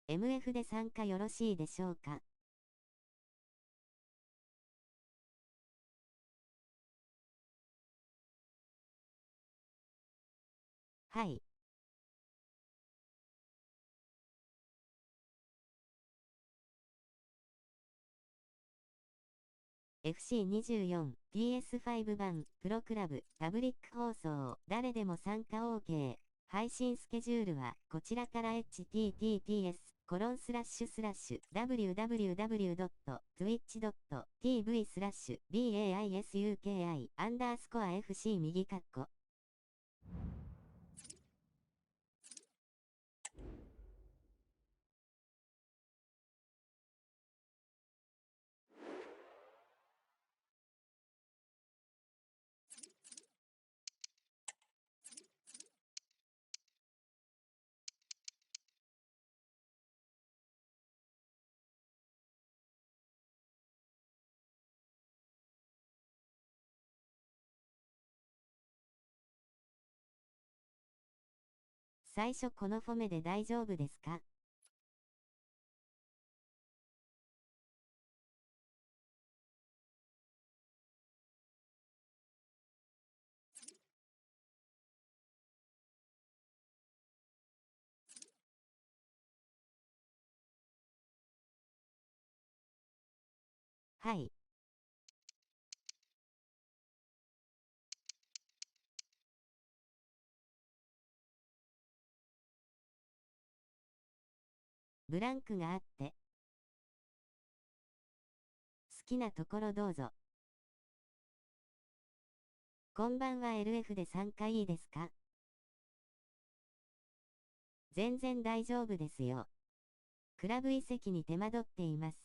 MF で参加よろしいでしょうか。はい。FC24、PS5 版、プロクラブ、パブリック放送、誰でも参加 OK。配信スケジュールは、こちらから https://www.twitch.tv/BAISUKI_FC 右括弧。最初このフォメで大丈夫ですか？はい。ブランクがあって。好きなところどうぞ。こんばんは。 LF で参加いいですか？全然大丈夫ですよ。クラブ移籍に手間取っています。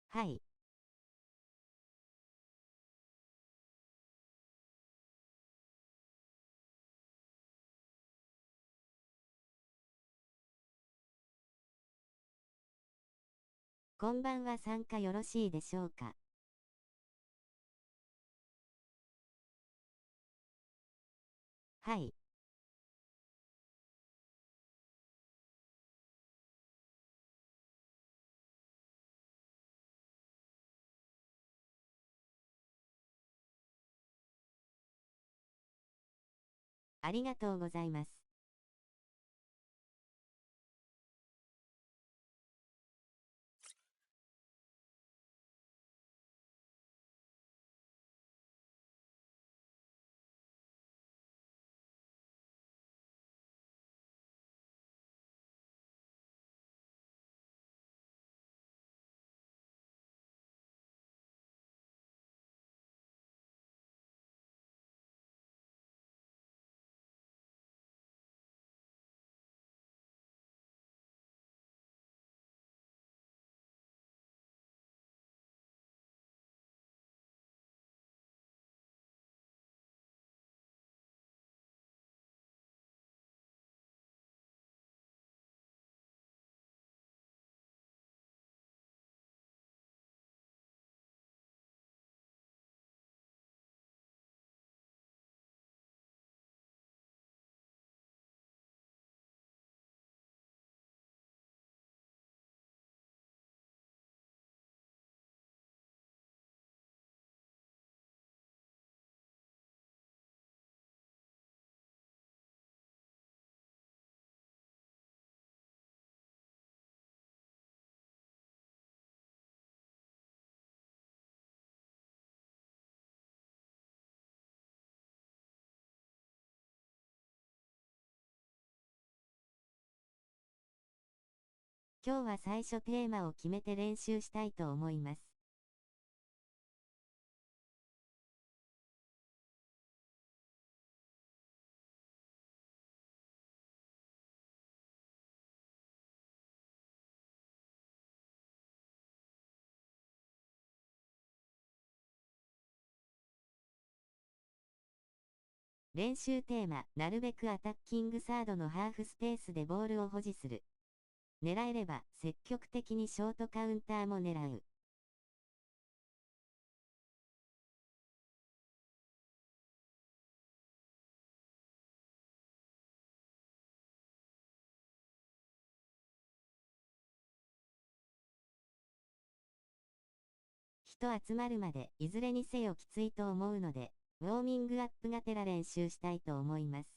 はい。こんばんは。参加よろしいでしょうか。はい。ありがとうございます。今日は最初テーマを決めて練習したいと思います。練習テーマ、なるべくアタッキングサードのハーフスペースでボールを保持する。狙えれば積極的にショートカウンターも狙う。人集まるまでいずれにせよきついと思うので、ウォーミングアップがてら練習したいと思います。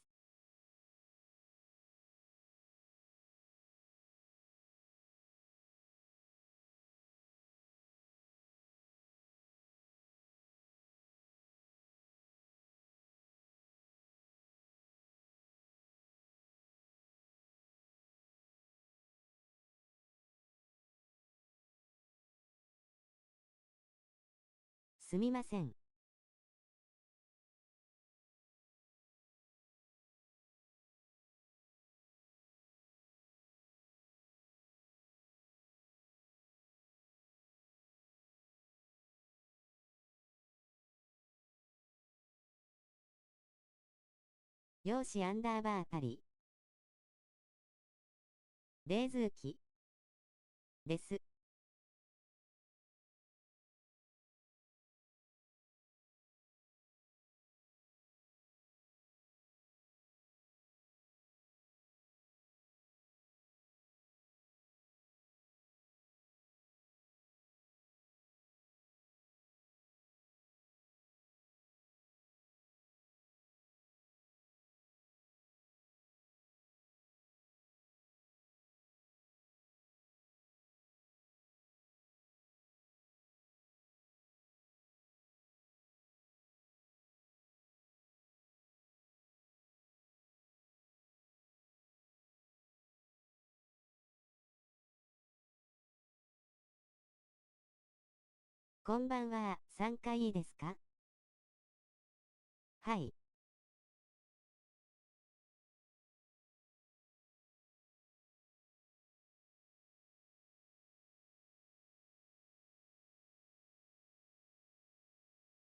すみません。容姿アンダーバーパリ。冷蔵機です。こんばんは、参加いいですか？はい。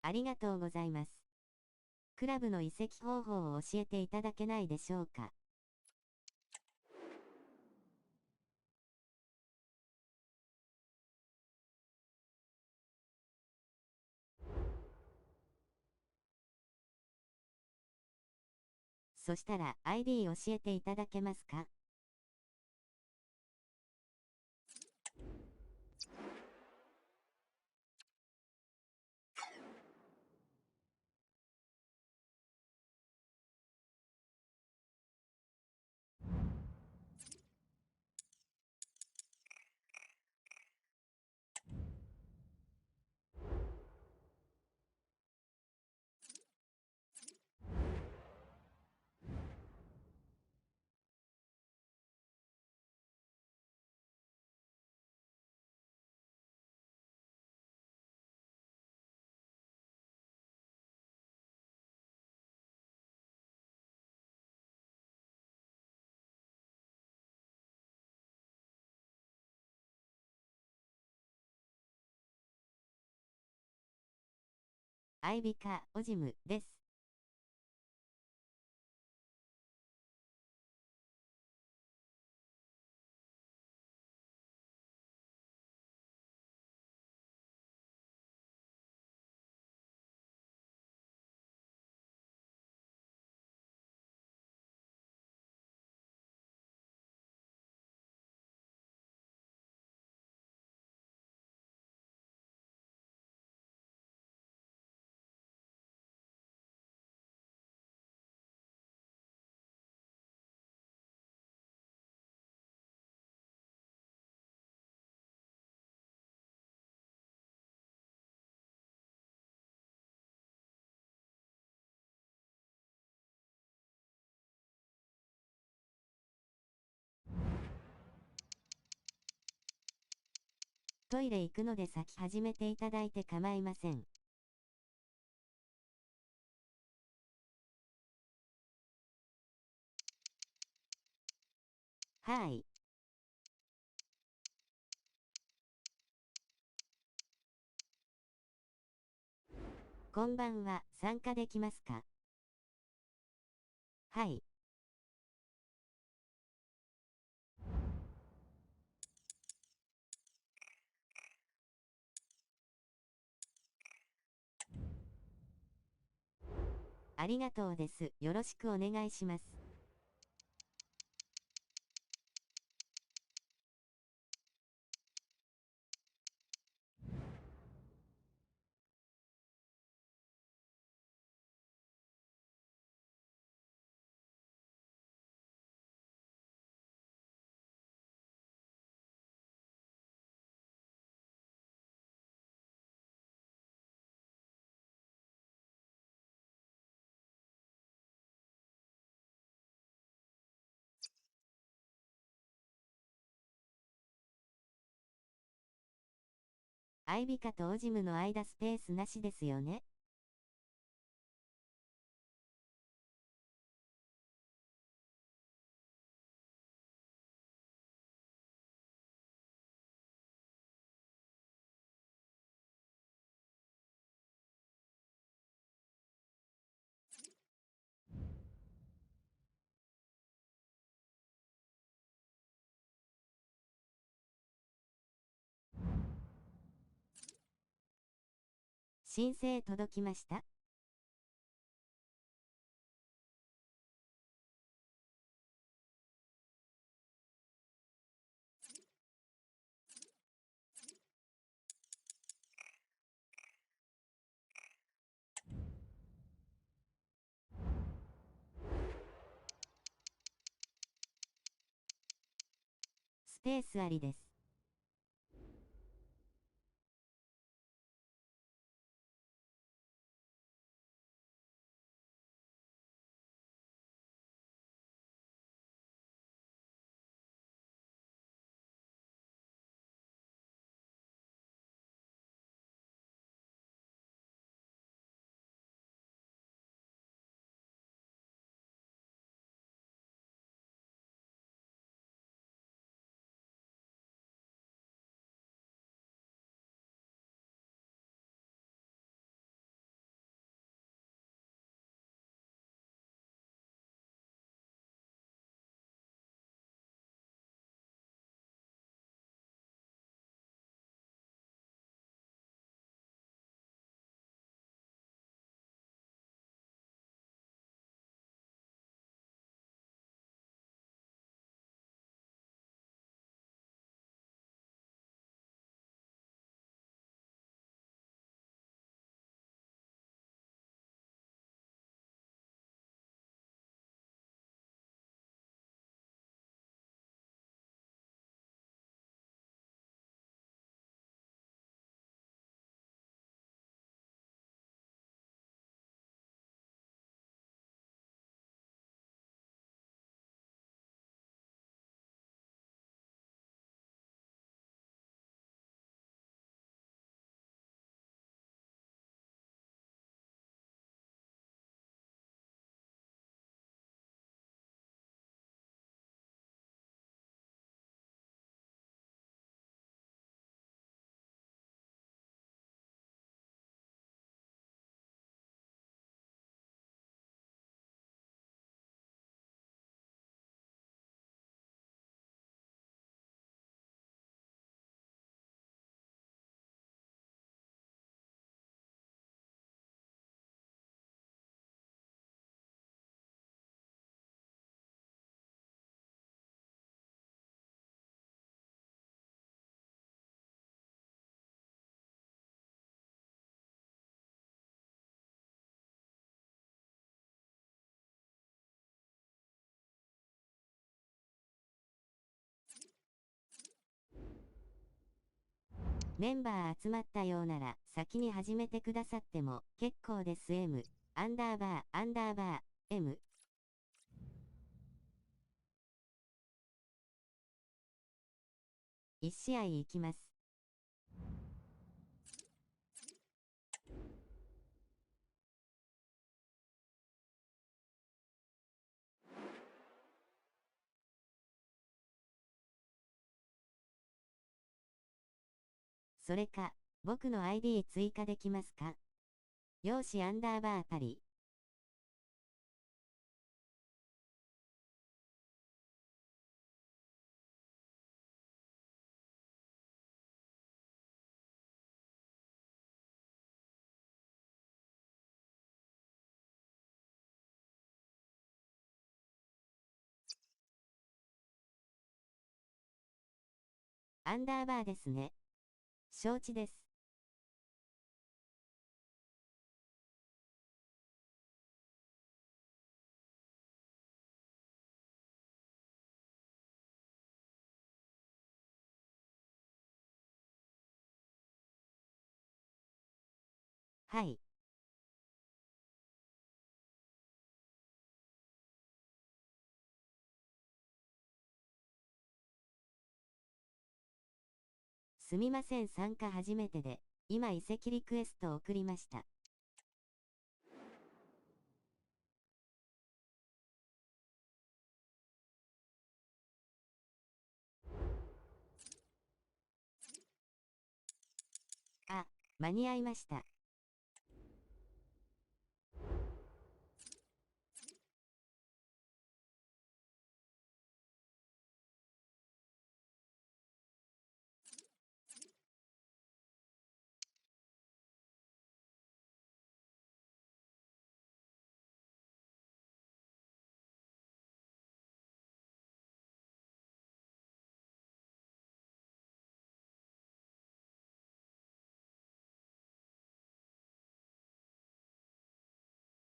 ありがとうございます。クラブの移籍方法を教えていただけないでしょうか？そしたら ID 教えていただけますか？アイビカ・オジムです。トイレ行くので先始めていただいて構いません。はい。こんばんは、参加できますか？はい。ありがとうです。よろしくお願いします。アイビカとオジムの間スペースなしですよね。申請届きました。スペースありです。メンバー集まったようなら先に始めてくださっても結構です。 M アンダーバーアンダーバー M。 1試合行きます。それか僕の ID 追加できますか。容姿アンダーバーパリ。アンダーバーですね。承知です。はい。すみません、参加初めてで、今移籍リクエストを送りました。あ、間に合いました。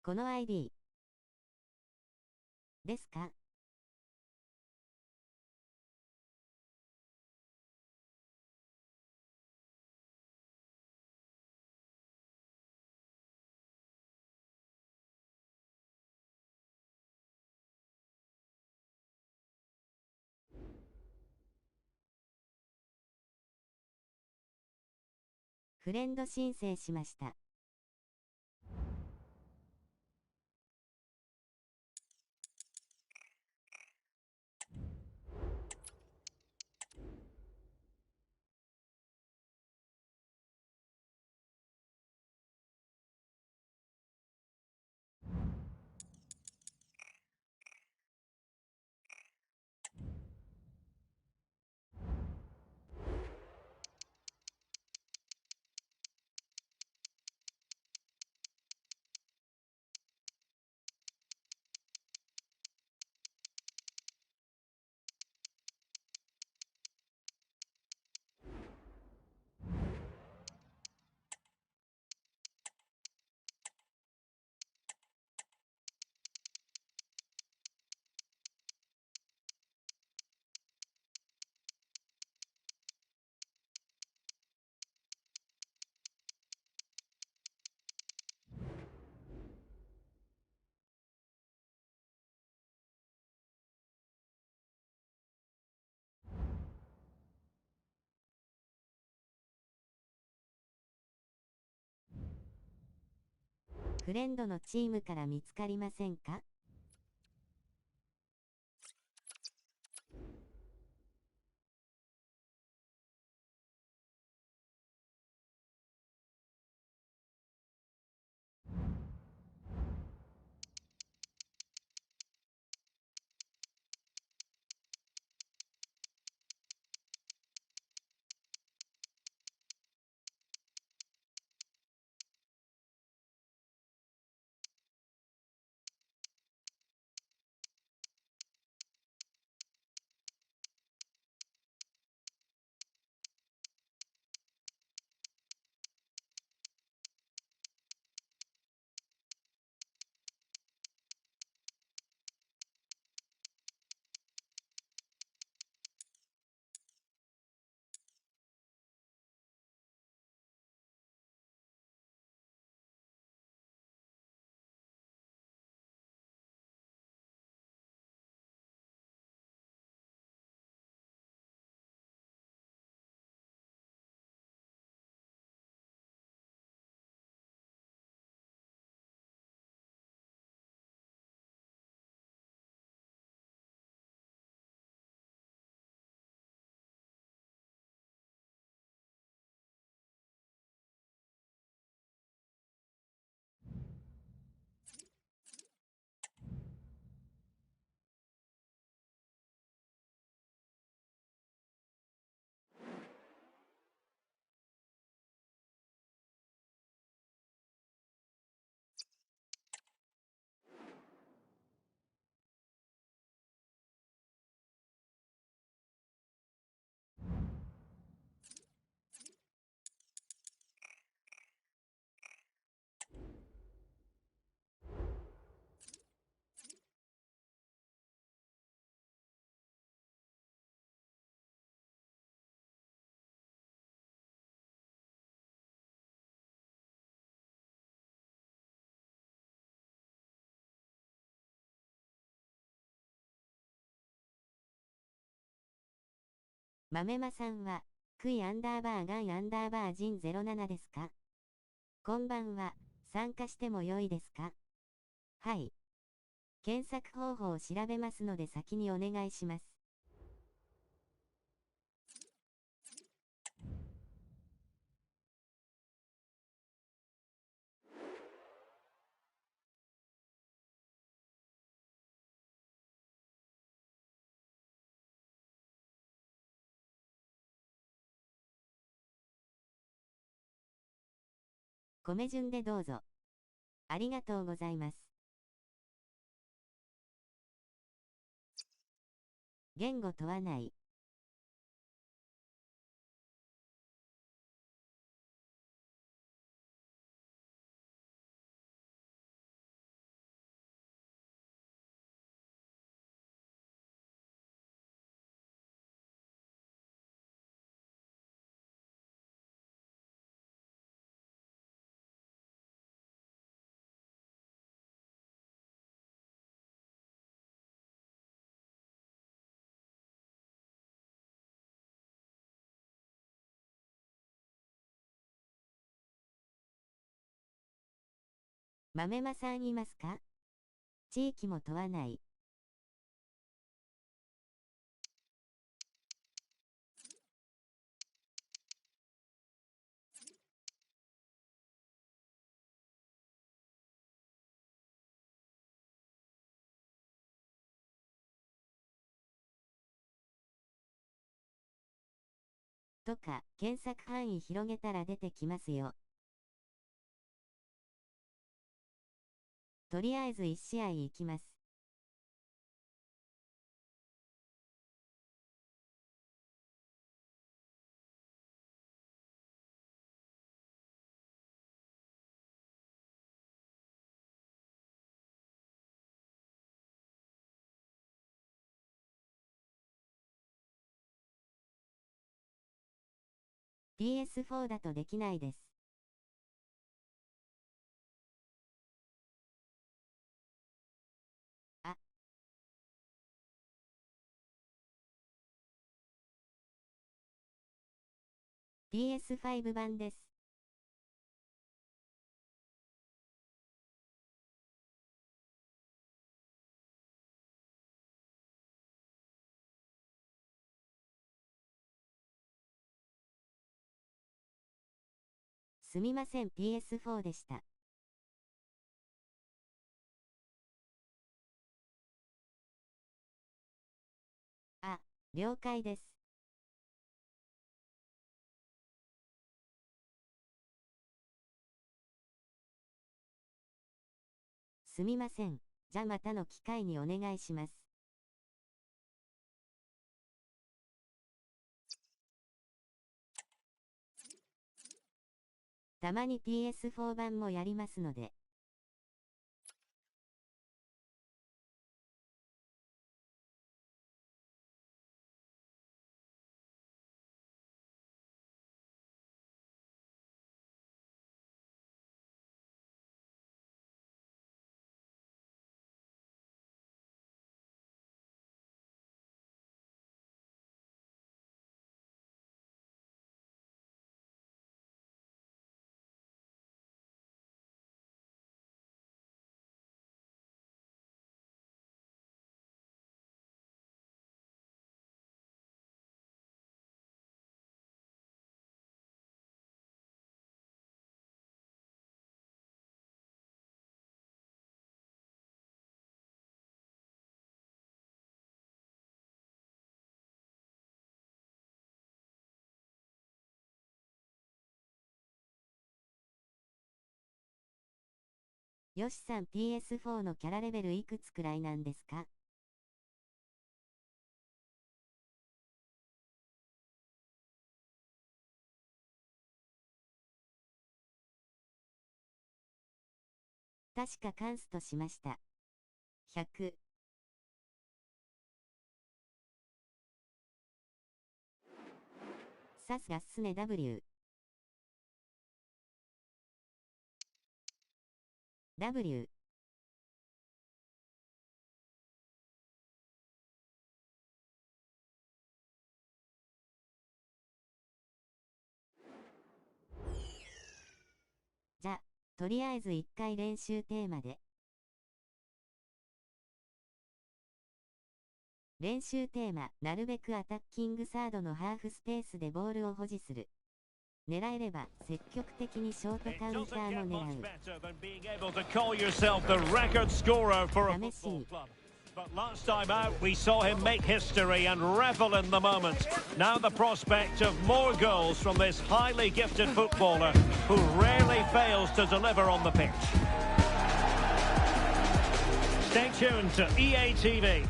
この ID ですか？フレンド申請しました。フレンドのチームから見つかりませんか？豆間さんはクイアンダーバーガンアンダーバージン07ですか？こんばんは。参加しても良いですか？はい。検索方法を調べますので先にお願いします。米順でどうぞ。ありがとうございます。言語問わない。豆間さんいますか？地域も問わない。とか、検索範囲広げたら出てきますよ。とりあえず1試合行きます。PS4 だとできないです。あ、PS5 版です。すみません PS4 でした。あ、了解です。すみません。じゃまたの機会にお願いします。たまに PS4 版もやりますので。よしさん PS4 のキャラレベルいくつくらいなんですか？確かカンストしました。100。さすがっすね W。W。とりあえず1回練習テーマで。練習テーマ、なるべくアタッキングサードのハーフスペースでボールを保持する。狙えれば積極的にショートカウンターも狙う。試しに。But last time out, we saw him make history and revel in the moment. Now the prospect of more goals from this highly gifted footballer who rarely fails to deliver on the pitch. Stay tuned to EA TV.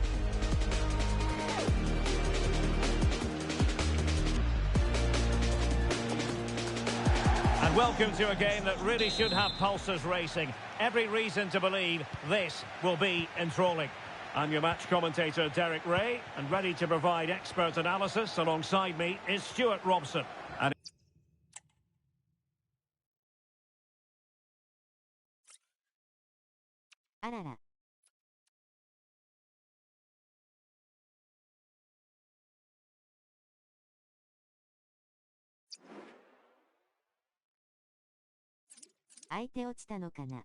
And welcome to a game that really should have pulses racing. Every reason to believe this will be enthralling. I'm your match commentator, Derek Ray, and ready to provide expert analysis alongside me is Stuart Robson. Andあらら。相手落ちたのかな。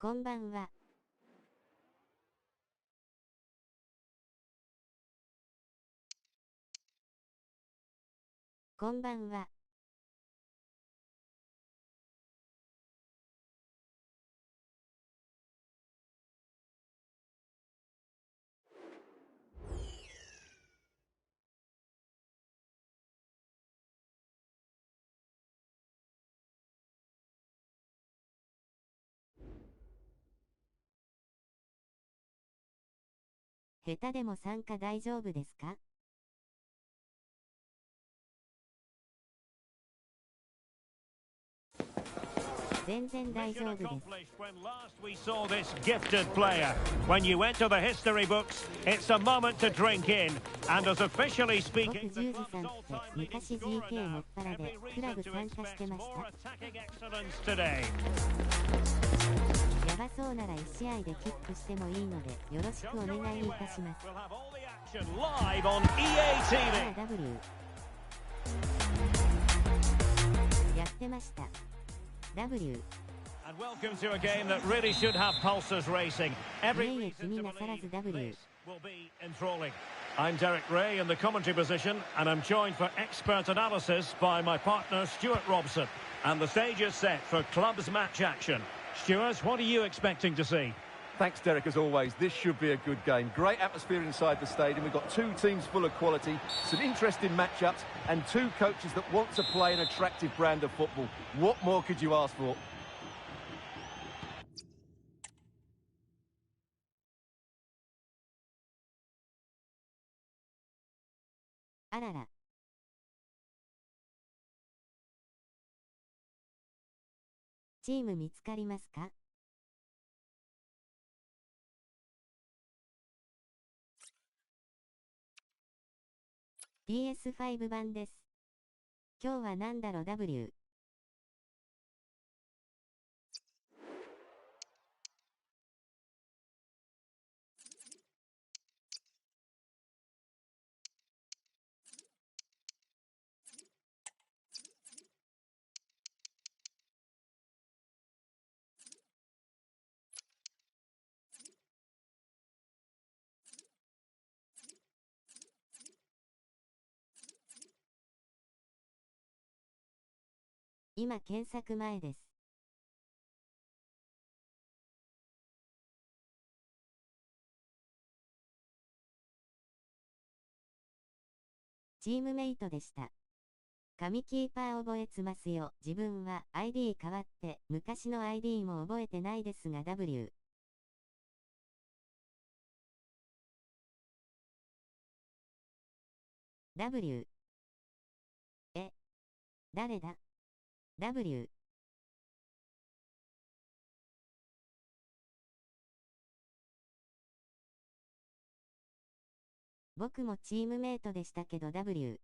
こんばんは。こんばんは。下手でも参加大丈夫ですか？全然大丈夫です。when last we saw this gifted player, when you enter the history books, it's a moment to drink in, and as officially 僕 speaking, ジューズさんって昔 GK もっぱらでクラブ参加してました。 attacking excellence today. やばそうなら1試合でキックしてもいいのでよろしくお願いいたします。 We'll have all the action live on EA TV. W やってました。 W And welcome to a game that really should have pulses racing. Every いえいえ reason 気に to なさら believe ず W this will be enthralling. I'm Derek Ray in the commentary position, and I'm joined for expert analysis by my partner Stuart Robson. And the stage is set for clubs match action. Stuart, what are you expecting to see? Thanks, Derek, as always. This should be a good game. Great atmosphere inside the stadium. We've got two teams full of quality, some interesting matchups, and two coaches that want to play an attractive brand of football. What more could you ask for? あらら。チーム見つかりますか？ PS5 版です。今日は何だろ W。今検索前です。チームメイトでした。神キーパー覚えつますよ。自分は ID 変わって昔の ID も覚えてないですが W。W。誰だ ?W。僕もチームメイトでしたけど W。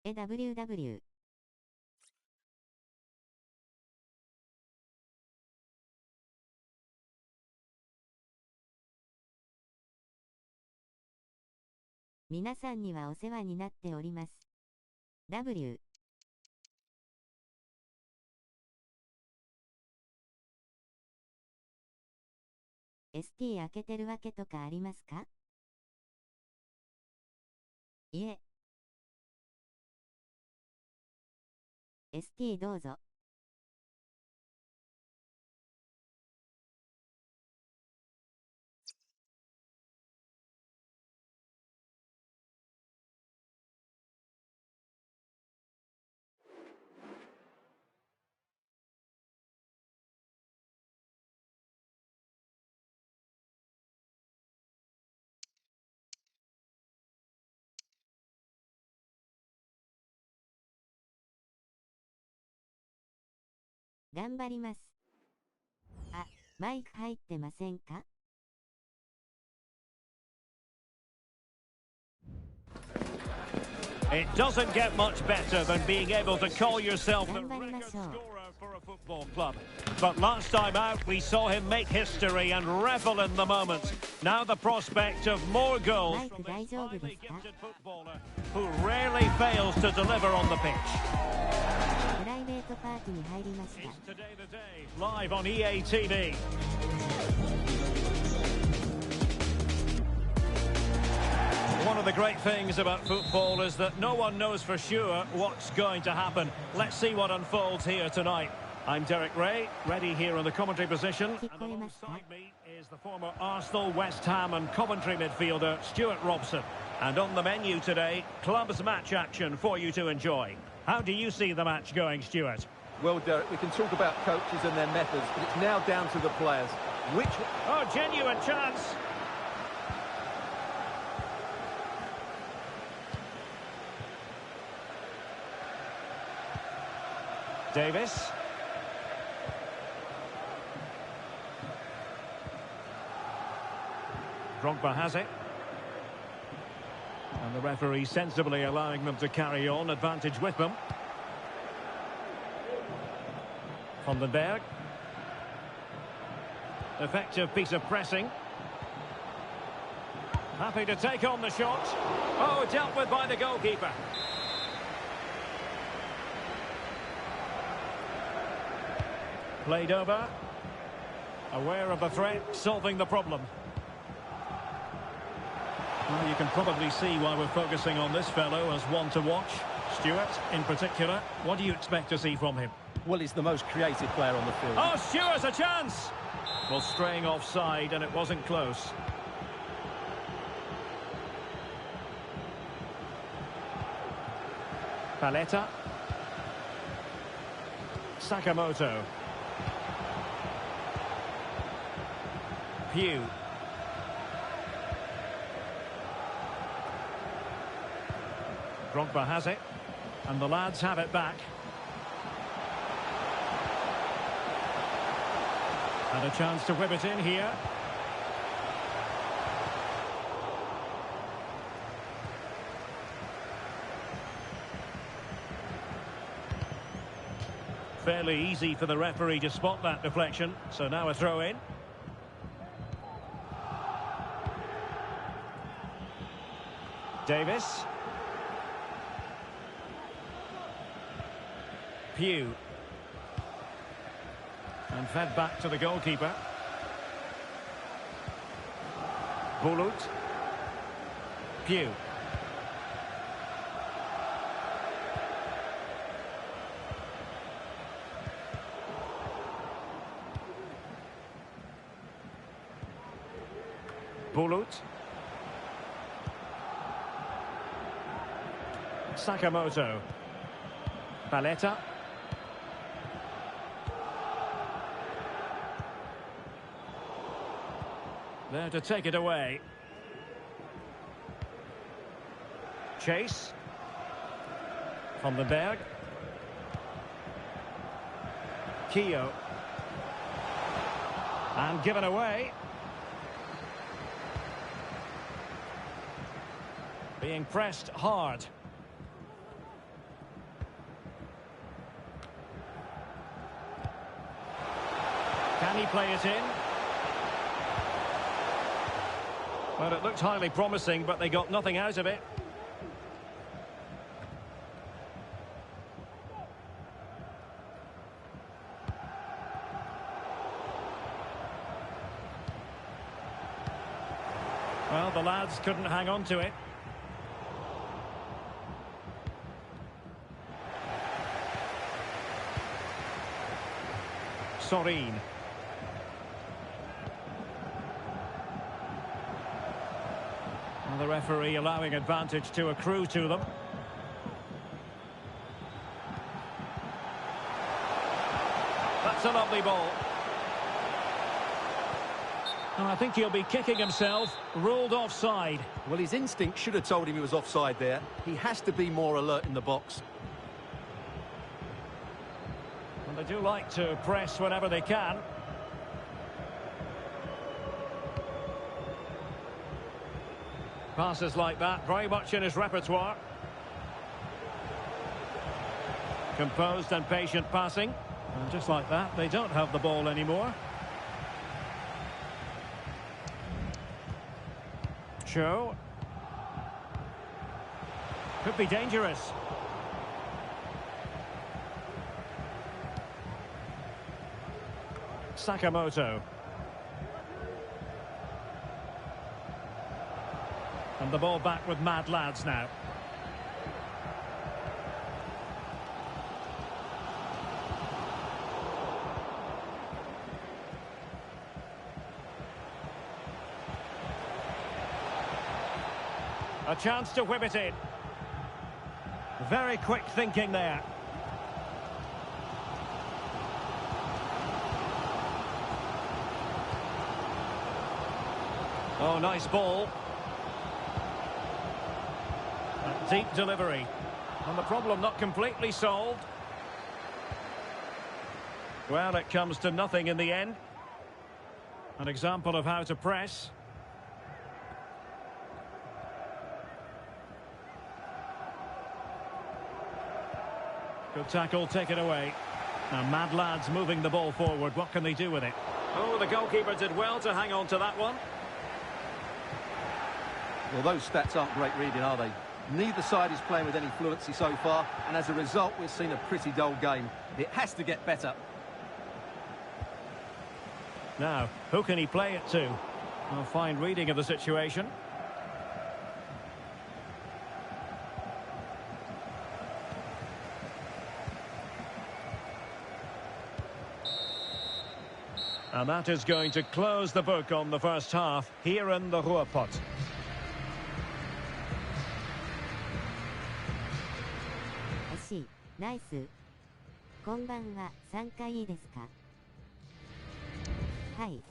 WW。皆さんにはお世話になっております。W。ST 開けてるわけとかありますか？いえ。ST どうぞ。頑張ります。あ、マイク入ってませんか？It doesn't get much better than being able to call yourself the record scorer for a football club. But last time out, we saw him make history and revel in the moment. Now the prospect of more goals from this highly gifted footballer who rarely fails to deliver on the pitch. プライベートパーティーに入りました。It's Today the Day, live on EA TV. One of the great things about football is that no one knows for sure what's going to happen. Let's see what unfolds here tonight. I'm Derek Ray, ready here in the commentary position. And alongside me is the former Arsenal, West Ham and Coventry midfielder, Stuart Robson. And on the menu today, clubs match action for you to enjoy. How do you see the match going, Stuart? Well, Derek, we can talk about coaches and their methods, but it's now down to the players. Oh, genuine chance! Davis. Drogba has it. And the referee sensibly allowing them to carry on, advantage with them. Vandenberg. Effective piece of pressing. Happy to take on the shot. Oh, dealt with by the goalkeeper. Played over. Aware of the threat, solving the problem. Well, you can probably see why we're focusing on this fellow as one to watch. Stuart, in particular, what do you expect to see from him? Well, he's the most creative player on the field. Oh, Stuart, a chance! Well, straying offside, and it wasn't close. Paletta. Sakamoto. Pugh. Drogba has it, and the lads have it back. And a chance to whip it in here. Fairly easy for the referee to spot that deflection, so now a throw in. Davis. Pugh. And fed back to the goalkeeper. Bulut. Pugh. Bulut. Sakamoto. Paletta. There to take it away. Chase. Van den Berg. Keogh. And given away. Being pressed hard. Can he play it in? Well, it looked highly promising, but they got nothing out of it. Well, the lads couldn't hang on to it. Sorin. And the referee allowing advantage to accrue to them. That's a lovely ball. And I think he'll be kicking himself. Ruled offside. Well, his instinct should have told him he was offside there. He has to be more alert in the box. And they do like to press whenever they can. Passes like that, very much in his repertoire. Composed and patient passing. And just like that, they don't have the ball anymore. Cho. Could be dangerous. Sakamoto. And the ball back with mad lads now. A chance to whip it in. Very quick thinking there. Oh, nice ball. A deep delivery. And the problem not completely solved. Well, it comes to nothing in the end. An example of how to press. Good tackle, take it away. Now, mad lads moving the ball forward. What can they do with it? Oh, the goalkeeper did well to hang on to that one. Well, those stats aren't great reading, are they? Neither side is playing with any fluency so far, and as a result, we've seen a pretty dull game. It has to get better. Now, who can he play it to? A fine reading of the situation. And that is going to close the book on the first half here in the Ruhrpott. Nice. こんばんは、参加いいですか? はい。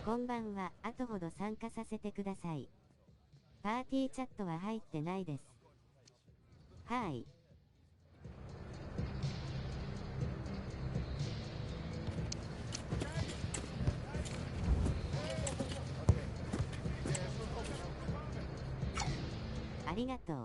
こんばんは、後ほど参加させてください。パーティーチャットは入ってないです。はい。ありがとう。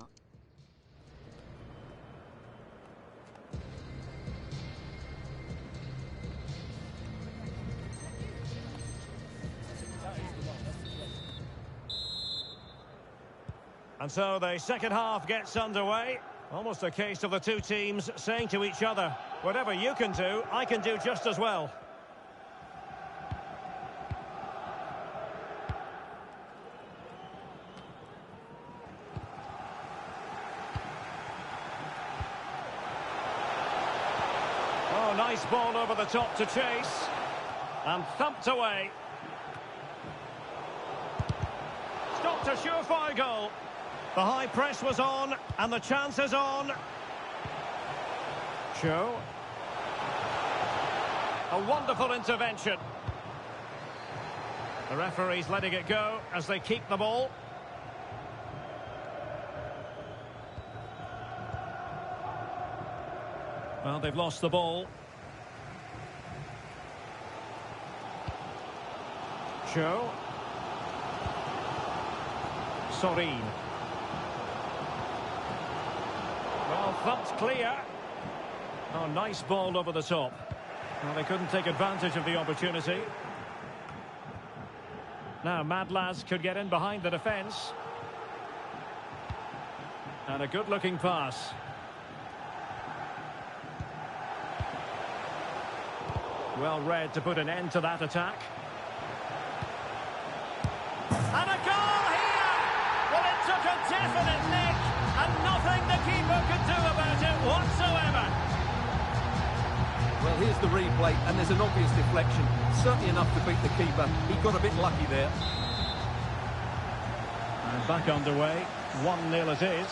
And so the second half gets underway. Almost a case of the two teams saying to each other, whatever you can do, I can do just as well. Nice ball over the top to chase. And thumped away. Stopped a surefire goal. The high press was on, and the chance is on. Cho. A wonderful intervention. The referee's letting it go as they keep the ball. Well, they've lost the ball. Cho. Sorin. Well, thumped clear. Oh, nice ball over the top. Well, they couldn't take advantage of the opportunity. Now, mad lads could get in behind the defence. And a good-looking pass. Well read to put an end to that attack. And a goal here! Well, it took a definite nick, and nothing the keeper could do about it whatsoever. Well, here's the replay, and there's an obvious deflection. Certainly enough to beat the keeper. He got a bit lucky there. And back underway. 1-0 it is.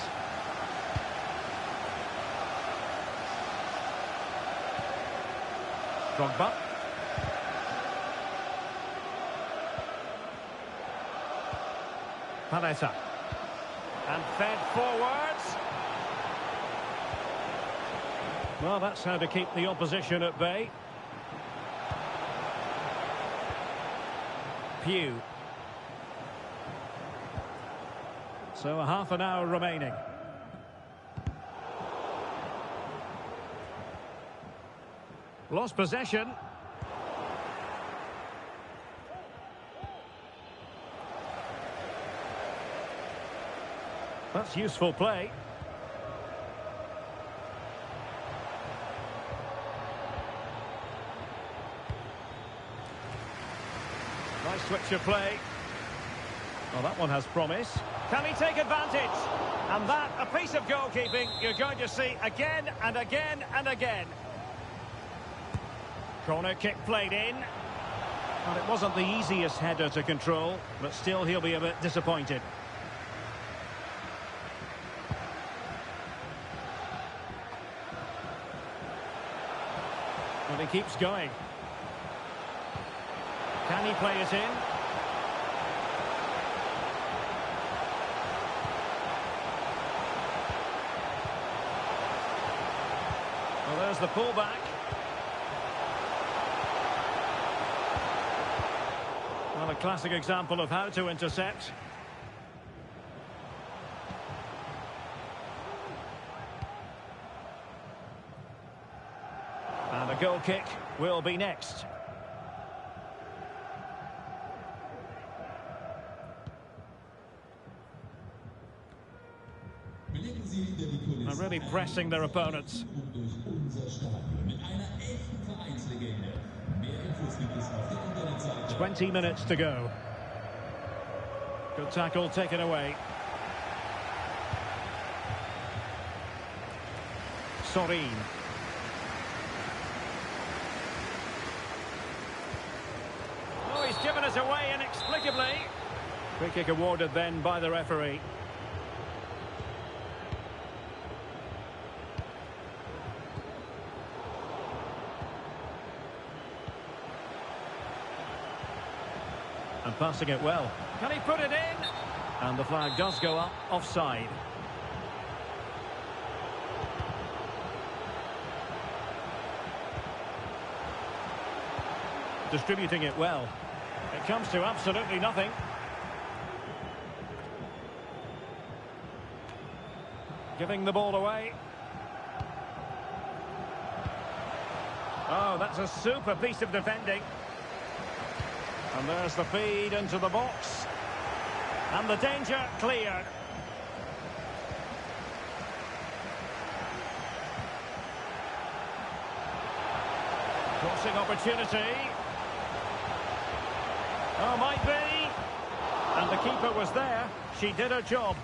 Drogba. Paletta. And fed forwards. Well, that's how to keep the opposition at bay. Pew. So a half an hour remaining. Lost possession. That's useful play. Nice switch of play. Well, that one has promise. Can he take advantage? And that, a piece of goalkeeping you're going to see again and again and again. Corner kick played in. Well, it wasn't the easiest header to control, but still he'll be a bit disappointed. And he keeps going. Can he play it in? Well, there's the pullback. Well, a classic example of how to intercept. And a goal kick will be next. And really pressing their opponents. 20 minutes to go. Good tackle taken away. Sorin. Oh, he's given us away inexplicably. Free kick awarded then by the referee. And passing it well. Can he put it in? And the flag does go up, offside. Distributing it well. It comes to absolutely nothing. Giving the ball away. Oh, that's a super piece of defending. And there's the feed into the box. And the danger cleared. Crossing opportunity. Oh, might be. And the keeper was there. She did her job.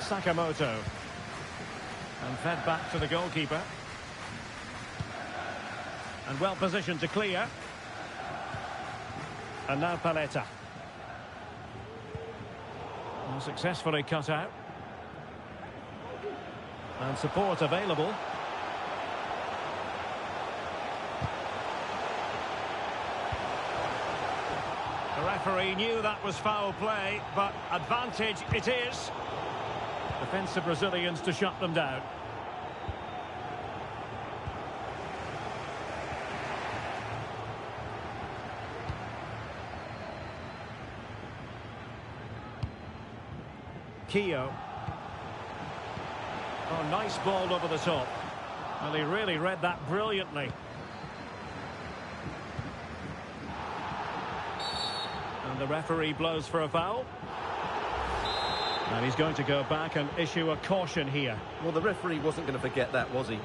Sakamoto. And fed back to the goalkeeper. And well positioned to clear. And now Paletta. And successfully cut out. And support available. The referee knew that was foul play, but advantage it is. Defensive Brazilians to shut them down. Keogh. Oh, nice ball over the top. Well, he really read that brilliantly. And the referee blows for a foul. And he's going to go back and issue a caution here. Well, the referee wasn't going to forget that, was he?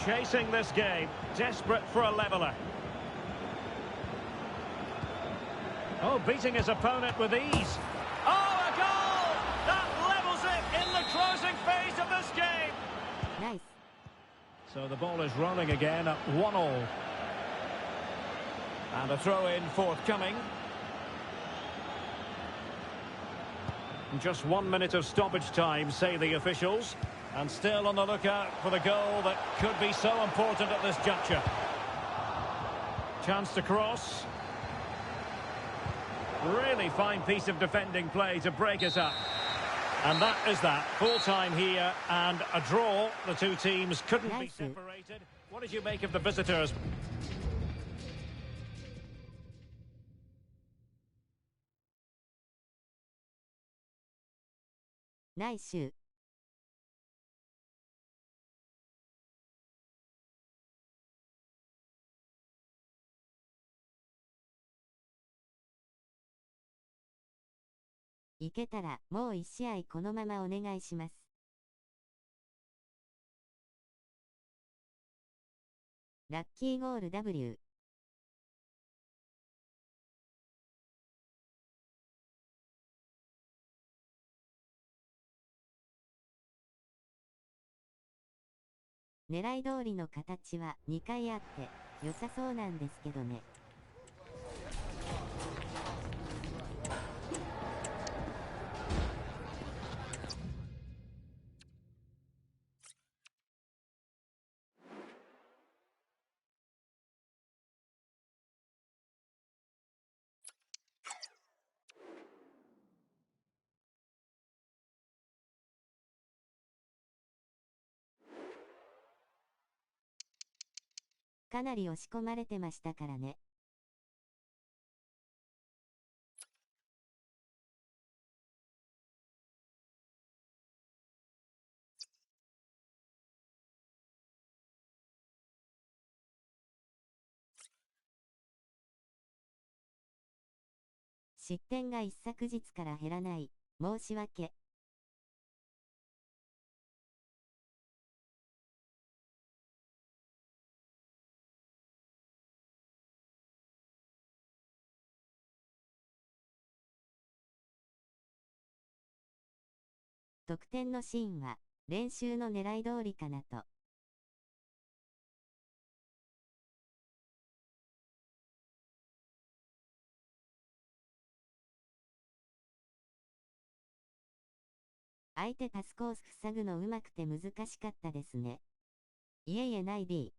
Chasing this game, desperate for a leveller. Oh, beating his opponent with ease. Oh, a goal! That levels it in the closing phase of this game. Nice. So the ball is rolling again at 1-1. And a throw-in forthcoming. Just 1 minute of stoppage time, say the officials. And still on the lookout for the goal that could be so important at this juncture. Chance to cross. Really fine piece of defending play to break us up. And that is that. Full time here and a draw. The two teams couldn't be separated. What did you make of the visitors? Nice. いけたらもう1試合このままお願いします。ラッキーゴール W。狙い通りの形は2回あって良さそうなんですけどね。かなり押し込まれてましたからね。失点が一昨日から減らない。申し訳。得点のシーンは練習の狙い通りかなと。相手パスコース塞ぐのうまくて難しかったですね。いえいえない D。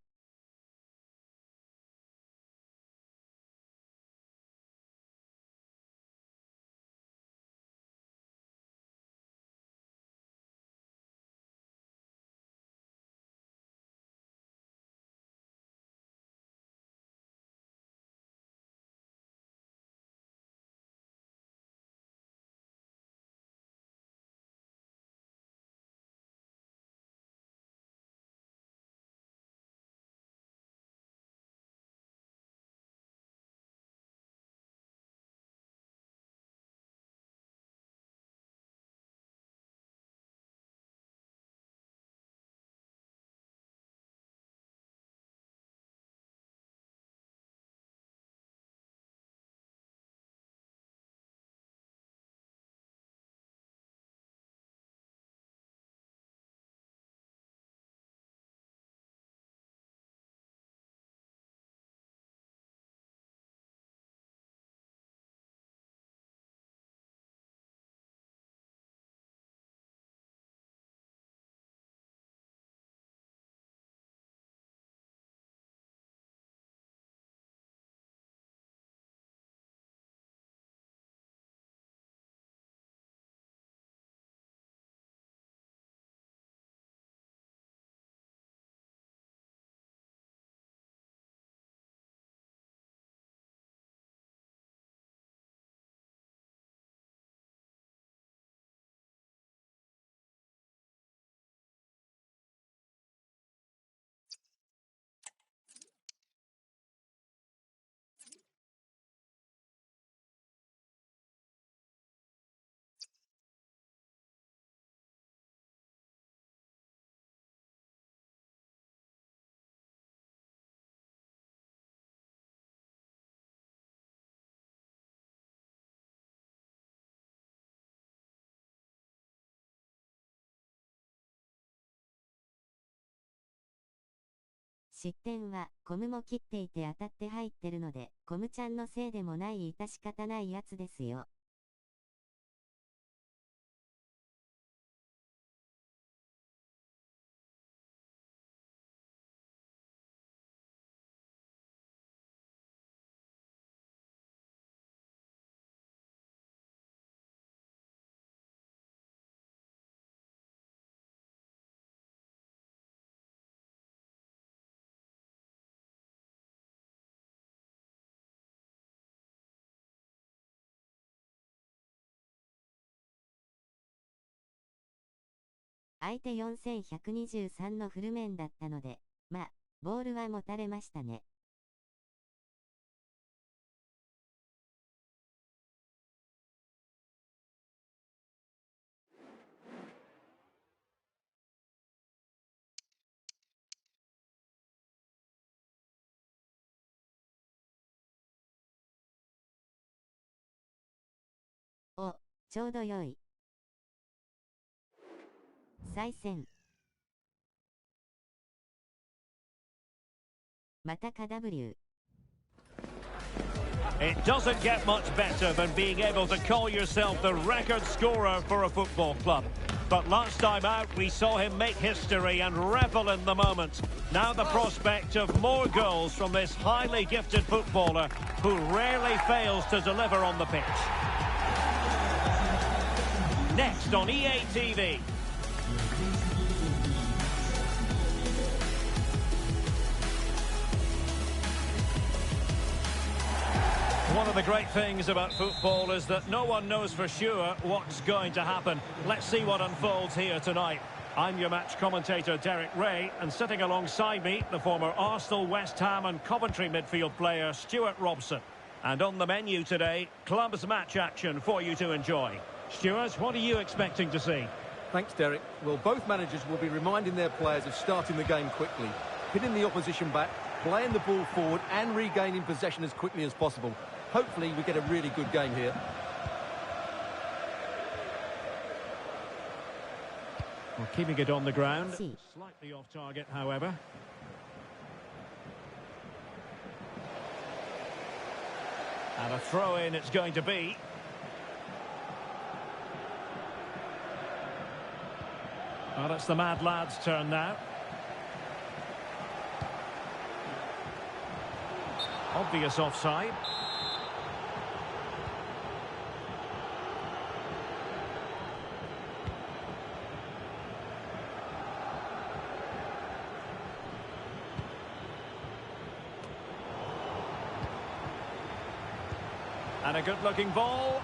失点はコムも切っていて当たって入ってるので、コムちゃんのせいでもない致し方ないやつですよ。相手4123のフル面だったので、まあ、ボールは持たれましたね。お、ちょうど良い。再戦。またか W。 It doesn't get much better than being able to call yourself the record scorer for a football club. But last time out, we saw him make history and revel in the moment. Now the prospect of more goals from this highly gifted footballer who rarely fails to deliver on the pitch. Next on EA TV. One of the great things about football is that no one knows for sure what's going to happen. Let's see what unfolds here tonight. I'm your match commentator, Derek Ray, and sitting alongside me, the former Arsenal, West Ham and Coventry midfield player, Stuart Robson. And on the menu today, clubs match action for you to enjoy. Stuart, what are you expecting to see? Thanks, Derek. Well, both managers will be reminding their players of starting the game quickly, hitting the opposition back, playing the ball forward and regaining possession as quickly as possible. Hopefully we get a really good game here. Well, keeping it on the ground. Slightly off target, however. And a throw-in it's going to be. Well, it's the Mad Lads' turn now. Obvious offside. And a good-looking ball.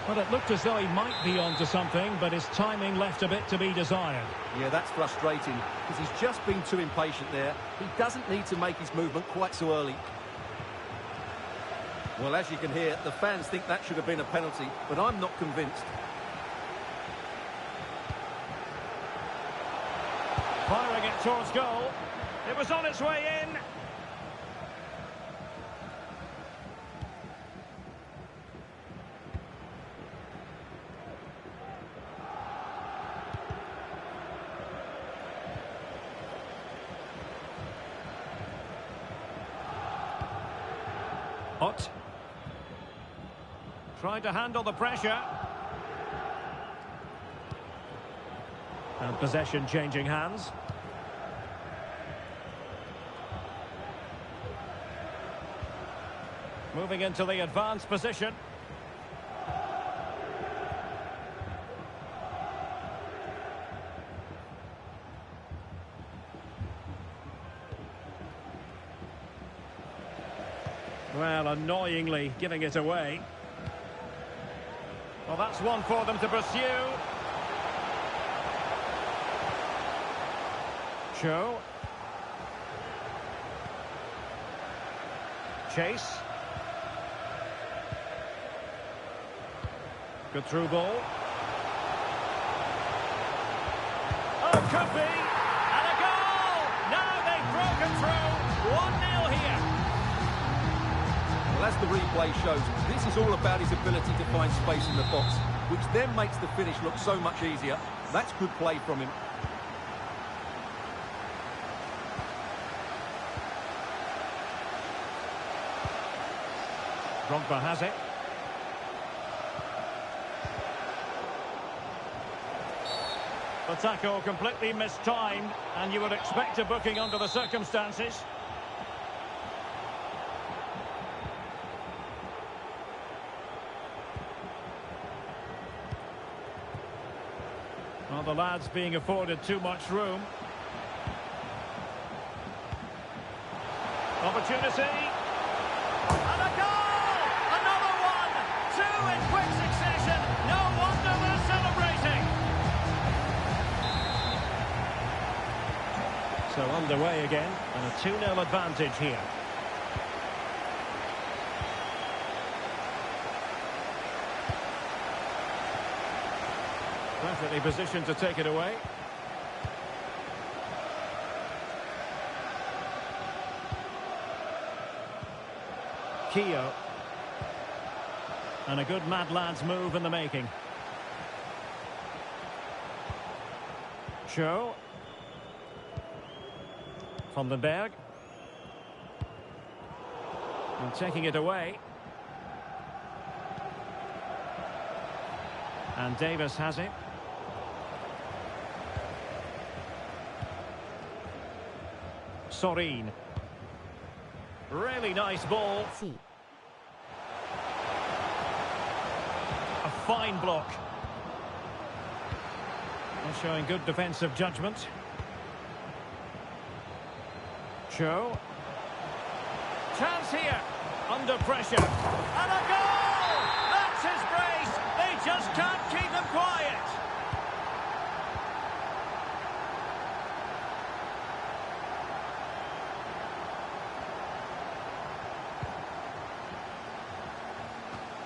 Well, it looked as though he might be onto something, but his timing left a bit to be desired. Yeah, that's frustrating, because he's just been too impatient there. He doesn't need to make his movement quite so early. Well, as you can hear, the fans think that should have been a penalty, but I'm not convinced. Firing it towards goal. It was on its way in. Ott. Trying to handle the pressure. And possession changing hands. Moving into the advanced position. Well, annoyingly giving it away. Well, that's one for them to pursue. Cho. Chase. Good through ball. Oh, could be. And a goal! Now they've broken through. 1-0 here. Well, as the replay shows, this is all about his ability to find space in the box, which then makes the finish look so much easier. That's good play from him. Drogba has it. The tackle completely mistimed, and you would expect a booking under the circumstances. Well, the lads being afforded too much room. Opportunity. And a goal! Another one! Two in quick succession. No wonder they're celebrating. So underway again, and a 2-0 advantage here. Perfectly positioned to take it away. Keogh. And a good mad lads move in the making. Cho. Vandenberg. And taking it away. And Davis has it. Sorin. Really nice ball. A fine block. And showing good defensive judgment. Cho. Chance here. Under pressure. And a goal! That's his brace. They just can't keep him quiet.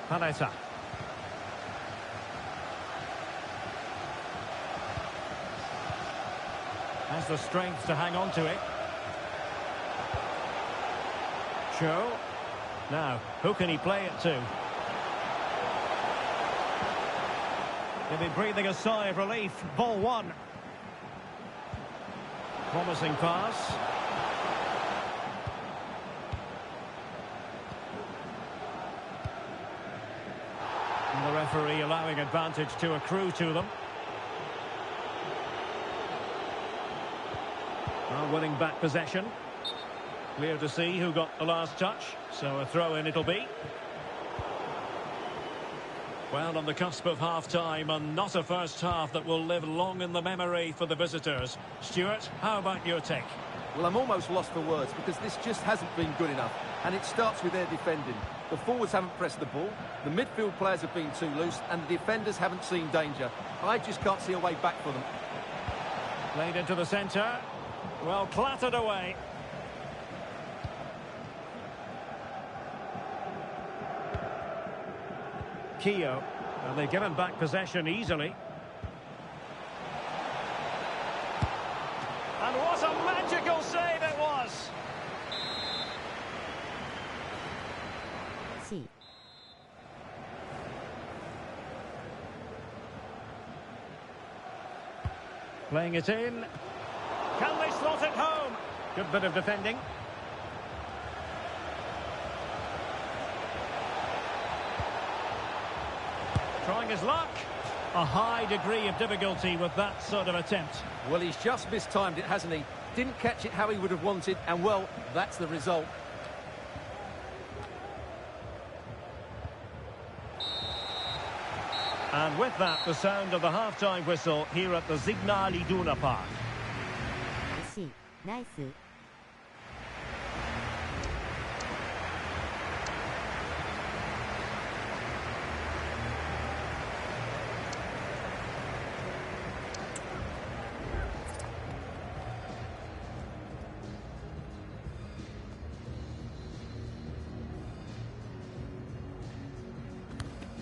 Paletta. Has the strength to hang on to it. Cho. Now, who can he play it to? He'll be breathing a sigh of relief. Ball one. Promising pass. And the referee allowing advantage to accrue to them. Well, winning back possession. Clear to see who got the last touch, so a throw-in it'll be. Well, on the cusp of half-time, and not a first half that will live long in the memory for the visitors. Stuart, how about your take? Well, I'm almost lost for words because this just hasn't been good enough. And it starts with their defending. The forwards haven't pressed the ball, the midfield players have been too loose, and the defenders haven't seen danger. I just can't see a way back for them. Played into the centre. Well, clattered away. Keogh. And they've given back possession easily. And what a magical save it was! C. Playing it in. Can they slot it home? Good bit of defending. Trying his luck. A high degree of difficulty with that sort of attempt. Well, he's just mistimed it, hasn't he? Didn't catch it how he would have wanted, and well, that's the result. And with that, the sound of the half-time whistle here at the Signal Iduna Park. C. Nice.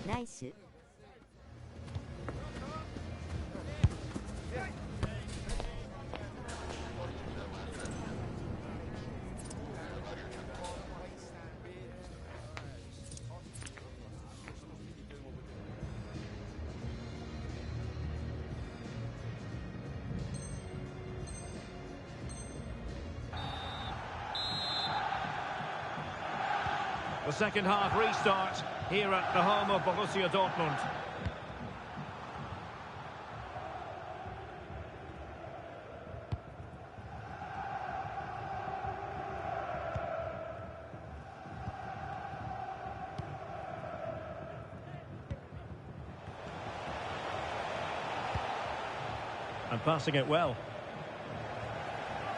Nice. The second half restart here at the home of Borussia Dortmund. And passing it well.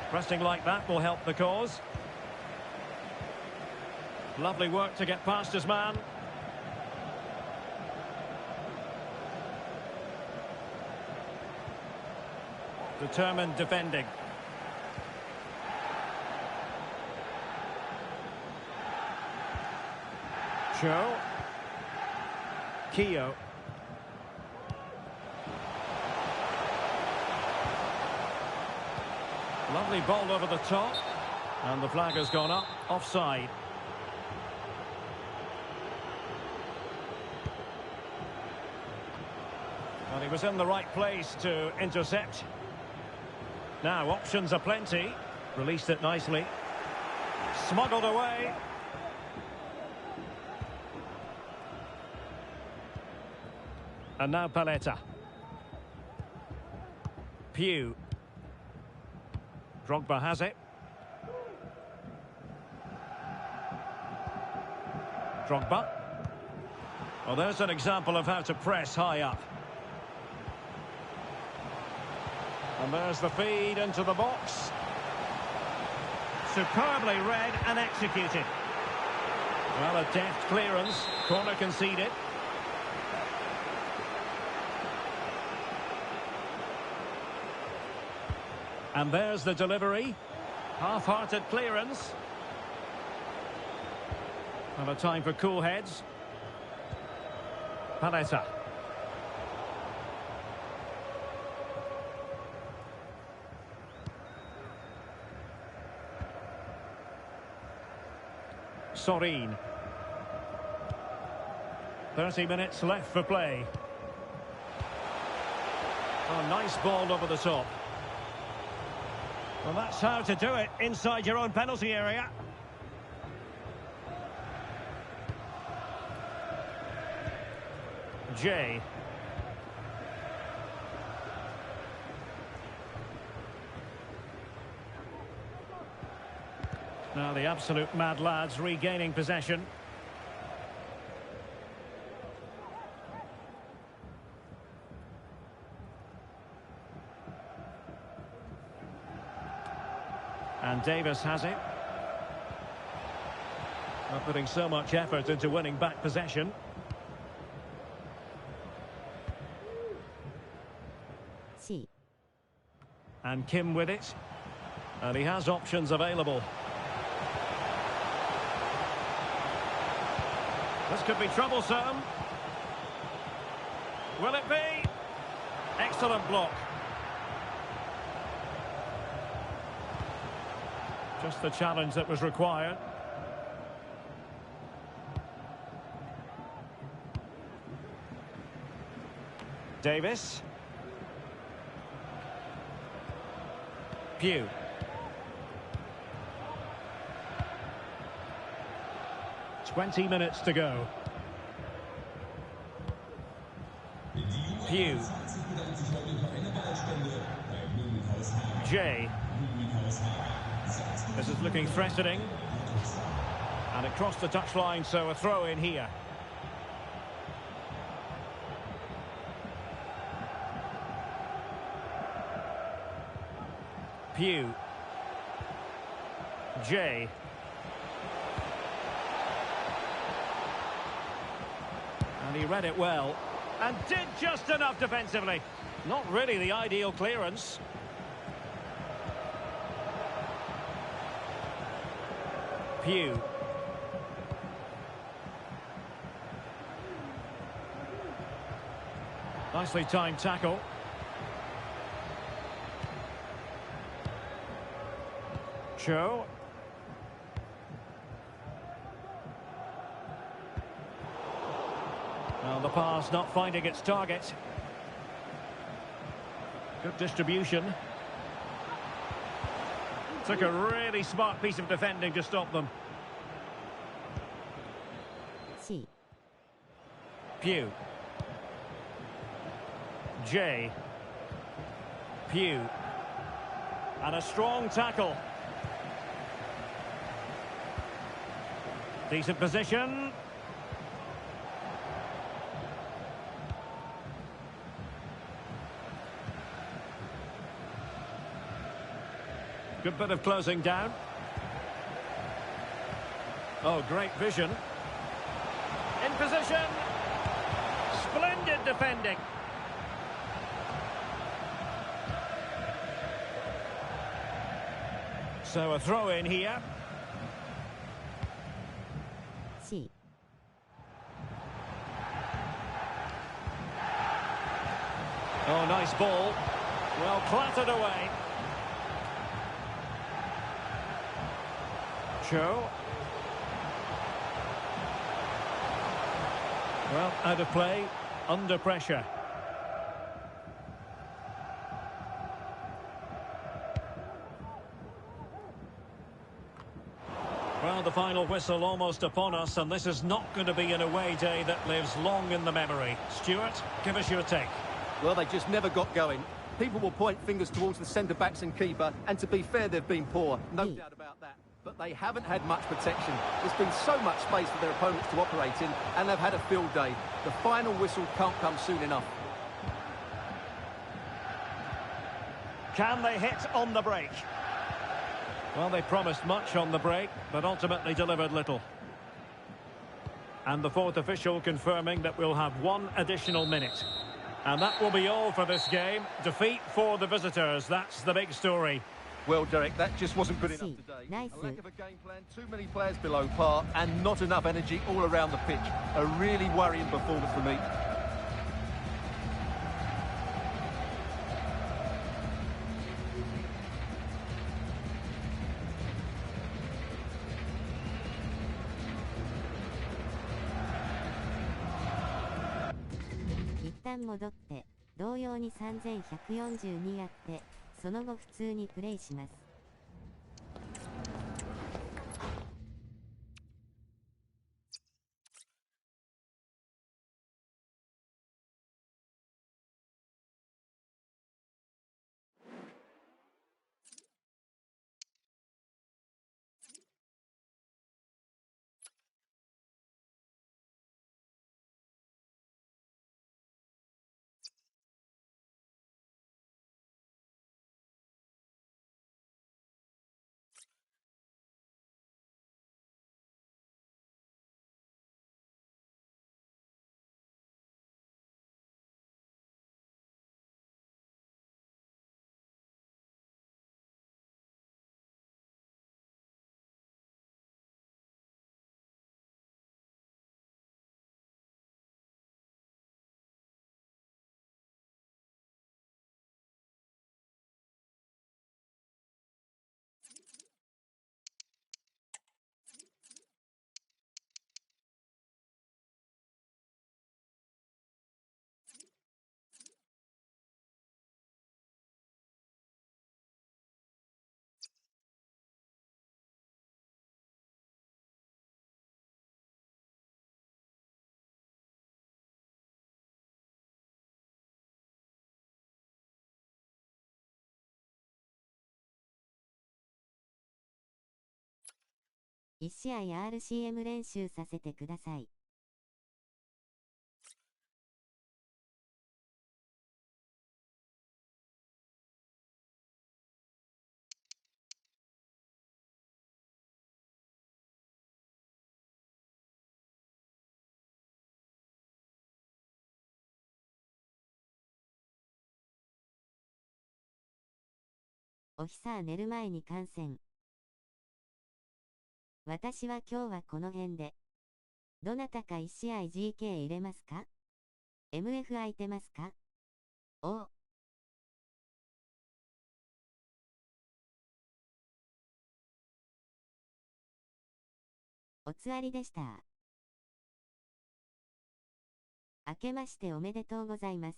Pressing like that will help the cause. Lovely work to get past his man. Determined defending. Cho. Keogh. Lovely ball over the top. And the flag has gone up. Offside. Well, he was in the right place to intercept. Now, options are plenty. Released it nicely. Smuggled away. And now Paletta. Pugh. Drogba has it. Drogba. Well, there's an example of how to press high up. And there's the feed into the box. Superbly read and executed. Well, a deft clearance. Corner conceded. And there's the delivery. Half-hearted clearance. And a time for cool heads. Paletta. Sorin. 30 minutes left for play. Oh, nice ball over the top. Well, that's how to do it inside your own penalty area. Jay. Now the absolute mad lads regaining possession. And Davis has it. Not putting so much effort into winning back possession. C. And Kim with it. And he has options available. This could be troublesome. Will it be? Excellent block. Just the challenge that was required. Davis. Pugh. "20 minutes to go. Pugh. Jay. This is looking threatening. And it crossed the touchline, so a throw in here. Pugh. Jay. And he read it well. And did just enough defensively. Not really the ideal clearance. Pugh. Nicely timed tackle. Cho. Well, the pass not finding its target. Good distribution. Took a really smart piece of defending to stop them. Pugh. J. Pugh. And a strong tackle. Decent position. Good bit of closing down. Oh, great vision. In position. Splendid defending. So a throw in here. C. Oh, nice ball. Well, clattered away. Cho. Well, out of play, under pressure. Well, the final whistle almost upon us, and this is not going to be an away day that lives long in the memory. Stuart, give us your take. Well, they just never got going. People will point fingers towards the centre-backs and keeper, and to be fair, they've been poor, no doubt about that. But they haven't had much protection. There's been so much space for their opponents to operate in, and they've had a field day. The final whistle can't come soon enough. Can they hit on the break? Well, they promised much on the break, but ultimately delivered little. And the fourth official confirming that we'll have one additional minute. And that will be all for this game. Defeat for the visitors. That's the big story. Well, Derek, that just wasn't good enough today. Nice. A lack of a game plan, too many players below par, and not enough energy all around the pitch. A really worrying performance for me.一旦戻って、同様に3142やって、その後普通にプレイします。1試合 RCM 練習させてください。おひさ寝る前に観戦。私は今日はこの辺で。どなたか1試合 GK 入れますか？ MF 空いてますか？おう。おつわりでした。明けましておめでとうございます。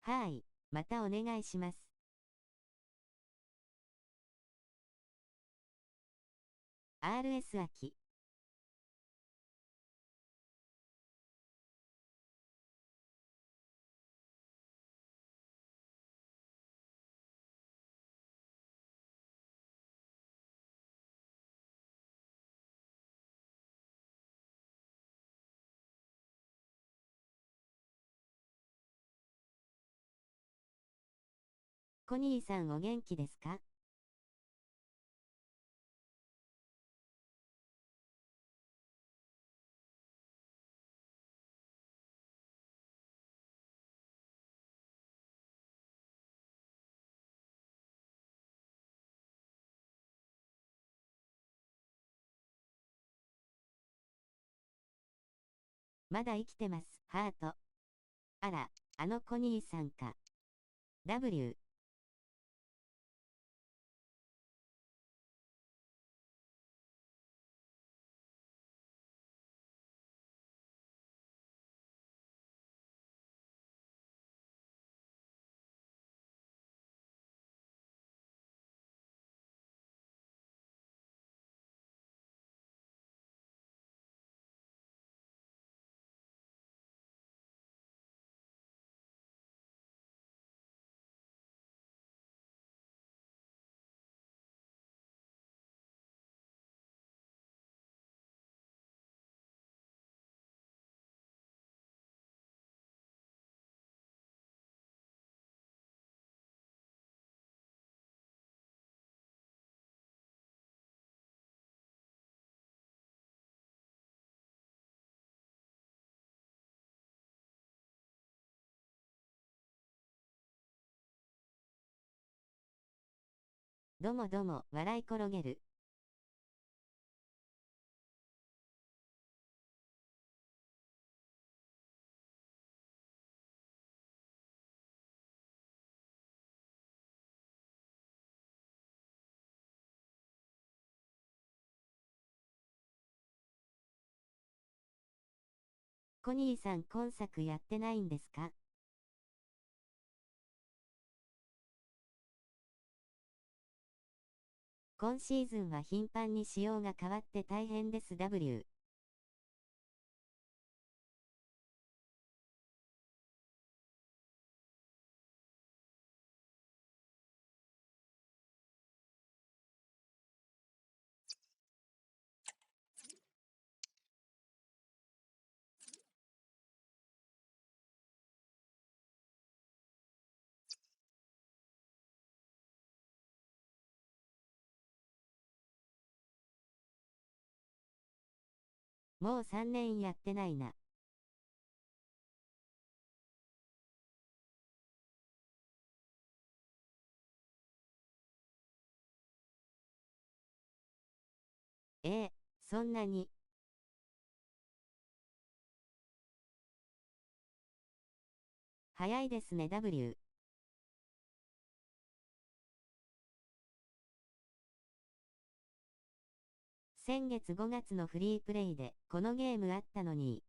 はい、またお願いします。RS 秋。コニーさんお元気ですか？まだ生きてます。ハート。あら、あのコニーさんか。W。どもども、笑い転げる。コニーさん今作やってないんですか？今シーズンは頻繁に仕様が変わって大変です。W。もう3年やってないな。そんなに。早いですね。W。先月5月のフリープレイでこのゲームあったのに。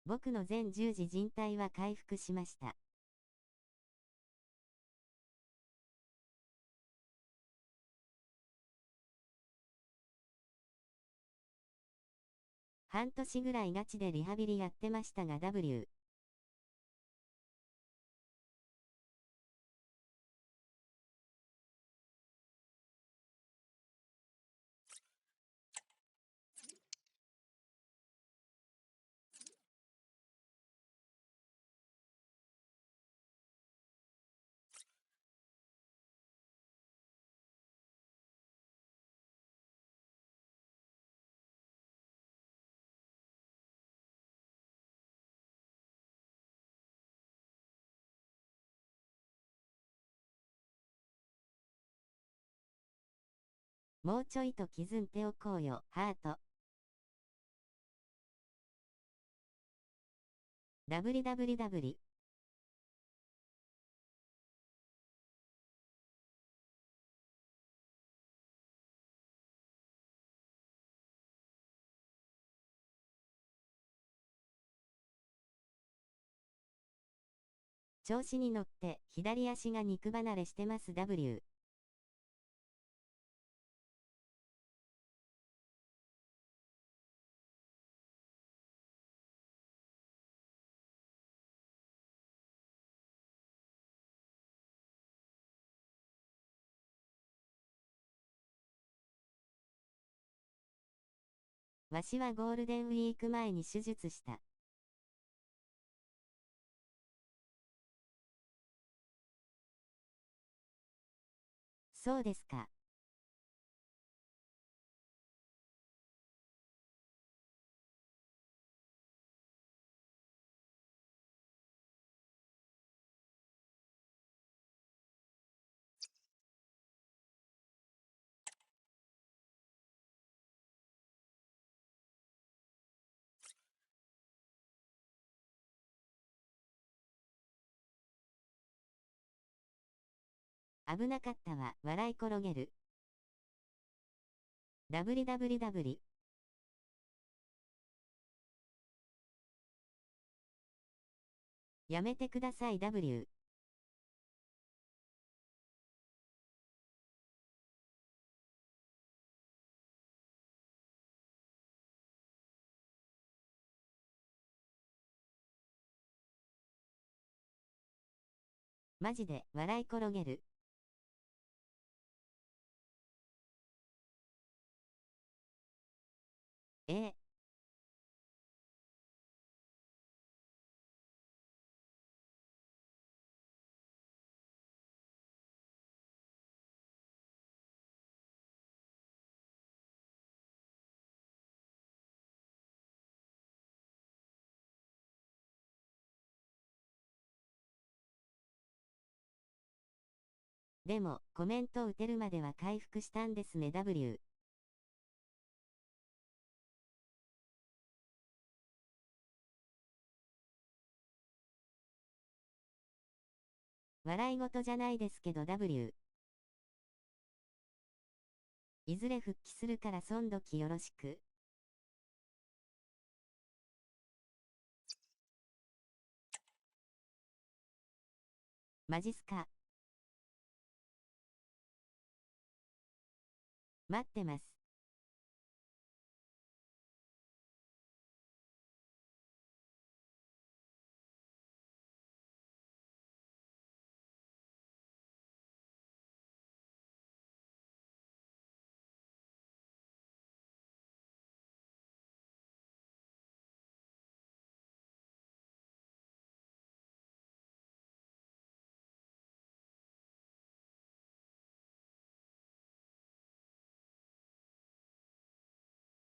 僕の全十字靭帯は回復しました。半年ぐらいガチでリハビリやってましたが W。もうちょいと気づんておこうよ。ハート。WWW。調子に乗って左足が肉離れしてます。W。わしはゴールデンウィーク前に手術した。そうですか。危なかったわ、笑い転げる。www。やめてください W。マジで笑い転げる。でも、コメント打てるまでは回復したんですね W。笑い事じゃないですけど W。いずれ復帰するからそん時よろしく。マジっすか。待ってます。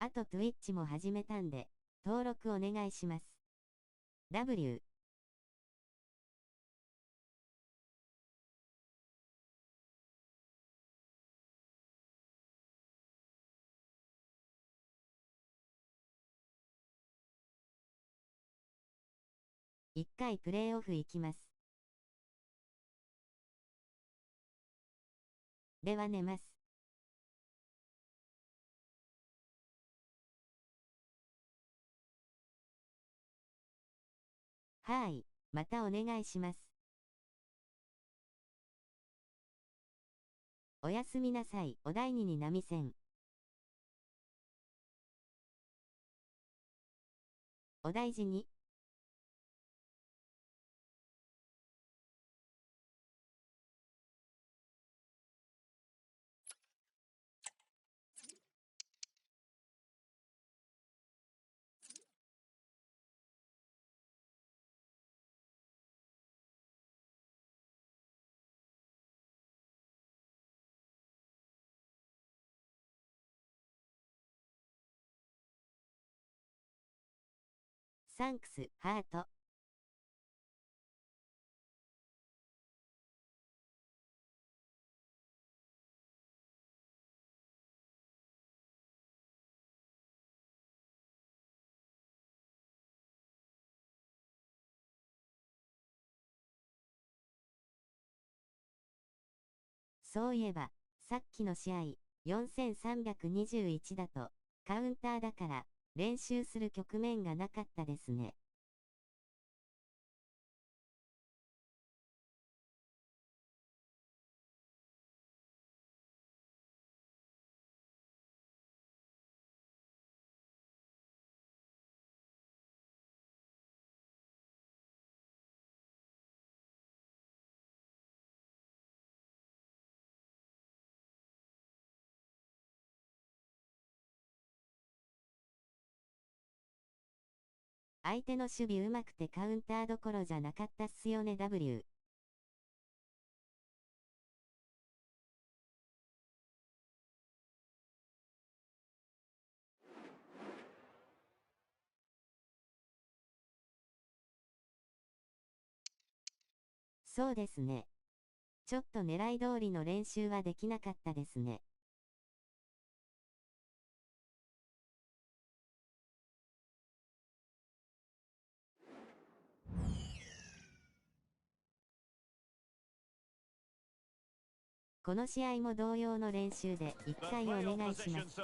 あと Twitch も始めたんで、登録お願いします。W。一回プレイオフ行きます。では寝ます。はーい、またお願いします。おやすみなさい、お第二に波線。お大事に。サンクス、ハート。そういえば、さっきの試合、4321だと、カウンターだから、練習する局面がなかったですね。相手の守備うまくてカウンターどころじゃなかったっすよね W。そうですね。ちょっと狙い通りの練習はできなかったですね。この試合も同様の練習で1回お願いします。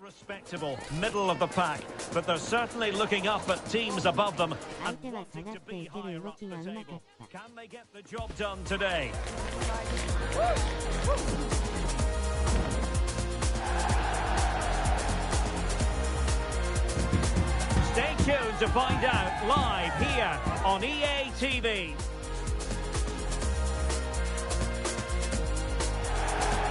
Respectable, middle of the pack, but they're certainly looking up at teams above them. 相手は下がって受ける動きがうまかった。Can they get the job done today? Stay tuned to find out live here on EA TV.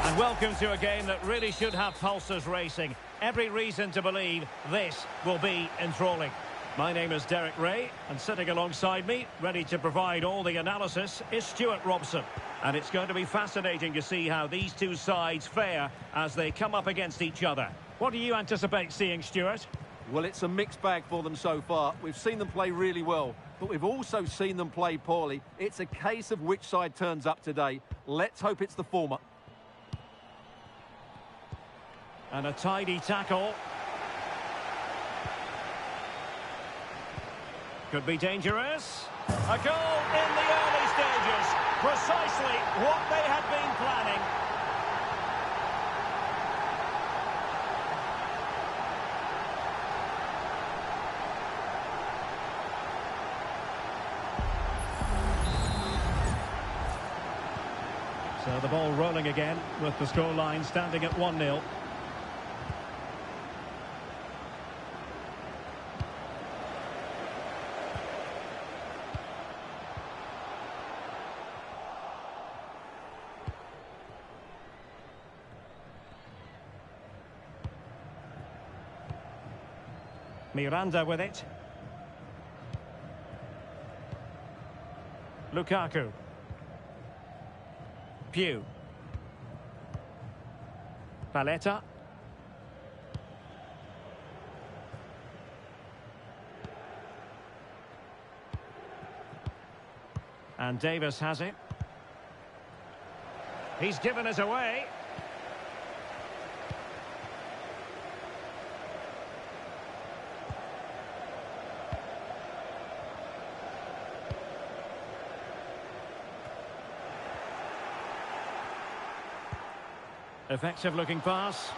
And welcome to a game that really should have pulses racing. Every reason to believe this will be enthralling. My name is Derek Ray, and sitting alongside me, ready to provide all the analysis, is Stuart Robson. And it's going to be fascinating to see how these two sides fare as they come up against each other. What do you anticipate seeing, Stuart? Well, it's a mixed bag for them so far. We've seen them play really well, but we've also seen them play poorly. It's a case of which side turns up today. Let's hope it's the former. And a tidy tackle. Could be dangerous. A goal in the early stages. Precisely what they had been planning. So the ball rolling again with the scoreline standing at 1-0. Miranda with it. Lukaku. Pew. Paletta. And Davis has it. He's given us away. Effective looking pass.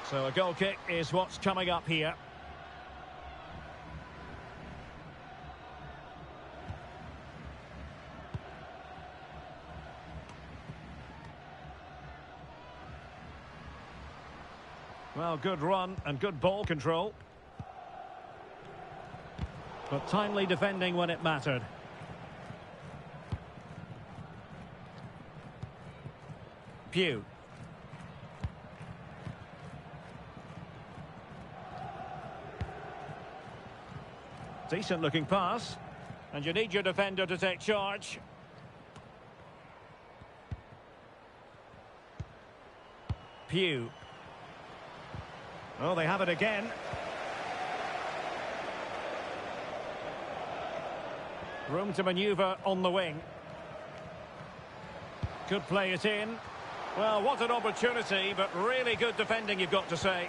So a goal kick is what's coming up here. Well, good run and good ball control. But timely defending when it mattered. Pew. Decent looking pass. And you need your defender to take charge. Pew. Oh, they have it again. Room to manoeuvre on the wing. Could play it in. Well, what an opportunity, but really good defending, you've got to say.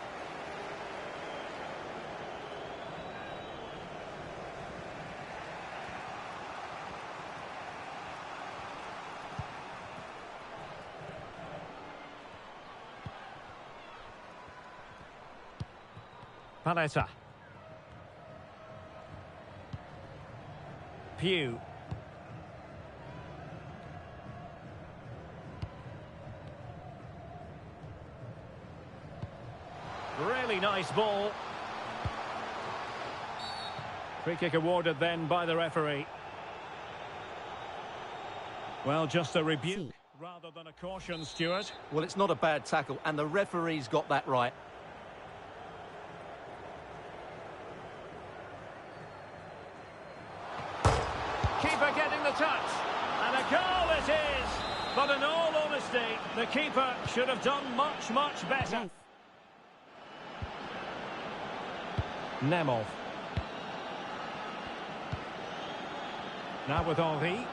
Paletta. Pew. Really nice ball. Free kick awarded then by the referee. Well, just a rebuke rather than a caution, Stuart. Well, it's not a bad tackle, and the referee's got that right. honesty, the keeper should have done much, much better. Nice. Nemov. Now with Henry.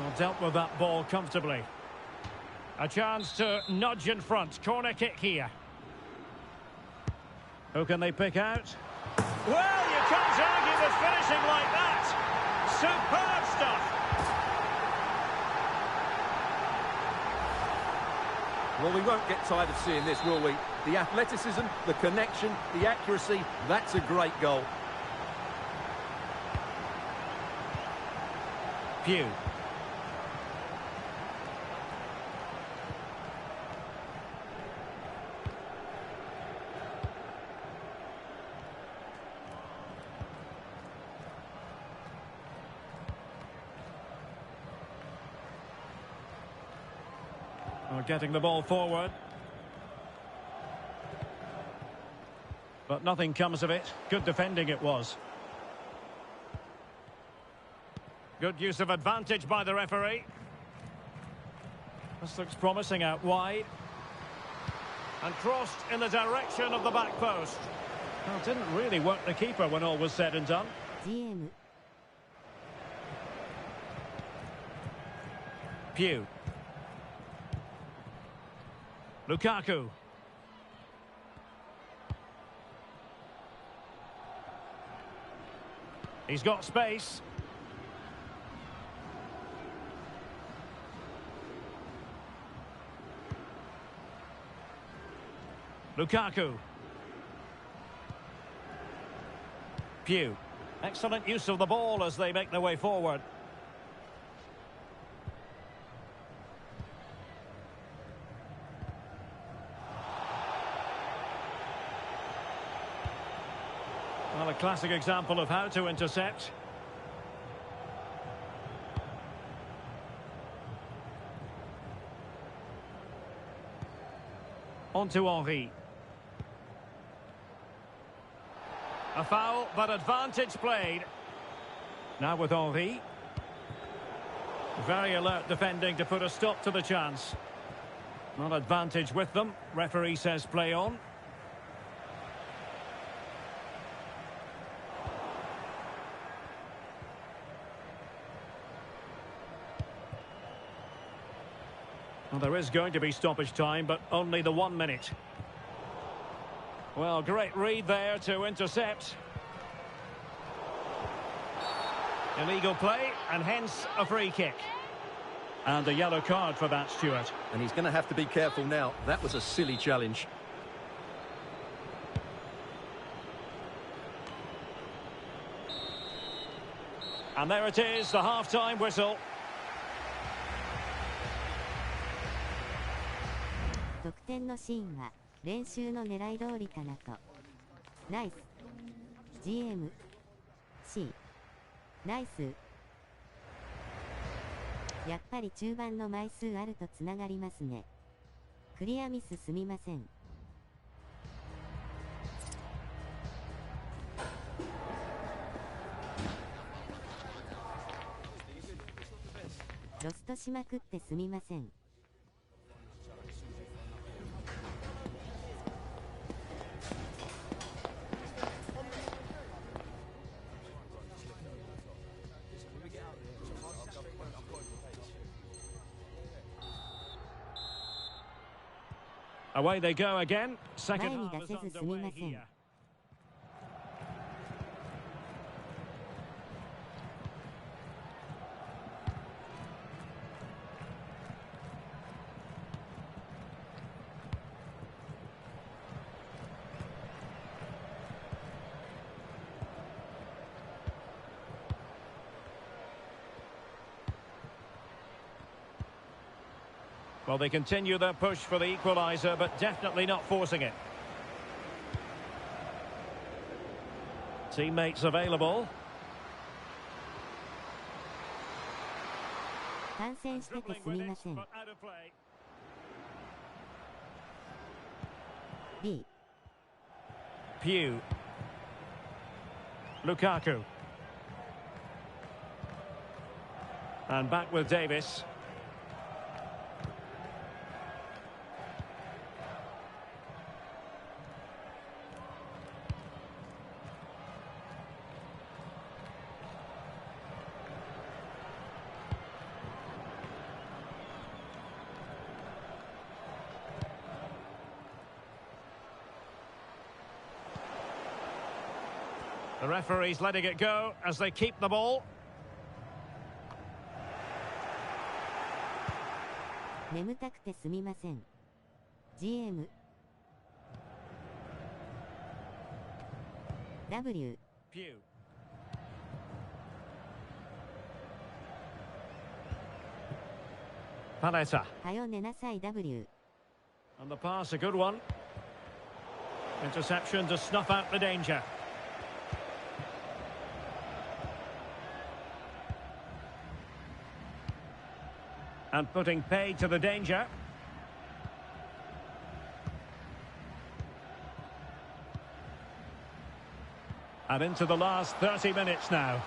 Well, dealt with that ball comfortably. A chance to nudge in front. Corner kick here. Who can they pick out? Well, you can't argue with finishing like that. Superb stuff. Well, we won't get tired of seeing this, will we? The athleticism, the connection, the accuracy, that's a great goal. Pugh. Getting the ball forward. But nothing comes of it. Good defending it was. Good use of advantage by the referee. This looks promising out wide. And crossed in the direction of the back post. Well, didn't really work the keeper when all was said and done. GM. Pugh. Lukaku. He's got space. Lukaku. Pugh. Excellent use of the ball as they make their way forward. Well, a classic example of how to intercept. On to Henry. A foul, but advantage played. Now with Henry. Very alert defending to put a stop to the chance. Well, advantage with them. Referee says play on. Well, there is going to be stoppage time, but only the 1 minute. Well, great read there to intercept. Illegal play, and hence a free kick. And a yellow card for that, Stuart. And he's going to have to be careful now. That was a silly challenge. And there it is, the half-time whistle. 得点のシーンは練習の狙い通りかなと。ナイス。GM。C。ナイス。やっぱり中盤の枚数あるとつながりますね。クリアミスすみません。ロストしまくってすみません。Away they go again. 前 Second に half 出 is せずすみ underway ません。 here. Well, they continue their push for the equaliser, but definitely not forcing it. Teammates available. 観戦しててすみません。B. Pew. Lukaku. And back with Davis. The referee's letting it go as they keep the ball. 眠たくてすみません。GM W Pew. Paletta. はよ寝なさい W And the pass, a good one. Interception to snuff out the danger. And putting paid to the danger. And into the last 30 minutes now.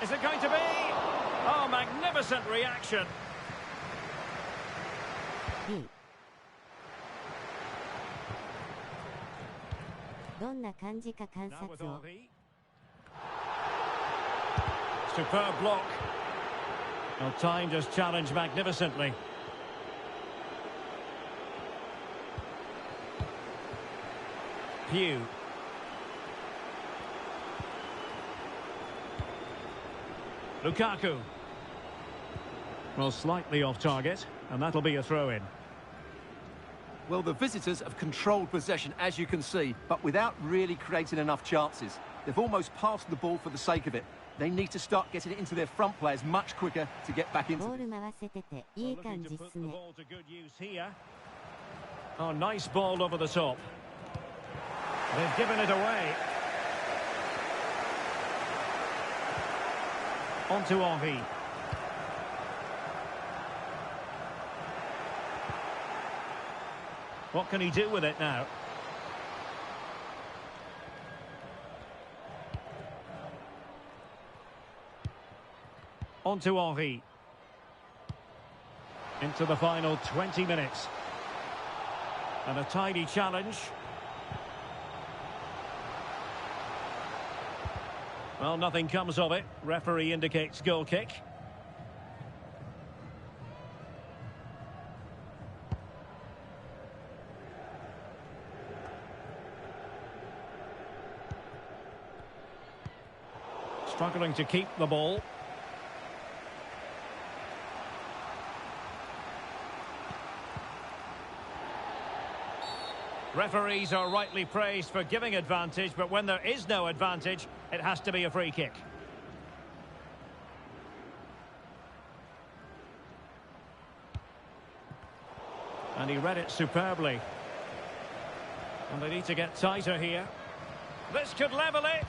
Is it going to be? Oh, magnificent reaction. B どんな感じか観 Now with 察を Henry. Superb block. Well, timed his challenge magnificently. Pew. Lukaku. Well, slightly off target, and that'll be a throw-in. Well, the visitors have controlled possession, as you can see, but without really creating enough chances. They've almost passed the ball for the sake of it. They need to start getting it into their front players much quicker to get back into ボー it. ル回せてていい Well, 感 looking じ to っ put す the ね ball to good use here. Oh, nice ball over the top. They've given it away. On to Henry. What can he do with it now? On to Henry. Into the final 20 minutes. And a tidy challenge. Well, nothing comes of it. Referee indicates goal kick. Struggling to keep the ball. Referees are rightly praised for giving advantage, but when there is no advantage, it has to be a free kick. And he read it superbly. And they need to get tighter here. This could level it.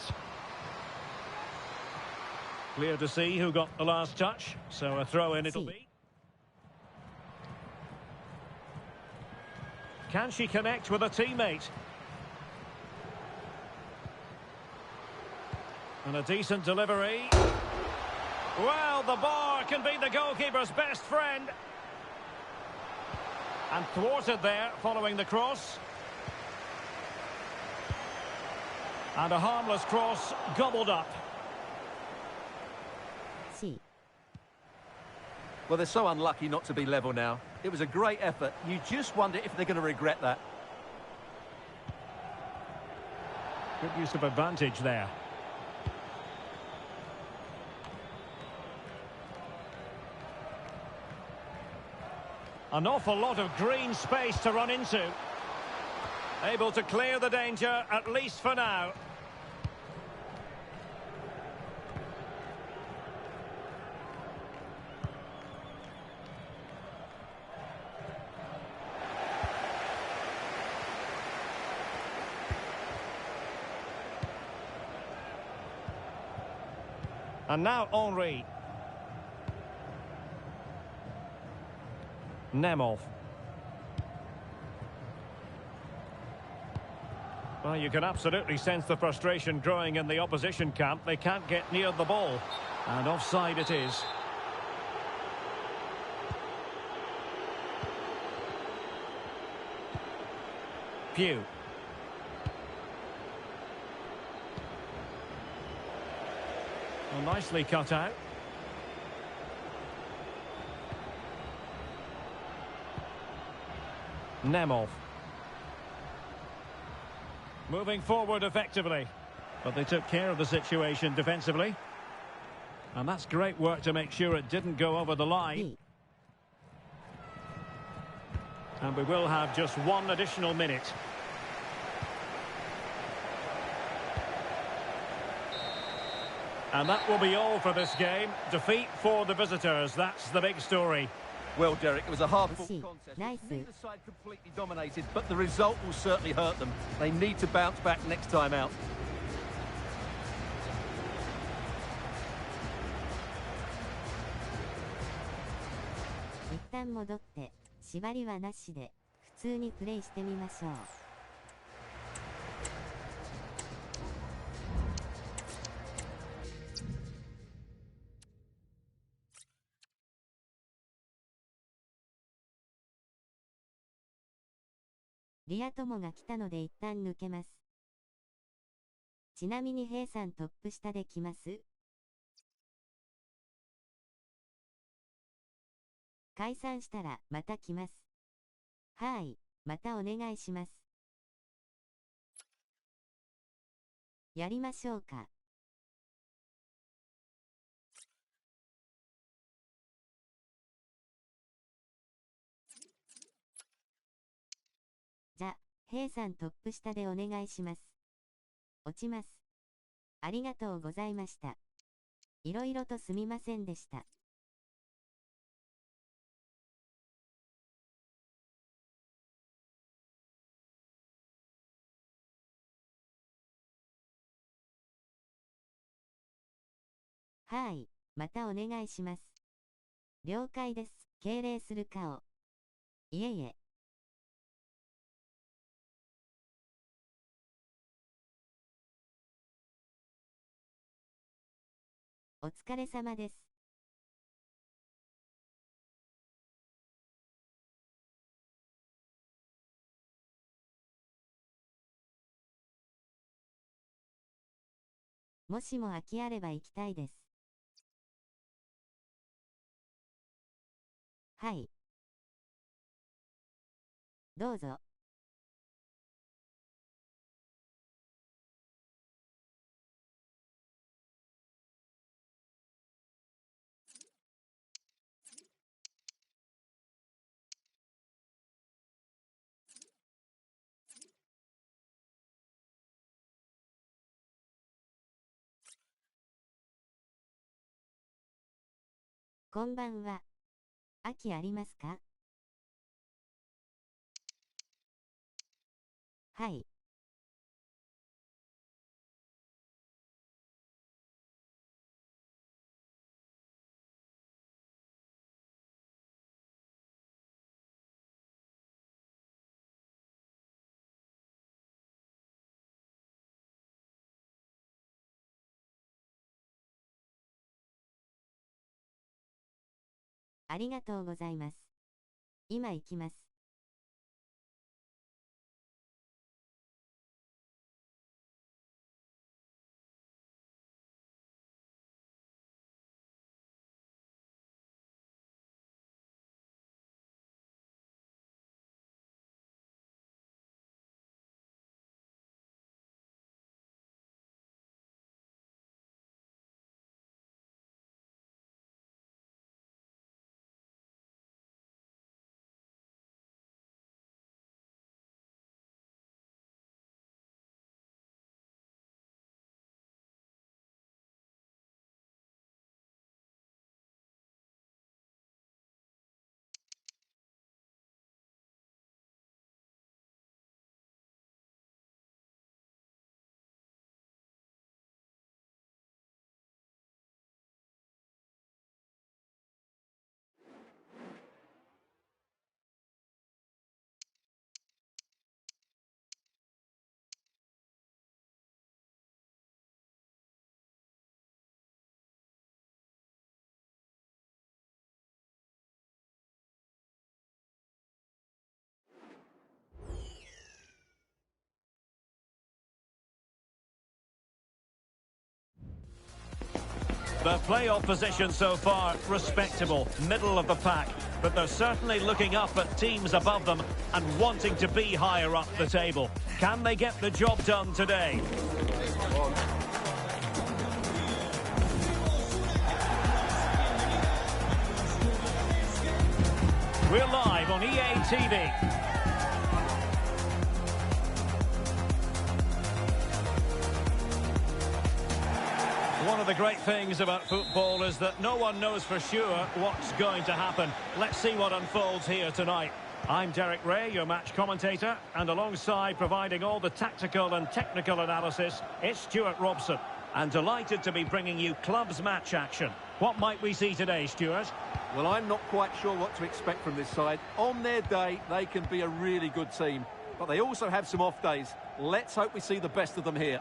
Clear to see who got the last touch, so a throw-in it'll be. Can she connect with a teammate? And a decent delivery. Well, the bar can be the goalkeeper's best friend. And thwarted there following the cross. And a harmless cross gobbled up. C Well, they're so unlucky not to be level now. It was a great effort. You just wonder if they're going to regret that. Good use of advantage there. An awful lot of green space to run into. Able to clear the danger, at least for now. And now Henry. Nemov. Well, you can absolutely sense the frustration growing in the opposition camp. They can't get near the ball. And offside it is. Pew. Well, nicely cut out. Nemov. Moving forward effectively. But they took care of the situation defensively. And that's great work to make sure it didn't go over the line. And we will have just one additional minute. And that will be all for this game. Defeat for the visitors. That's the big story. Well, Derek, it was a hard-fought contest. Nice. Neither side completely dominated, but the result will certainly hurt them. They need to bounce back next time out. 一旦戻って、縛りはなしで、普通にプレイしてみましょう。リア友が来たので一旦抜けます。ちなみにヘイさんトップ下で来ます？解散したらまた来ます。はい、またお願いします。やりましょうか。じゃ、ヘイさんトップ下でお願いします。落ちます。ありがとうございました。いろいろとすみませんでした。はい、またお願いします。了解です。敬礼する顔。いえいえ。お疲れ様です。もしも空きあれば行きたいです。はい。どうぞ。こんばんは。空きありますか？はい。ありがとうございます。今行きます。The playoff position so far, respectable, middle of the pack. But they're certainly looking up at teams above them and wanting to be higher up the table. Can they get the job done today? We're live on EA TV. One of the great things about football is that no one knows for sure what's going to happen. Let's see what unfolds here tonight. I'm Derek Ray, your match commentator, and alongside providing all the tactical and technical analysis, it's Stuart Robson. And delighted to be bringing you clubs match action. What might we see today, Stuart? Well, I'm not quite sure what to expect from this side. On their day, they can be a really good team, but they also have some off days. Let's hope we see the best of them here.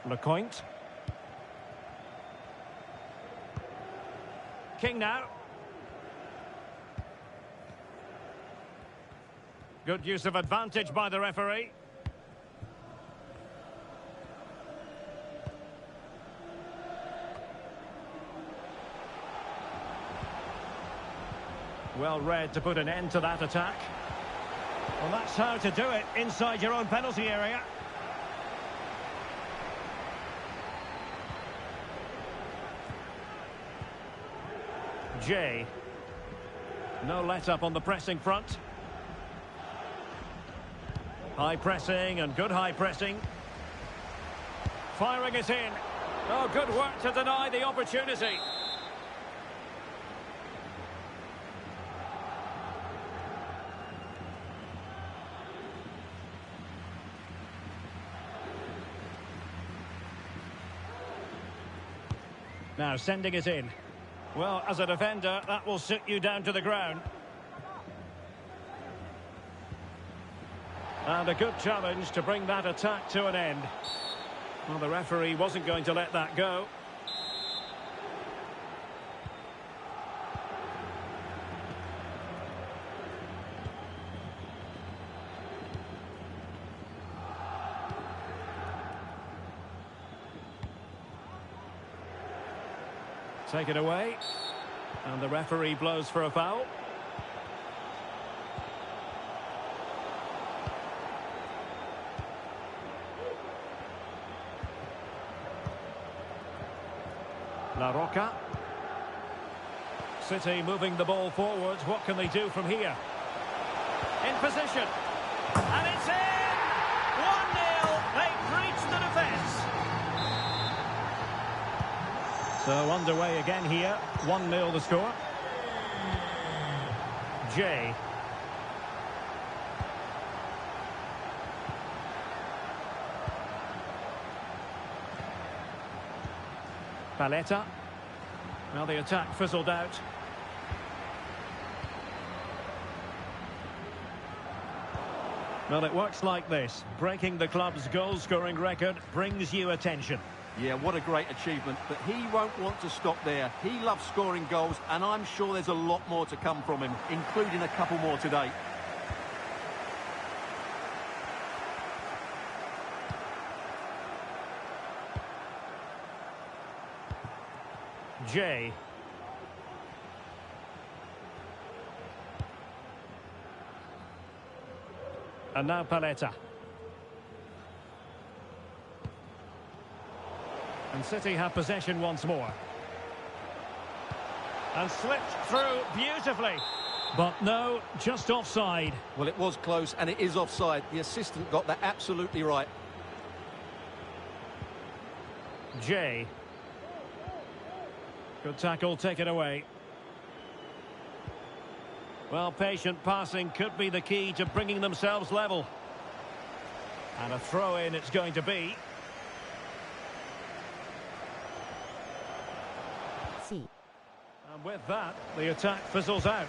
Lecointe. King now. Good use of advantage by the referee. Well read to put an end to that attack. Well, that's how to do it inside your own penalty area. Jay. No let-up on the pressing front. High pressing and good high pressing. Firing it in. Oh, good work to deny the opportunity. Now sending it in. Well, as a defender, that will sit you down to the ground. And a good challenge to bring that attack to an end. Well, the referee wasn't going to let that go. Take it away. And the referee blows for a foul. La Roca. City moving the ball forwards. What can they do from here? In position. And it's in! 1-0. They breach the defence. So underway again here. 1-0 the score. Jay. Paletta. Well, the attack fizzled out. Well, it works like this. Breaking the club's goal-scoring record brings you attention. Yeah, what a great achievement. But he won't want to stop there. He loves scoring goals, and I'm sure there's a lot more to come from him, including a couple more today. Jay. And now Paletta. And City have possession once more. And slipped through beautifully. But no, just offside. Well, it was close, and it is offside. The assistant got that absolutely right. Jay. Good tackle, take it away. Well, patient passing could be the key to bringing themselves level. And a throw-in it's going to be. And with that, the attack fizzles out.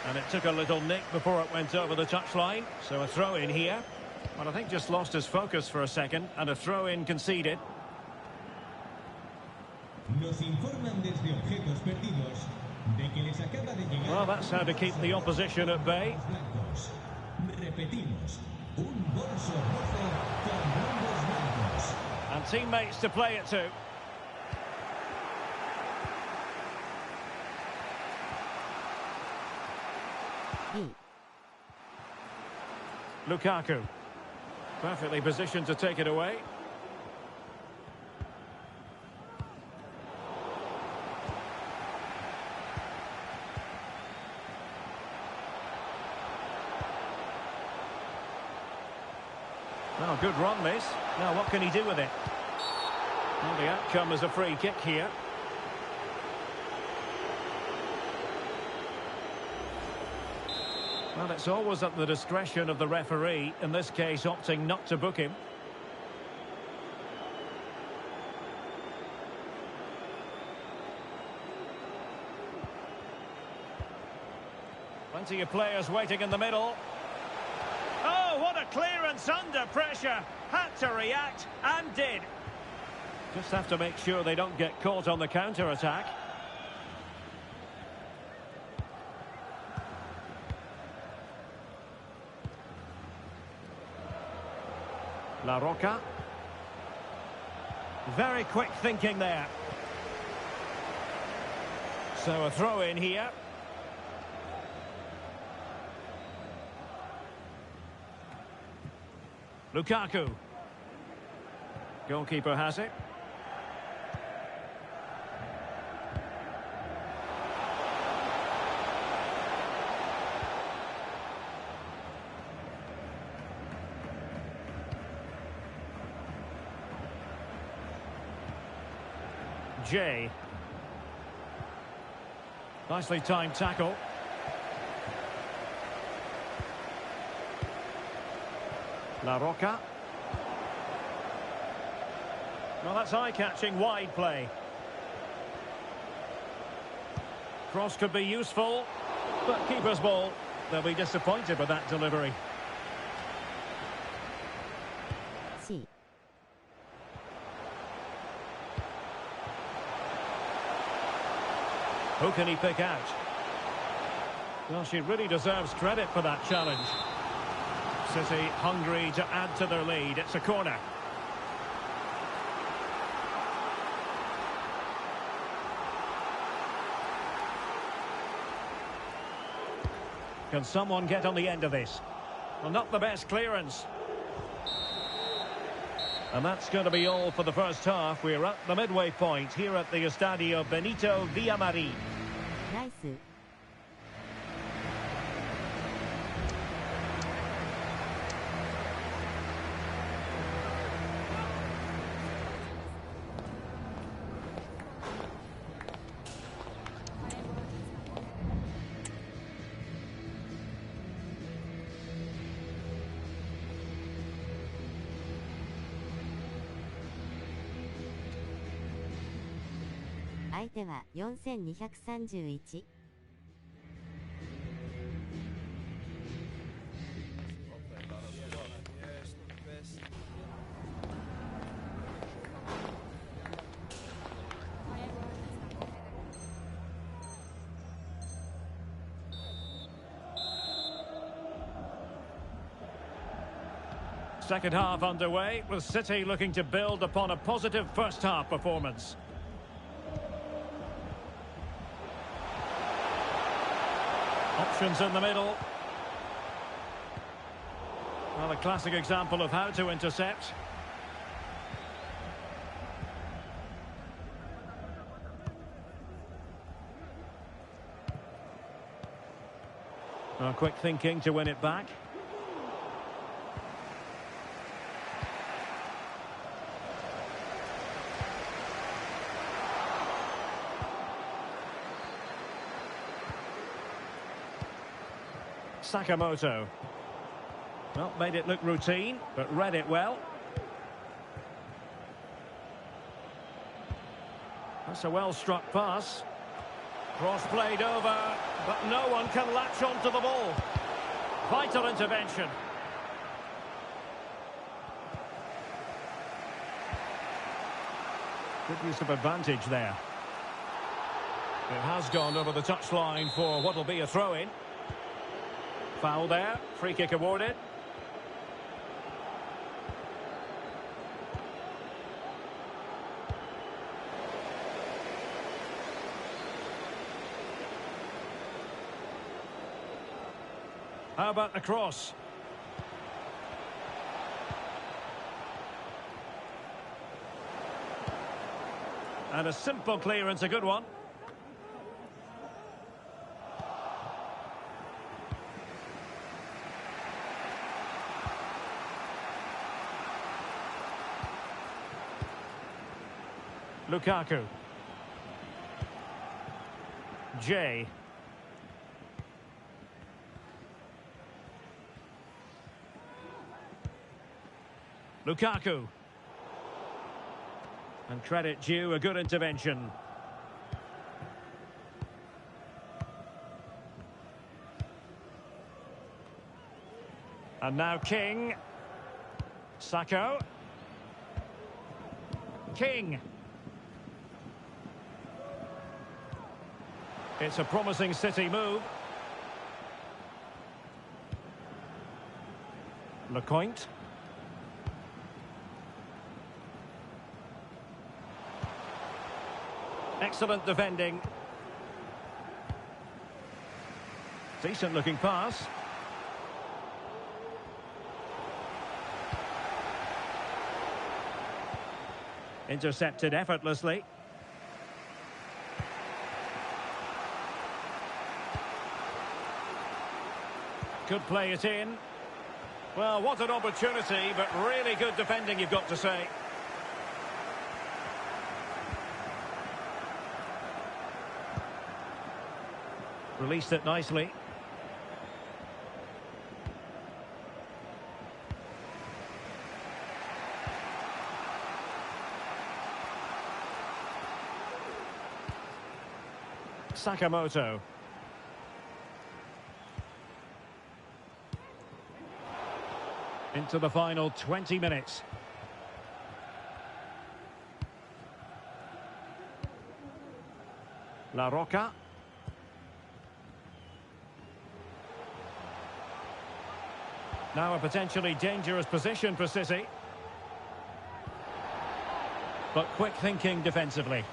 And it took a little nick before it went over the touchline. So a throw-in here. But I think just lost his focus for a second. And a throw-in conceded. Nos informan desde objetos perdidos de que les acaba de llegar. Well, that's how to keep the opposition at bay. Blancos. Repetimos, un bolso rojo con rombos blancos. And teammates to play it to. Lukaku. Perfectly positioned to take it away. Oh, good run, this. Now, what can he do with it? Well, the outcome is a free kick here. Well, it's always at the discretion of the referee, in this case opting not to book him. Plenty of players waiting in the middle. Oh, what a clearance under pressure. Had to react and did. Just have to make sure they don't get caught on the counter-attack. La Roca. Very quick thinking there. So a throw in here. Lukaku. Goalkeeper has it. Jay. Nicely timed tackle. La Roca. Well, that's eye-catching wide play. Cross could be useful, but keeper's ball. They'll be disappointed with that delivery. C. Who can he pick out? Well, she really deserves credit for that challenge. City hungry to add to their lead. It's a corner. Can someone get on the end of this? Well, not the best clearance. And that's going to be all for the first half. We're at the midway point here at the Estadio Benito Villamarín. Nice.相手は4231。Second half underway, with City looking to build upon a positive first half performance. Options in the middle. Well, a classic example of how to intercept. Quick thinking to win it back. Sakamoto. Well, made it look routine, but read it well. That's a well-struck pass. Cross played over, but no one can latch onto the ball. Vital intervention. Good use of advantage there. It has gone over the touchline for what will be a throw-in. Foul there. Free kick awarded. How about the cross? And a simple clearance, a good one. Lukaku. Jay. Lukaku. And credit due, a good intervention. And now King. Sacco. King. It's a promising City move. Lecointe. Excellent defending. Decent looking pass. Intercepted effortlessly. Could play it in. Well, what an opportunity, but really good defending, you've got to say. Released it nicely. Sakamoto. Into the final 20 minutes. La Roca. Now a potentially dangerous position for City. But quick thinking defensively.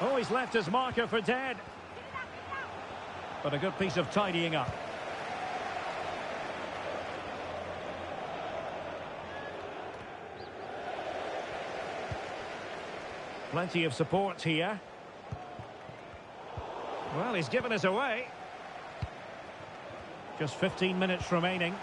Oh, he's left his marker for dead. But a good piece of tidying up. Plenty of support here. Well, he's given us away. Just 15 minutes remaining.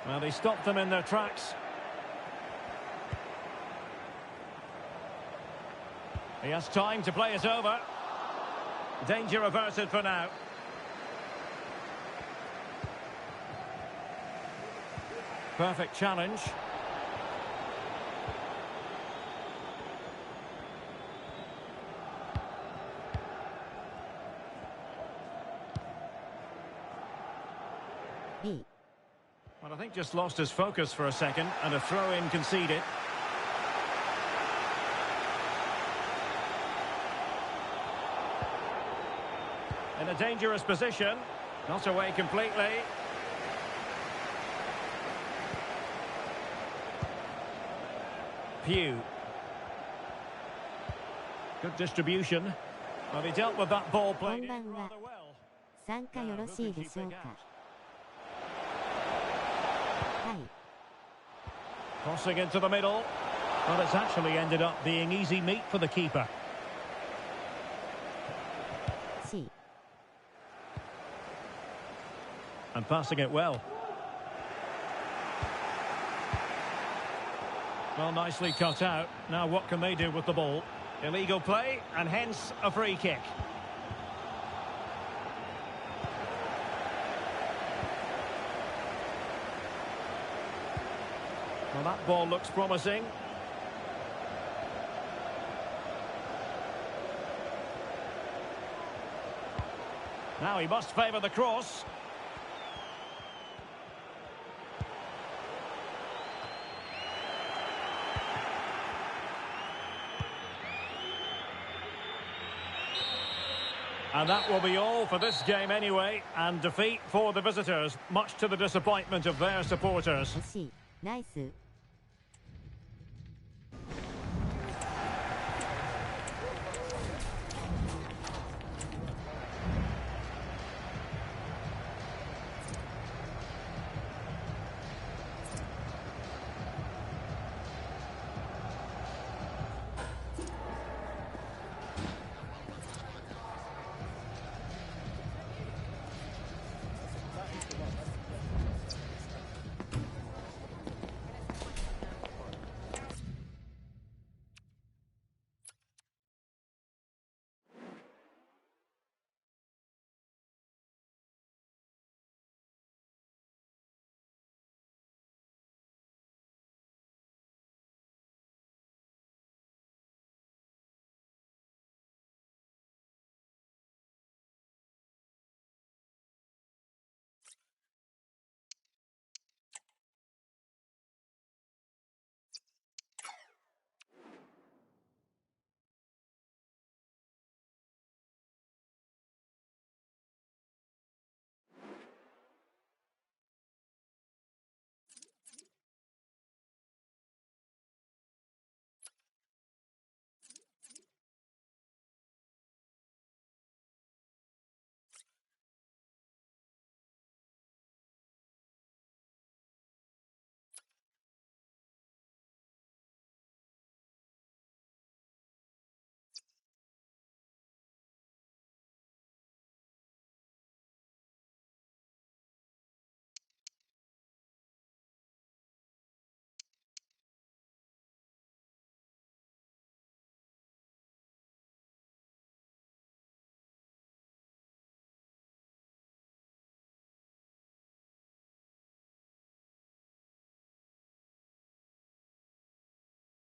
Well, they stopped them in their tracks. He has time to play it over. Danger averted for now. Perfect challenge. B. Well, I think just lost his focus for a second, and a throw-in conceded. In a dangerous position. Not away completely. Pew. Good distribution. Well, he dealt with that ball played in rather well. 参加よろしいでしょうか。はい。 Crossing into the middle. Well, it's actually ended up being easy meat for the keeper. C. And passing it well. Well, nicely cut out. Now what can they do with the ball? Illegal play, and hence a free kick. Well, that ball looks promising. Now he must favour the cross. And that will be all for this game anyway, and defeat for the visitors, much to the disappointment of their supporters. 惜しい。ナイス。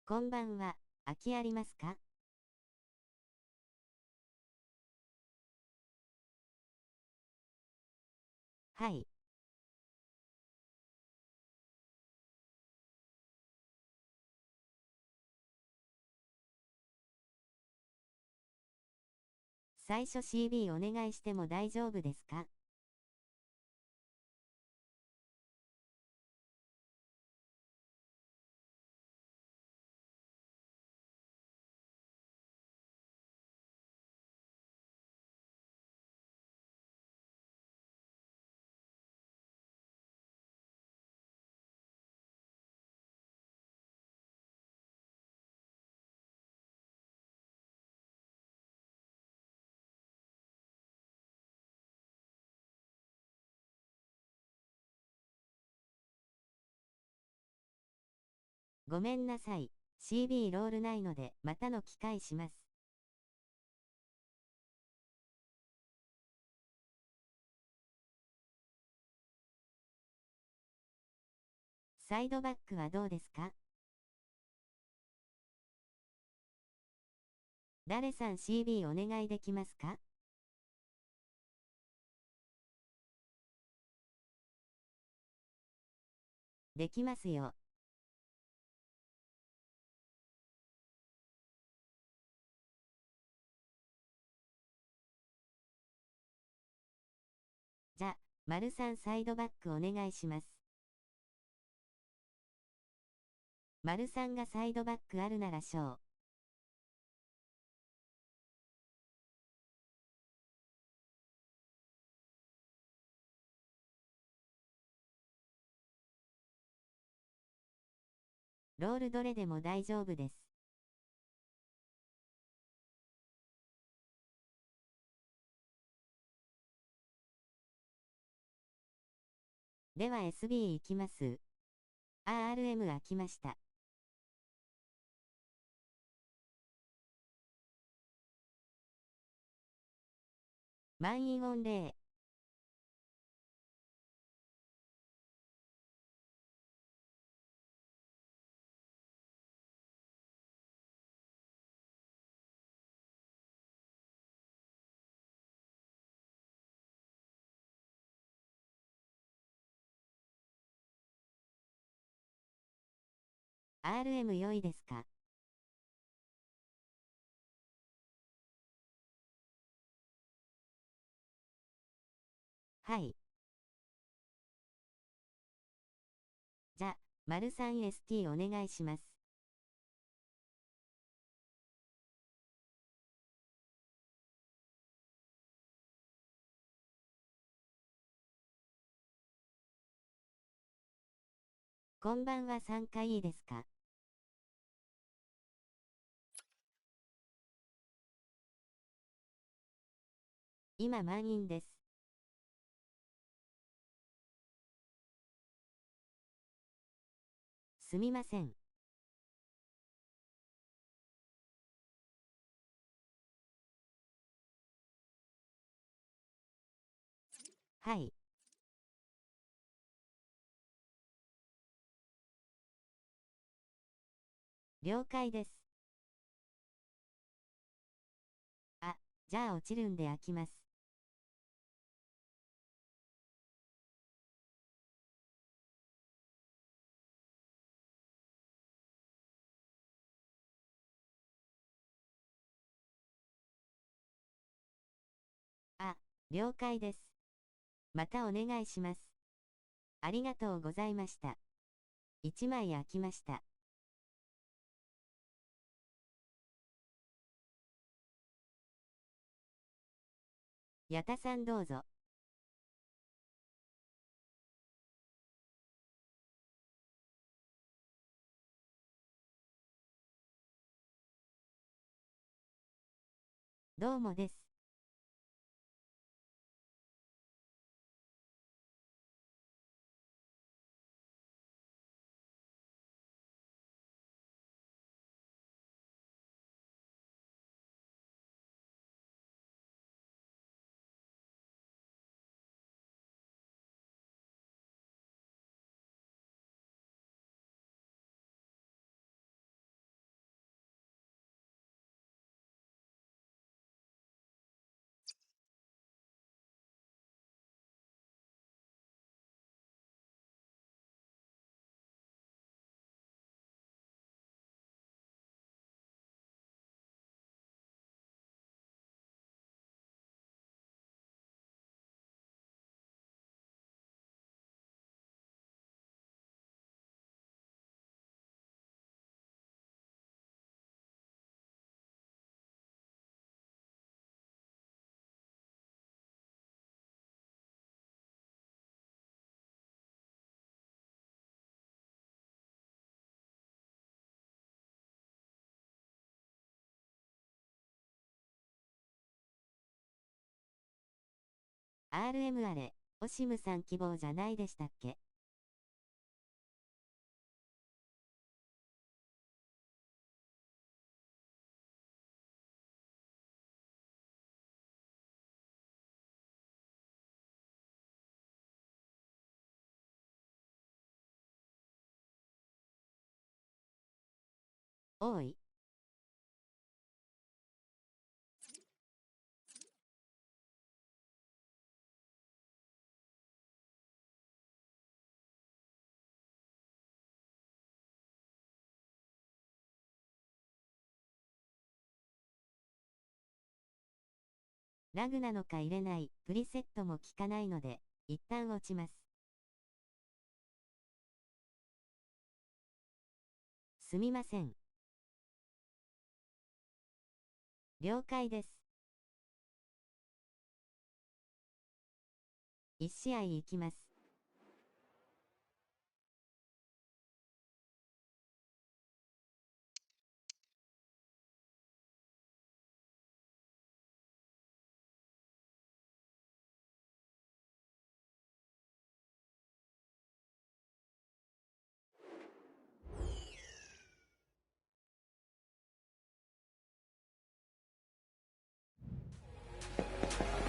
こんばんは。空きありますか？はい。最初 CB お願いしても大丈夫ですか？ごめんなさい。CB ロールないので、またの機会します。サイドバックはどうですか？誰さん CB お願いできますか？できますよ。じゃ、丸さんサイドバックお願いします。丸さんがサイドバックあるならしょう。ロールどれでも大丈夫です。では SB 行きます。RM 開きました。満員御礼。RM 良いですか？はい。じゃ、丸 3ST お願いします。こんばんは、参加いいですか？今満員です。すみません。はい。了解です。あ、じゃあ落ちるんで開きます。あ、了解です。またお願いします。ありがとうございました。1枚開きました。矢田さんどうぞ。どうもです。RM あれ、オシムさん希望じゃないでしたっけ？多い？ラグなのか入れない、プリセットも効かないので、一旦落ちます。すみません。了解です。1試合行きます。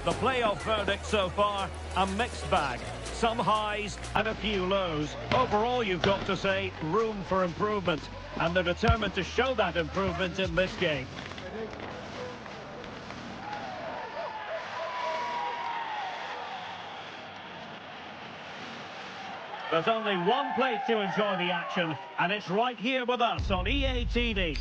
The playoff verdict so far, a mixed bag. Some highs and a few lows. Overall, you've got to say, room for improvement. And they're determined to show that improvement in this game. There's only one place to enjoy the action, and it's right here with us on EA TV.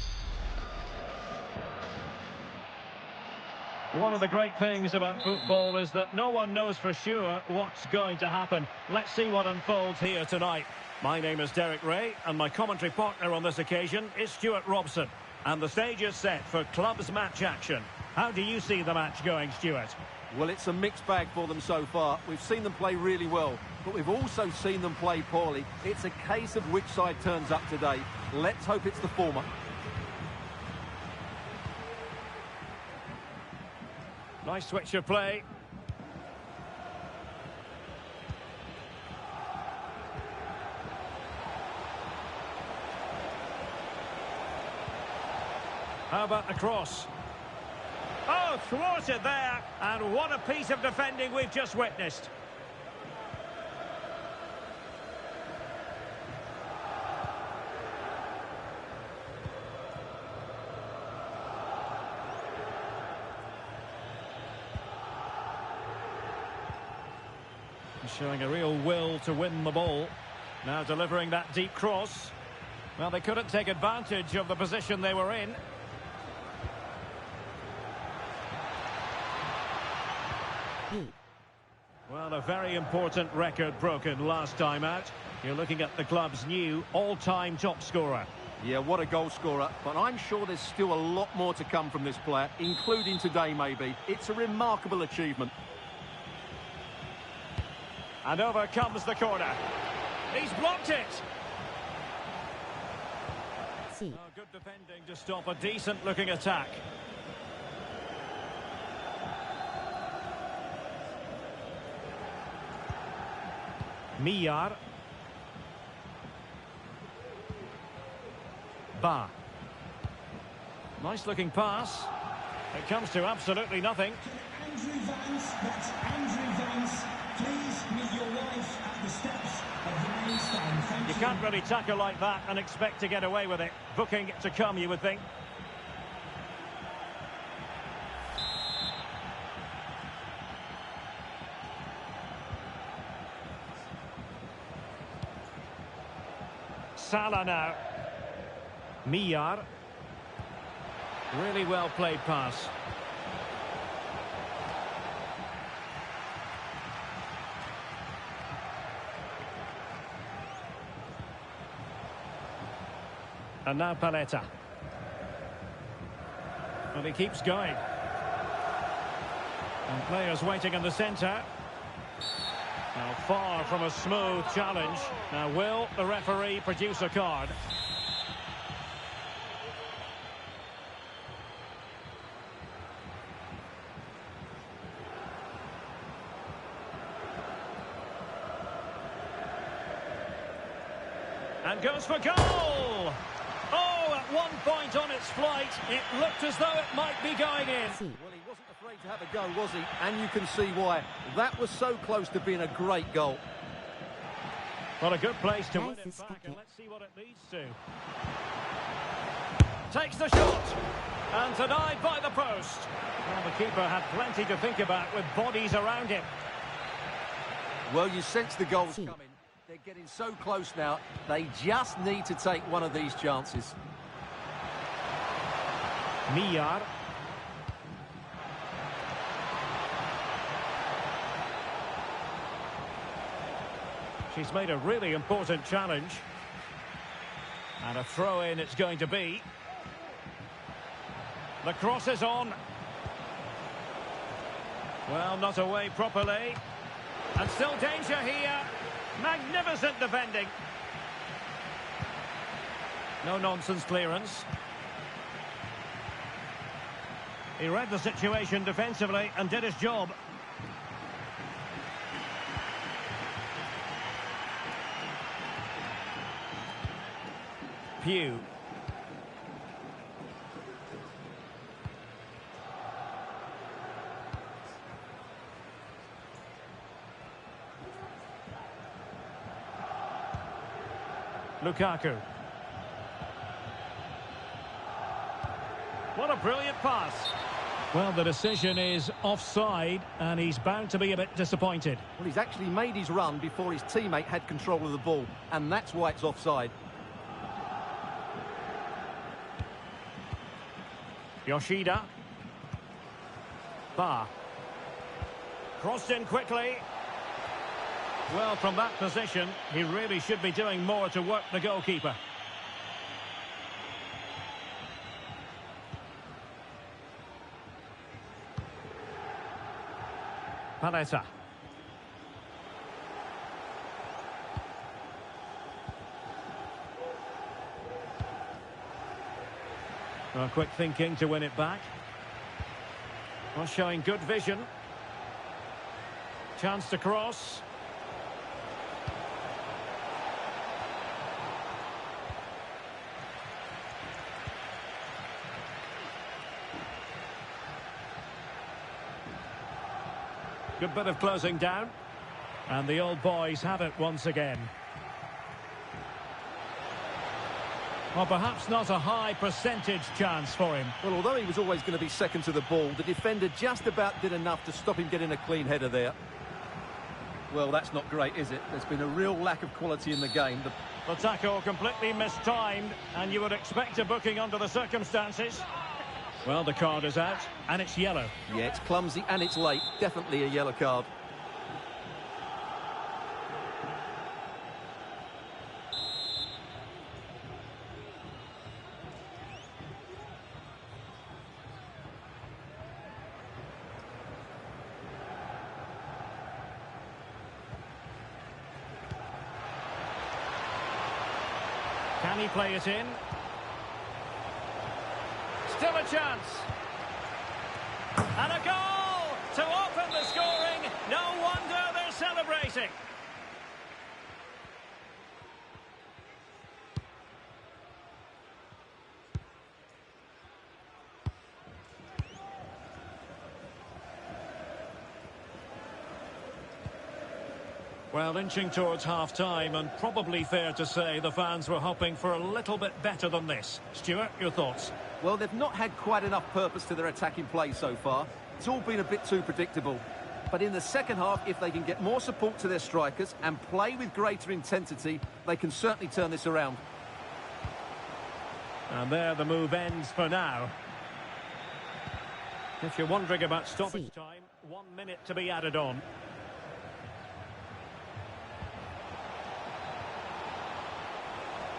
One of the great things about football is that no one knows for sure what's going to happen. Let's see what unfolds here tonight. My name is Derek Ray, and my commentary partner on this occasion is Stuart Robson. And the stage is set for clubs match action. How do you see the match going, Stuart? Well, it's a mixed bag for them so far. We've seen them play really well, but we've also seen them play poorly. It's a case of which side turns up today. Let's hope it's the former. Nice switch of play. How about the cross? Oh, thwarted there. And what a piece of defending we've just witnessed. Showing a real will to win the ball. Now delivering that deep cross. Well, they couldn't take advantage of the position they were in. Well, a very important record broken last time out. You're looking at the club's new all-time top scorer. Yeah, what a goal scorer. But I'm sure there's still a lot more to come from this player, including today maybe. It's a remarkable achievement. And over comes the corner. He's blocked it. Oh, good defending to stop a decent-looking attack. Miyar. Ba. Nice-looking pass. It comes to absolutely nothing. Andrew Vance, that's Andrew Vance. Please meet your wife at the steps of the main stand. Thank you. You can't really tackle like that and expect to get away with it. Booking to come, you would think. Salah now. Miyar. Really well played pass. And now Paletta. Well, he keeps going. And players waiting in the centre. Now far from a smooth challenge. Now will the referee produce a card? And goes for goal! Oh, at one point on its flight, it looked as though it might be going in. Well, he wasn't afraid to have a go, was he? And you can see why. That was so close to being a great goal. Well, a good place to win it back, and let's see what it leads to. Takes the shot, and denied by the post. Well, the keeper had plenty to think about with bodies around him. Well, you sense the goal's coming. They're getting so close now, they just need to take one of these chances. Miyar. She's made a really important challenge. And a throw-in it's going to be. The cross is on. Well, not away properly. And still danger here. Magnificent defending. No nonsense clearance. He read the situation defensively and did his job. Pugh. Lukaku. What a brilliant pass. Well, the decision is offside, and he's bound to be a bit disappointed. Well, he's actually made his run before his teammate had control of the ball, and that's why it's offside. Yoshida. Ba. Crossed in quickly. Well, from that position, he really should be doing more to work the goalkeeper. Paletta. Well, quick thinking to win it back. Well, showing good vision. Chance to cross. Good bit of closing down. And the old boys have it once again. Well, perhaps not a high percentage chance for him. Well, although he was always going to be second to the ball, the defender just about did enough to stop him getting a clean header there. Well, that's not great, is it? There's been a real lack of quality in the game. The tackle completely mistimed, and you would expect a booking under the circumstances. Well, the card is out, and it's yellow. Yeah, it's clumsy and it's late. Definitely a yellow card. Can he play it in? Still a chance. And a goal to open the scoring. No wonder they're celebrating. Well, inching towards half-time, and probably fair to say the fans were hoping for a little bit better than this. Stuart, your thoughts? Well, they've not had quite enough purpose to their attacking play so far. It's all been a bit too predictable. But in the second half, if they can get more support to their strikers and play with greater intensity, they can certainly turn this around. And there the move ends for now. If you're wondering about stoppage time, 1 minute to be added on.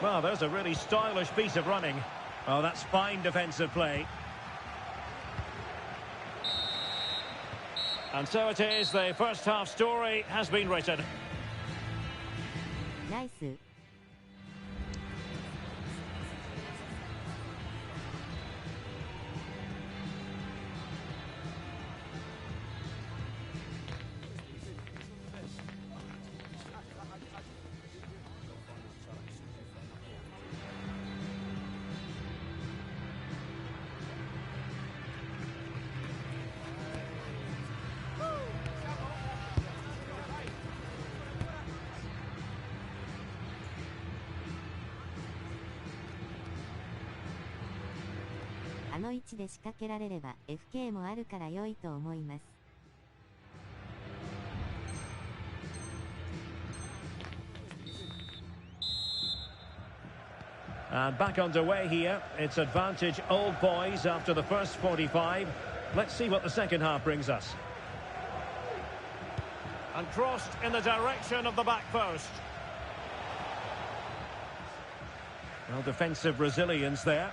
Well, there's a really stylish piece of running. Oh, that's fine defensive play. And so it is, the first half story has been written. Nice. あの位置で仕掛けられれば FK もあるから良いと思います。And back underway here. It's advantage old boys after the first 45. Let's see what the second half brings us. And crossed in the direction of the back post. Well, defensive resilience there.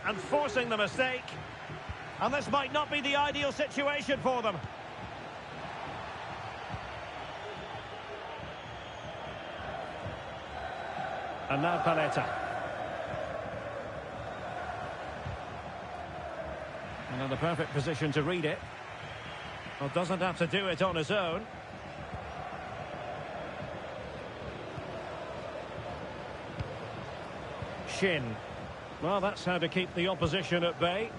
And forcing the mistake. And this might not be the ideal situation for them. And now Paletta. Another perfect position to read it. Well, doesn't have to do it on his own. Shin. Well, that's how to keep the opposition at bay.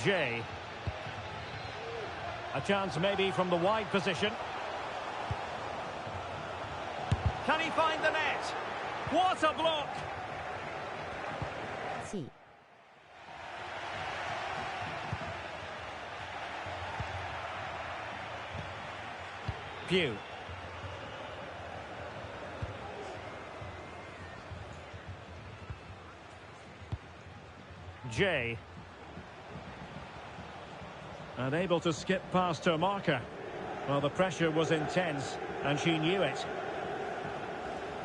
Jay. A chance maybe from the wide position. Can he find the net? What a block! C. Pew. J. Unable to skip past her marker. Well, the pressure was intense, and she knew it.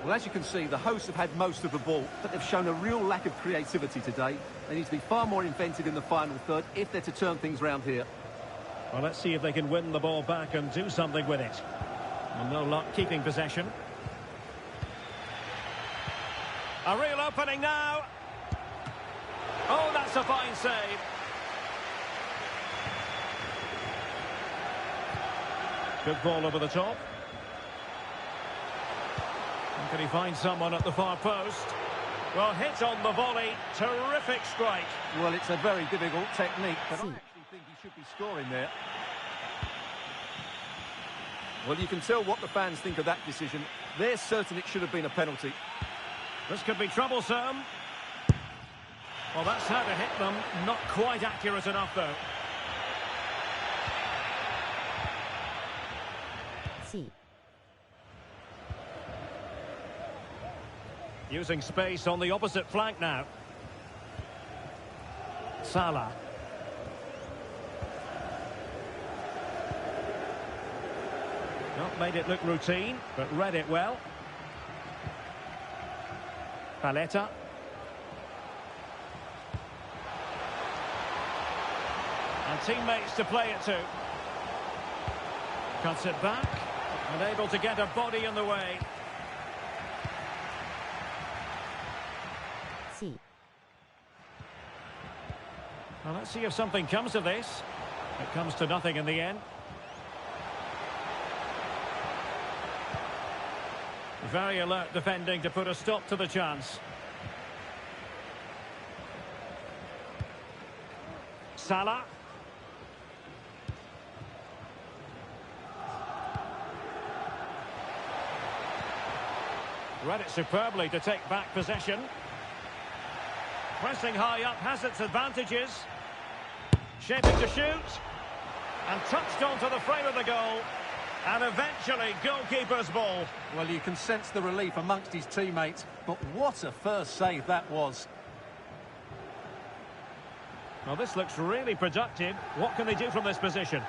Well, as you can see, the hosts have had most of the ball, but they've shown a real lack of creativity today. They need to be far more inventive in the final third if they're to turn things round here. Well, let's see if they can win the ball back and do something with it. And no luck keeping possession. A real opening now. Oh, that's a fine save. Good ball over the top. And can he find someone at the far post? Well, hit on the volley. Terrific strike. Well, it's a very difficult technique, but I actually think he should be scoring there. Well, you can tell what the fans think of that decision. They're certain it should have been a penalty. This could be troublesome. Well, that's how to hit them. Not quite accurate enough, though. C. Using space on the opposite flank now. Salah. Not made it look routine, but read it well. Paletta. And teammates to play it to. Cuts it back. And able to get a body in the way. C. Well, let's see if something comes of this. It comes to nothing in the end. Very alert defending to put a stop to the chance. Salah. Read it superbly to take back possession. Pressing high up has its advantages. Shaping to shoot. And touched onto the frame of the goal. And eventually, goalkeeper's ball. Well, you can sense the relief amongst his teammates, but what a first save that was. Well, this looks really productive. What can they do from this position?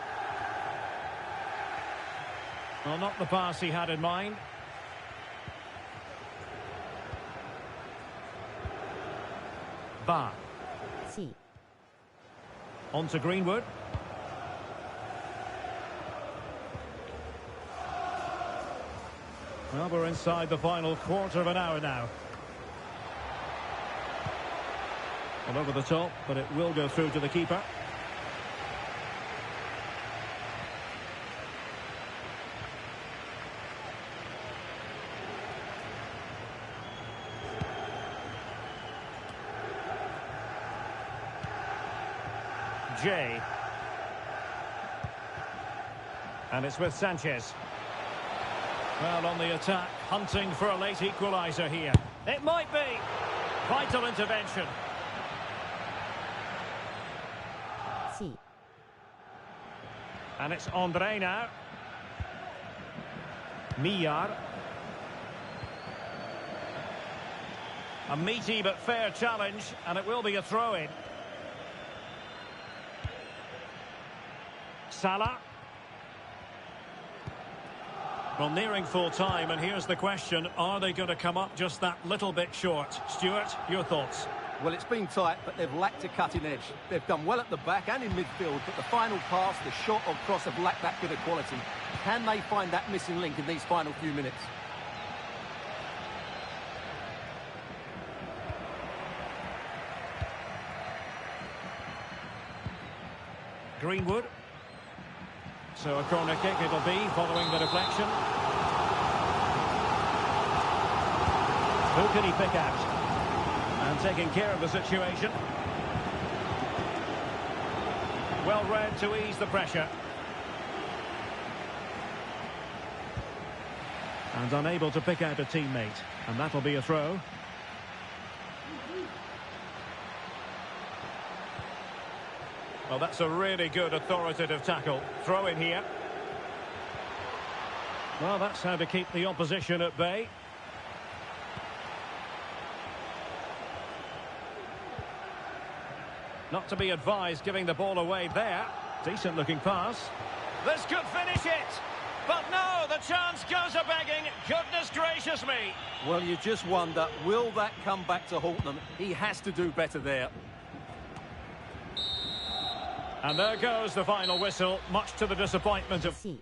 Well, not the pass he had in mind. Ba. C. On to Greenwood. Well, we're inside the final quarter of an hour now. Well, over the top, but it will go through to the keeper. J. And it's with Sanchez. Well, on the attack, hunting for a late equaliser here. It might be. Vital intervention. C. And it's Andre now. Miyar. A meaty but fair challenge, and it will be a throw-in. Salah. Well, nearing full time, and here's the question, are they going to come up just that little bit short? Stuart, your thoughts? Well, it's been tight, but they've lacked a cutting edge. They've done well at the back and in midfield, but the final pass, the shot or cross have lacked that bit of quality. Can they find that missing link in these final few minutes? Greenwood. So a corner kick it'll be, following the deflection. Who can he pick out? And taking care of the situation. Well read to ease the pressure. And unable to pick out a teammate. And that'll be a throw. Well, that's a really good authoritative tackle. Throw in here. Well, that's how to keep the opposition at bay. Not to be advised giving the ball away there. Decent looking pass. This could finish it. But no, the chance goes a-begging. Goodness gracious me. Well, you just wonder, will that come back to haunt them? He has to do better there. And there goes the final whistle, much to the disappointment of... C.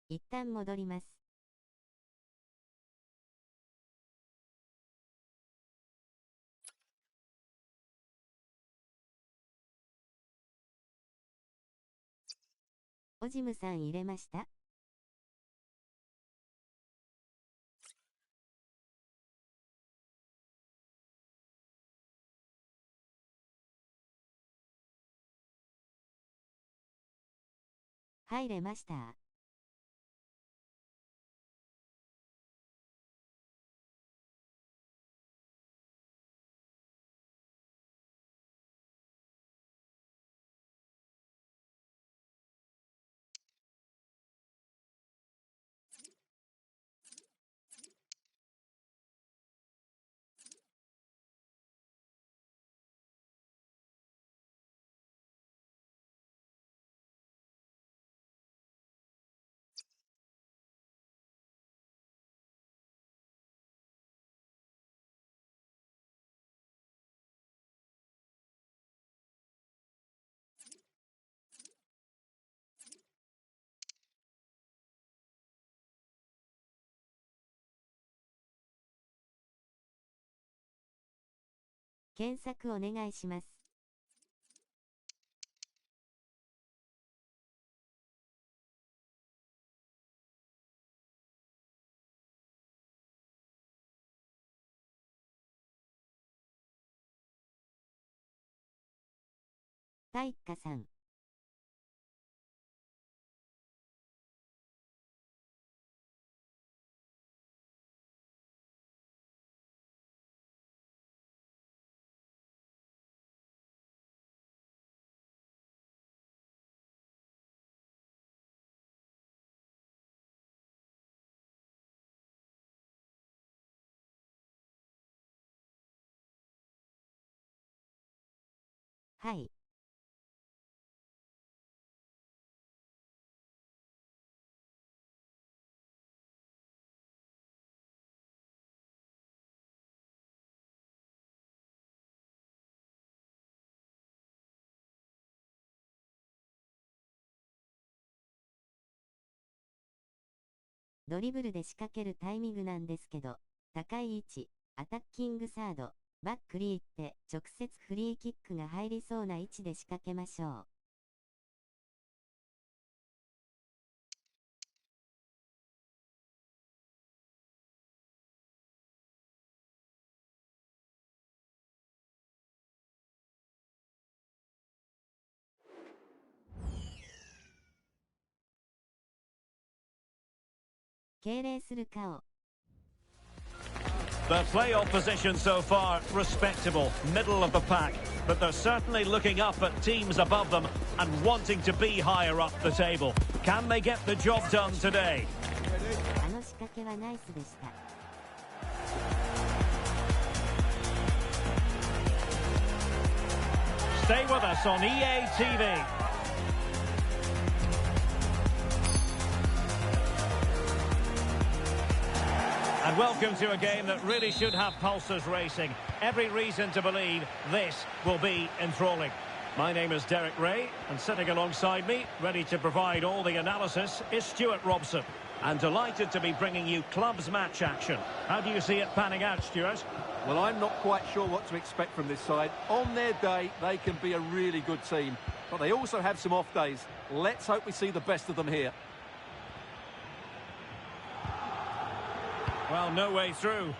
一旦戻ります。オジムさん入れました？入れました。検索お願いします。大花さん。はい。ドリブルで仕掛けるタイミングなんですけど、高い位置、アタッキングサード、バックリーって直接フリーキックが入りそうな位置で仕掛けましょう。敬礼する顔。The playoff position so far, respectable, middle of the pack. But they're certainly looking up at teams above them and wanting to be higher up the table. Can they get the job done today? あの仕掛けはナイスでした。Stay with us on EA TV. And welcome to a game that really should have pulses racing. Every reason to believe this will be enthralling. My name is Derek Ray, and sitting alongside me, ready to provide all the analysis, is Stuart Robson. And delighted to be bringing you clubs match action. How do you see it panning out, Stuart? Well, I'm not quite sure what to expect from this side. On their day, they can be a really good team, but they also have some off days. Let's hope we see the best of them here. Well, no way through.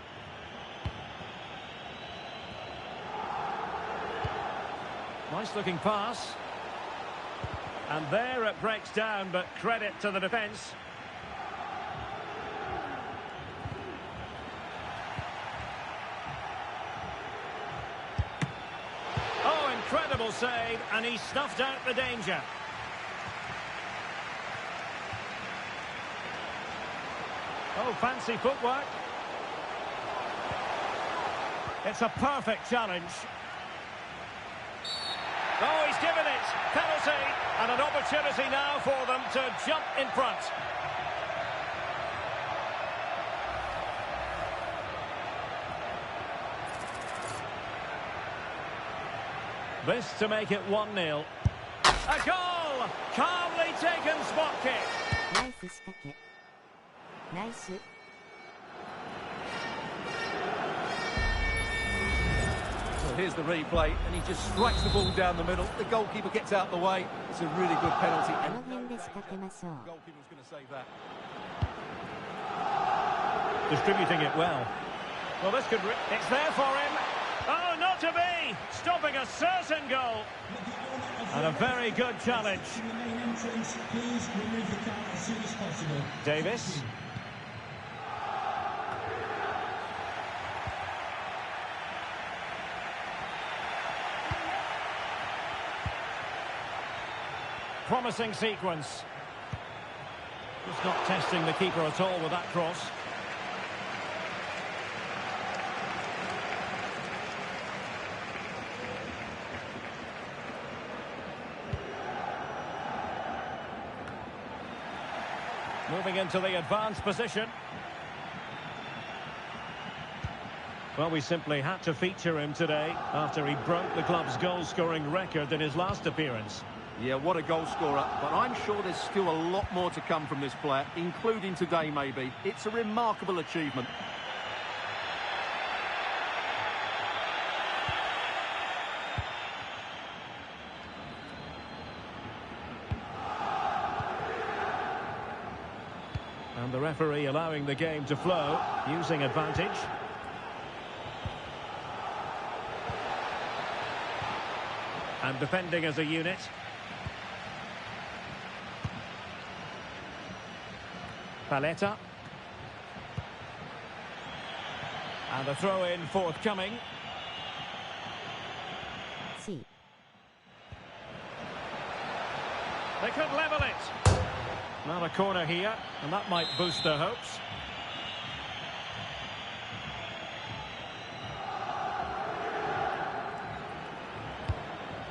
Nice looking pass. And there it breaks down, but credit to the defence. Oh, incredible save, and he snuffed out the danger. Oh, fancy footwork. It's a perfect challenge. Oh, he's given it. Penalty. And an opportunity now for them to jump in front. This to make it 1-0. A goal! Calmly taken spot kick. ナイス仕掛け。ナイス。Well, here's the replay, and he just strikes the ball down the middle. The goalkeeper gets out the way. It's a really good penalty. この辺で仕掛けましょう。The goalkeeper's going to save that. Distributing it well. Well, this could... It's there for him. Oh, not to be! Stopping a certain goal. And a very good challenge. Please remove the car as soon as possible. Davis. Promising sequence. Just not testing the keeper at all with that cross. Moving into the advanced position. Well, we simply had to feature him today after he broke the club's goal-scoring record in his last appearance. Yeah, what a goal scorer. But I'm sure there's still a lot more to come from this player, including today maybe. It's a remarkable achievement. And the referee allowing the game to flow, using advantage. And defending as a unit. Paletta. And the throw-in forthcoming. C. They could level it. Not a corner here, and that might boost their hopes.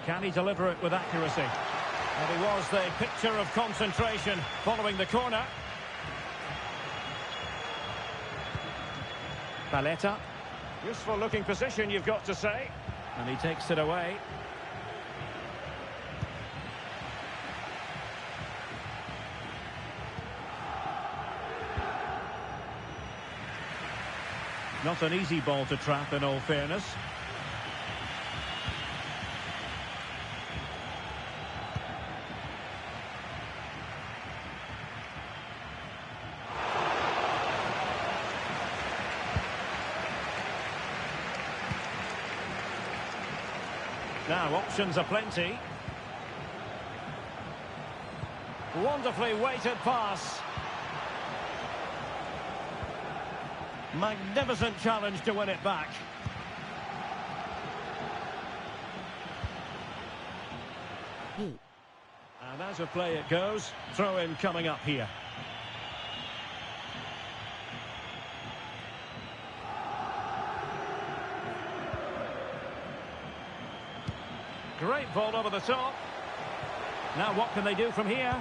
Can he deliver it with accuracy? And he was the picture of concentration following the corner. Paletta. Useful looking position, you've got to say. And he takes it away. Not an easy ball to trap, in all fairness. Now, options are plenty. Wonderfully weighted pass. Magnificent challenge to win it back. B. And as a play it goes, throw-in coming up here. Great ball over the top. Now what can they do from here?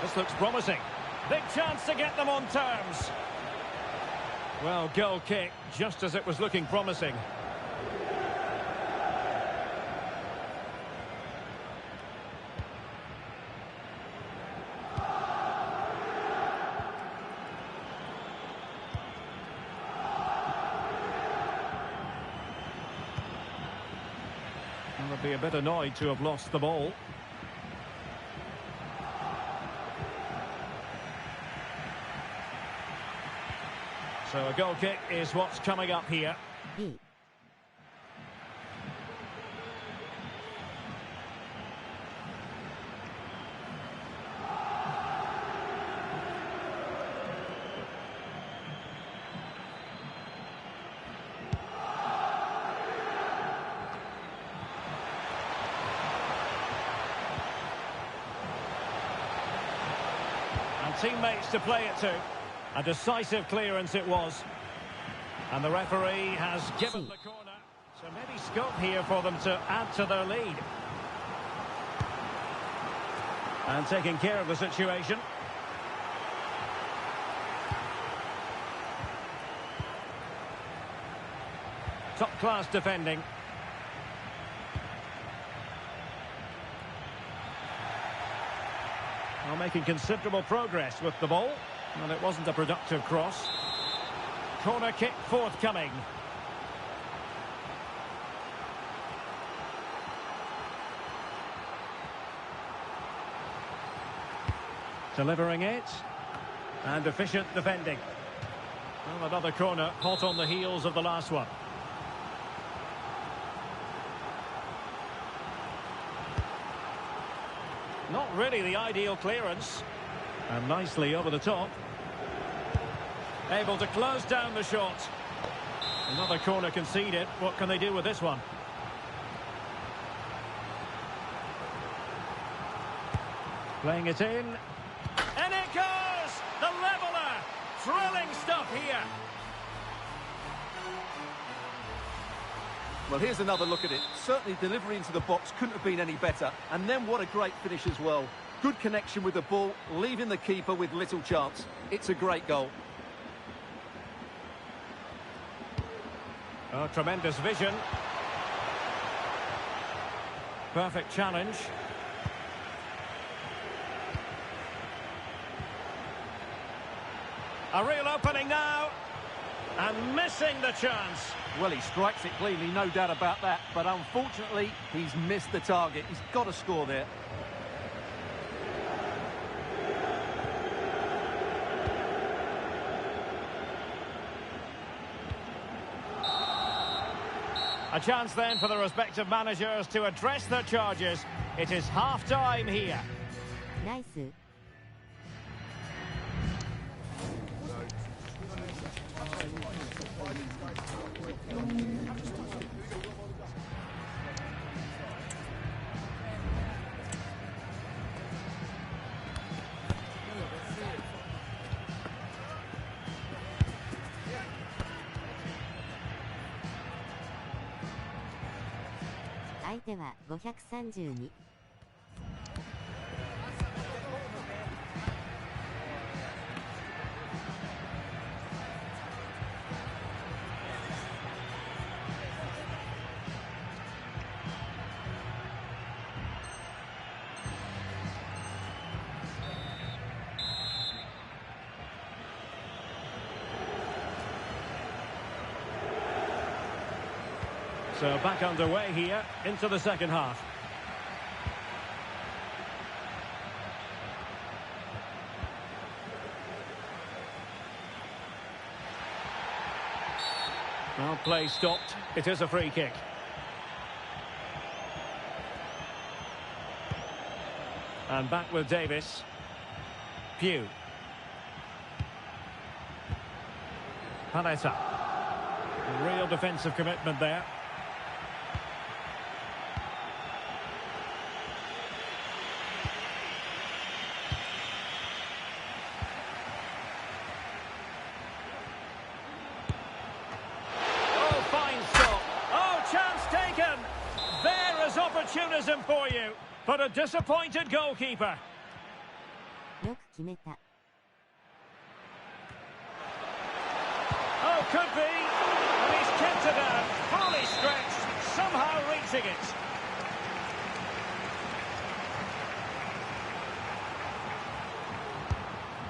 This looks promising. Big chance to get them on terms. Well, goal kick, just as it was looking promising. They'll be a bit annoyed to have lost the ball. So a goal kick is what's coming up here. B. And teammates to play it to. A decisive clearance it was. And the referee has given the corner. So maybe scope here for them to add to their lead. And taking care of the situation. Top-class defending. Well, making considerable progress with the ball. And it wasn't a productive cross. Corner kick forthcoming. Delivering it. And efficient defending. Well, another corner, hot on the heels of the last one. Not really the ideal clearance. And nicely over the top. Able to close down the shot. Another corner conceded. What can they do with this one? Playing it in. And it goes! The leveller! Thrilling stuff here. Well, here's another look at it. Certainly delivery into the box couldn't have been any better. And then what a great finish as well. Good connection with the ball, leaving the keeper with little chance. It's a great goal. Oh, tremendous vision. Perfect challenge. A real opening now. And missing the chance. Well, he strikes it cleanly, no doubt about that. But unfortunately, he's missed the target. He's got to score there. A chance then for the respective managers to address their charges. It is half-time here. Nice.相手は532。So back underway here into the second half. Well, play stopped. It is a free kick. And back with Davis. Pugh. Paletta. Real defensive commitment there. Opportunism for you, but a disappointed goalkeeper. よく決めた。Oh, could be. And he's kept it out. Fully stretched. Somehow reaching it.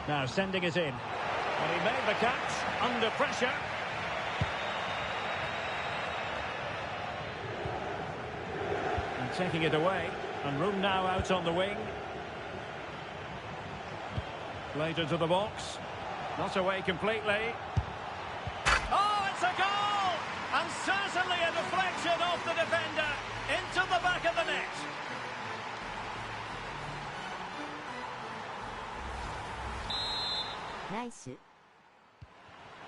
Now sending it in. And he made the catch under pressure. And taking it away. And room now out on the wing. Played into the box. Not away completely. Oh, it's a goal! And certainly a deflection off the defender. Into the back of the net. Nice.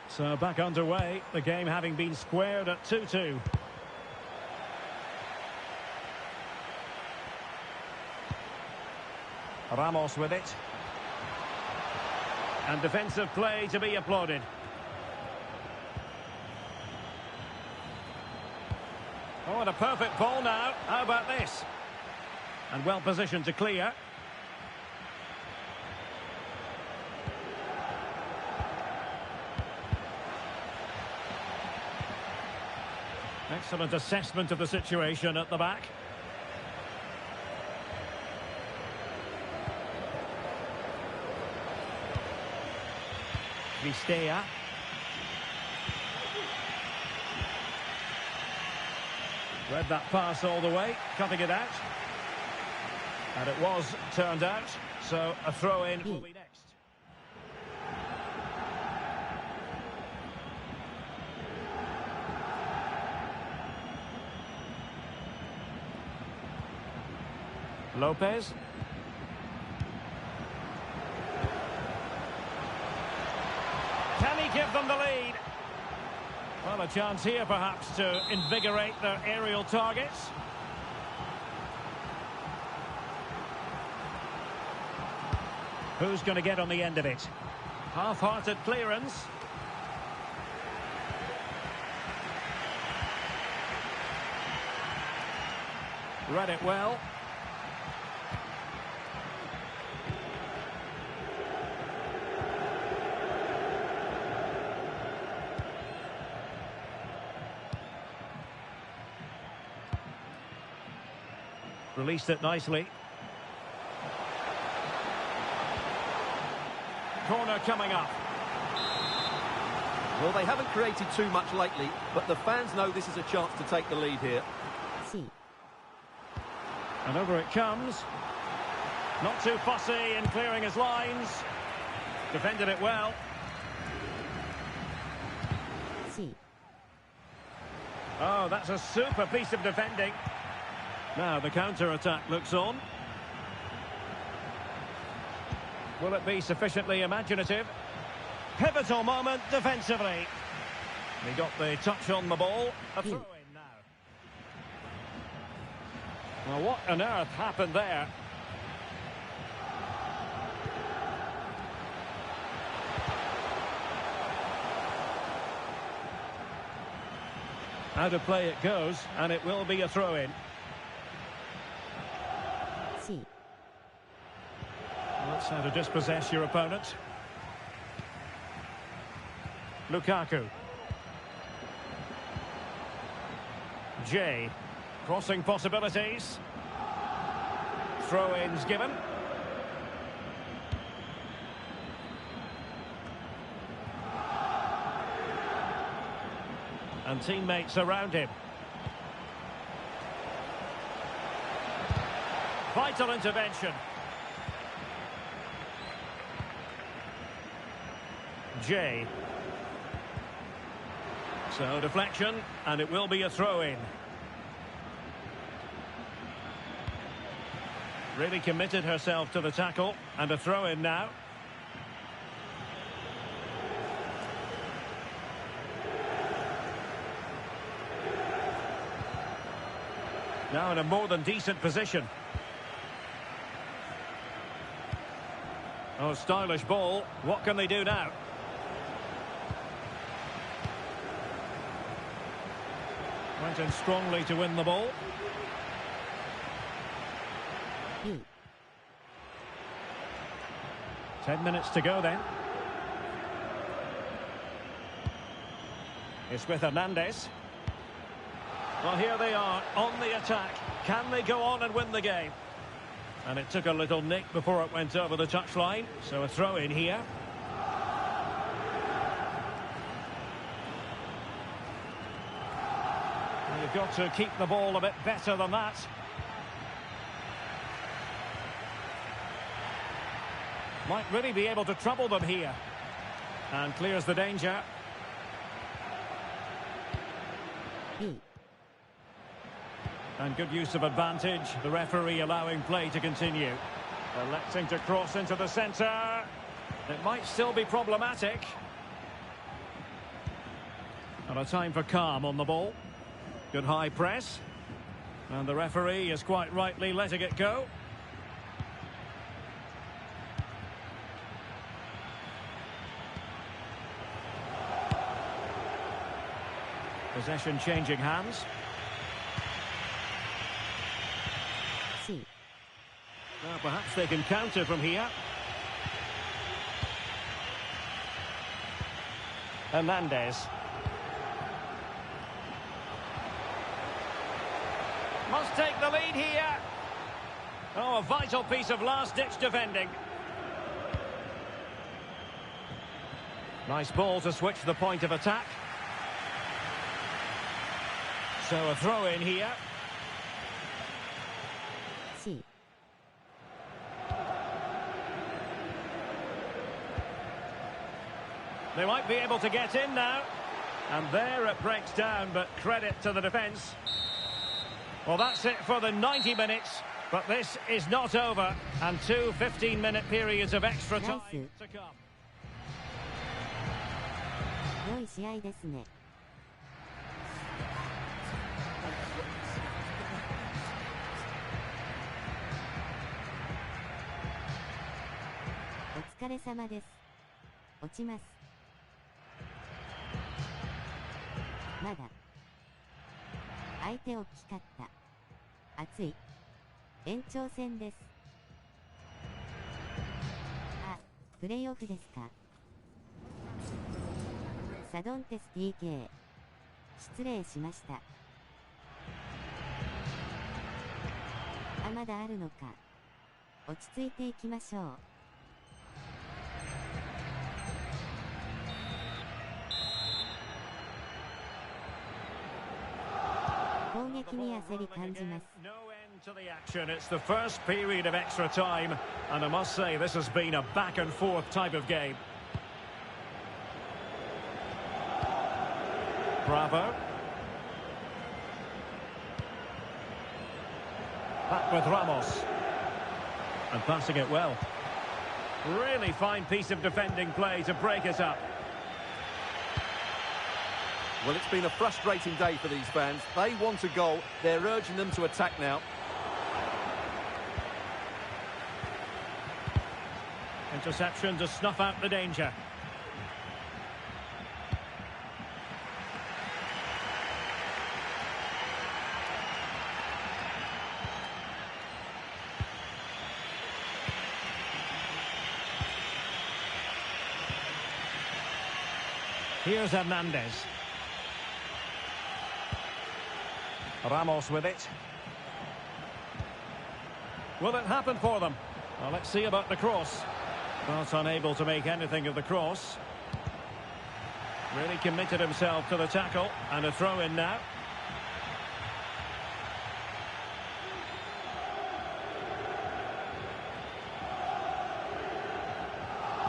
So back underway, the game having been squared at 2-2. Ramos with it. And defensive play to be applauded. Oh, and a perfect ball now. How about this? And well positioned to clear. Excellent assessment of the situation at the back. Vistea. Read that pass all the way, cutting it out. And it was turned out, so a throw-in will be next. Lopez. Can he give them the lead? Well, a chance here perhaps to invigorate their aerial targets. Who's going to get on the end of it? Half-hearted clearance. Read it well. Released it nicely. Corner coming up. Well, they haven't created too much lately, but the fans know this is a chance to take the lead here. See. And over it comes. Not too fussy in clearing his lines. Defended it well. See. Oh, that's a super piece of defending. Now the counter-attack looks on. Will it be sufficiently imaginative? Pivotal moment defensively. He got the touch on the ball. A throw-in now. Well, what on earth happened there? Out of play it goes, and it will be a throw-in. See. That's how to dispossess your opponent. Lukaku. Jay. Crossing possibilities. Throw-ins given. And teammates around him. Vital intervention. Jay. So deflection, and it will be a throw-in. Really committed herself to the tackle, and a throw-in now. Now in a more than decent position. Oh, stylish ball. What can they do now? Went in strongly to win the ball. 10 minutes to go then. It's with Hernandez. Well, here they are on the attack. Can they go on and win the game? And it took a little nick before it went over the touchline. So a throw in here. And you've got to keep the ball a bit better than that. Might really be able to trouble them here. And clears the danger. And good use of advantage. The referee allowing play to continue. Electing to cross into the centre. It might still be problematic. And a time for calm on the ball. Good high press. And the referee is quite rightly letting it go. Possession changing hands. Well, perhaps they can counter from here. Hernandez. Must take the lead here. Oh, a vital piece of last-ditch defending. Nice ball to switch the point of attack. So a throw in here. They might be able to get in now. And there it breaks down, but credit to the defence. Well, that's it for the 90 minutes. But this is not over. And two 15-minute periods of extra time to come. 良い試合ですね。お疲れ様です。落ちます。まだ。相手大きかった。熱い。延長戦です。あ、プレイオフですか。サドンテス TK。失礼しました。あ、まだあるのか。落ち着いていきましょう。攻撃に焦り感じます。To the action. It's the first period of extra time, and I must say this has been a back and forth type of game. Bravo. Back with Ramos. And passing it well. Really fine piece of defending play to break it up. Well, it's been a frustrating day for these fans. They want a goal. They're urging them to attack now. Interception to snuff out the danger. Here's Hernandez. Ramos with it. Will it happen for them? Well, let's see about the cross. But unable to make anything of the cross. Really committed himself to the tackle. And a throw in now.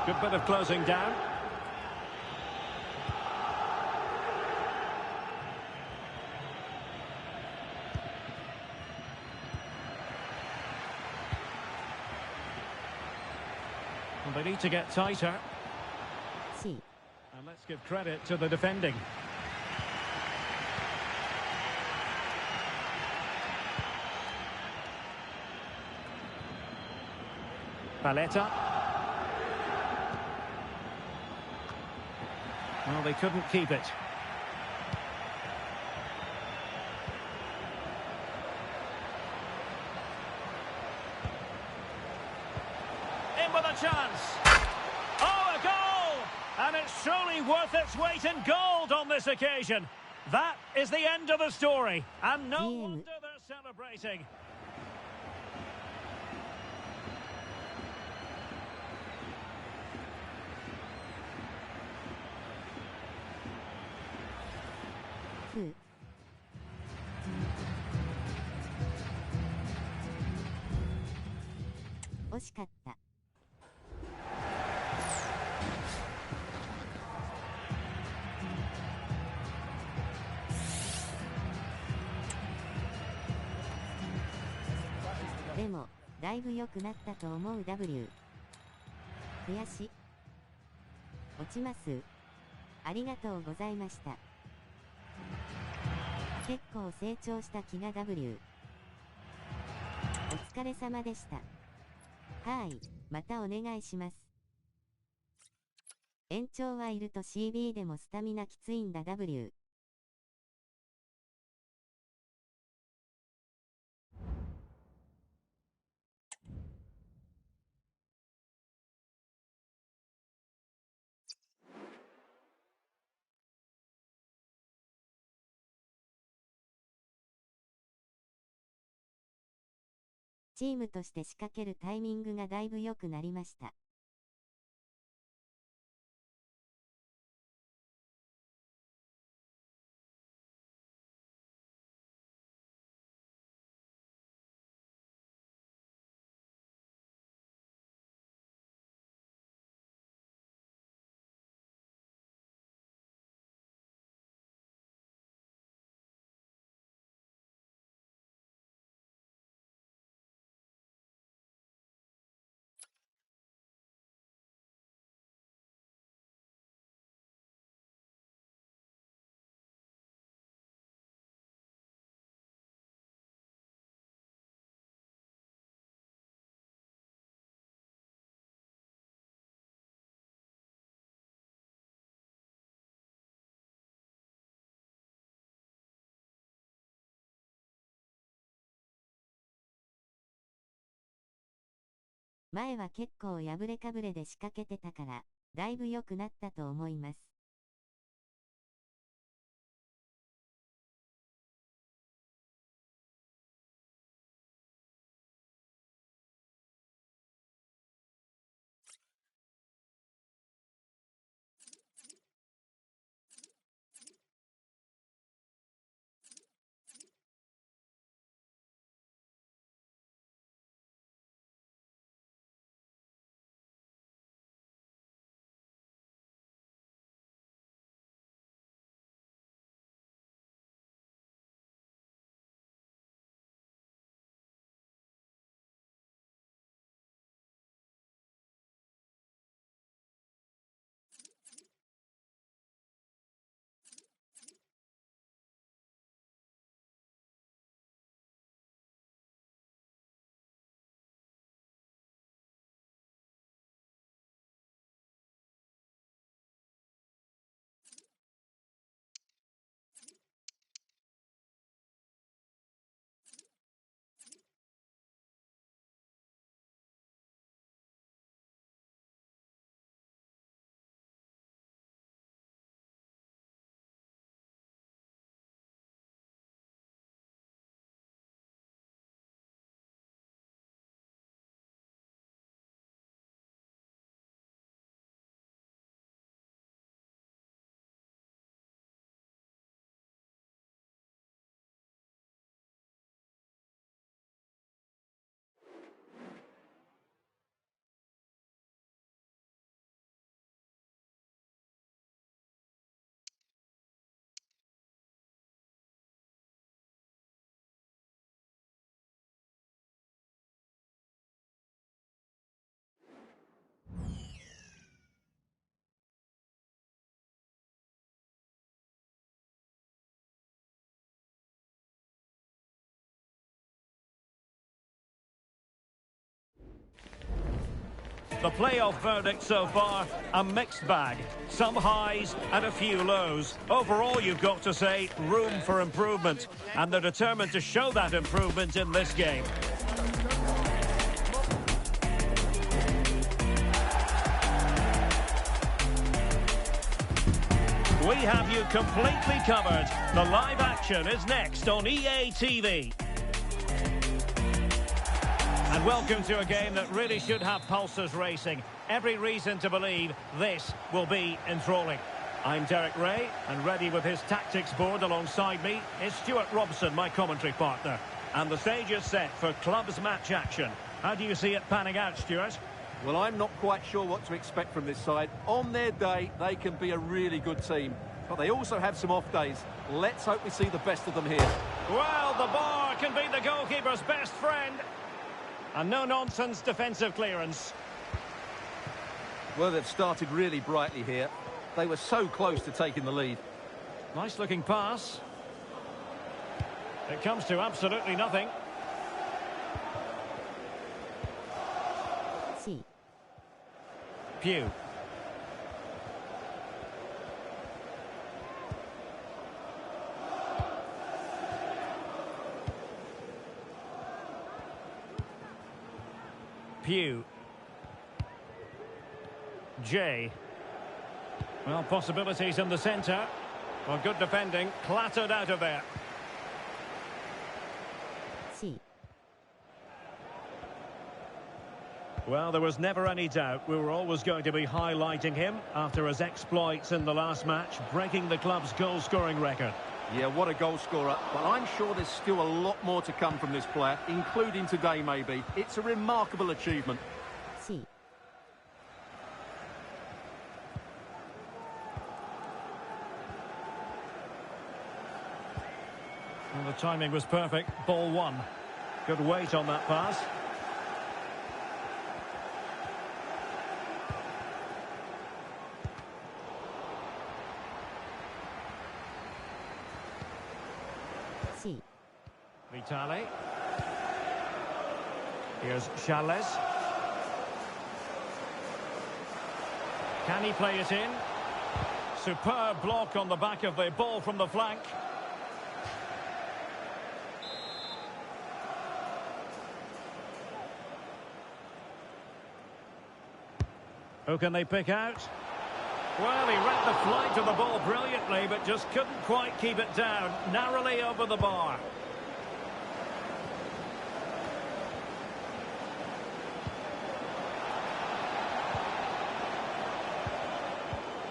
Good bit of closing down. They need to get tighter. And let's give credit to the defending. Paletta. Well, they couldn't keep it. In with a chance. worth its weight in gold on this occasion. That is the end of the story, and no wonder they're celebrating. .でも、だいぶ良くなったと思う W。悔し。落ちます。ありがとうございました。結構成長した気が W。お疲れ様でした。はい、またお願いします。延長はいると CB でもスタミナきついんだ W。チームとして仕掛けるタイミングがだいぶ良くなりました。前は結構破れかぶれで仕掛けてたから、だいぶ良くなったと思います。The playoff verdict so far, a mixed bag. Some highs and a few lows. Overall, you've got to say, room for improvement. And they're determined to show that improvement in this game. We have you completely covered. The live action is next on EA TV. And welcome to a game that really should have pulses racing. Every reason to believe this will be enthralling. I'm Derek Ray, and ready with his tactics board alongside me is Stuart Robson, my commentary partner. And the stage is set for clubs match action. How do you see it panning out, Stuart? Well, I'm not quite sure what to expect from this side. On their day, they can be a really good team. But they also have some off days. Let's hope we see the best of them here. Well, the bar can be the goalkeeper's best friend. And no-nonsense defensive clearance. Well, they've started really brightly here. They were so close to taking the lead. Nice-looking pass. It comes to absolutely nothing. C. Pew. Pew. J. Well, possibilities in the centre. Well, good defending. Clattered out of there. C. Well, there was never any doubt we were always going to be highlighting him after his exploits in the last match, breaking the club's goal-scoring record. Yeah, what a goal scorer. But I'm sure there's still a lot more to come from this player, including today maybe. It's a remarkable achievement. C. Well, the timing was perfect. Ball one. Good weight on that pass. C. Vitali. Here's Charles. Can he play it in? Superb block on the back of the ball from the flank. Who can they pick out? Well, he read the flight of the ball brilliantly, but just couldn't quite keep it down. Narrowly over the bar.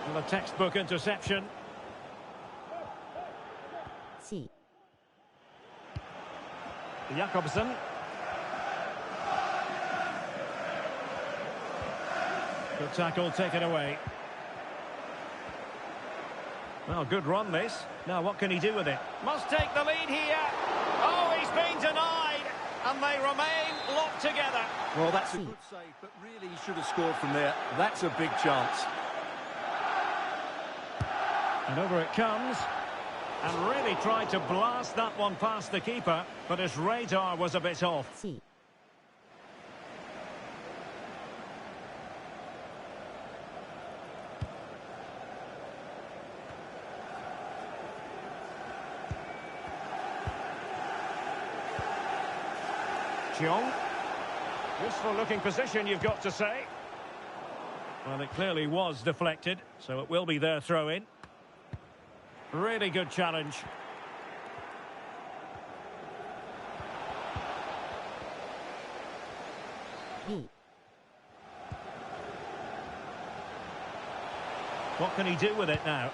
And a textbook interception. C. Jakobsen. Good tackle taken away. Well, good run this. Now what can he do with it? Must take the lead here. Oh, he's been denied. And they remain locked together. Well, that's a good save, but really he should have scored from there. That's a big chance. And over it comes. And really tried to blast that one past the keeper, but his radar was a bit off. C. Jong. Useful looking position, you've got to say. Well, it clearly was deflected, so it will be their throw-in. Really good challenge. B. What can he do with it now?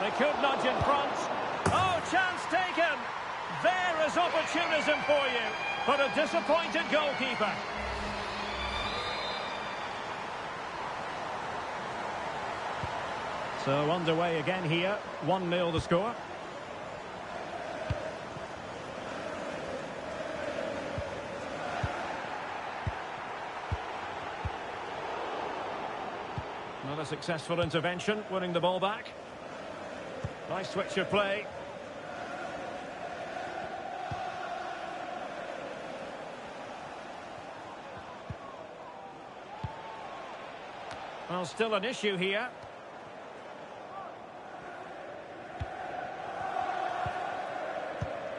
They could nudge in front. Oh, chance taken! There is opportunism for you, but a disappointed goalkeeper. So underway again here, 1-0 the score. Another successful intervention, winning the ball back. Nice switch of play. Well, still an issue here.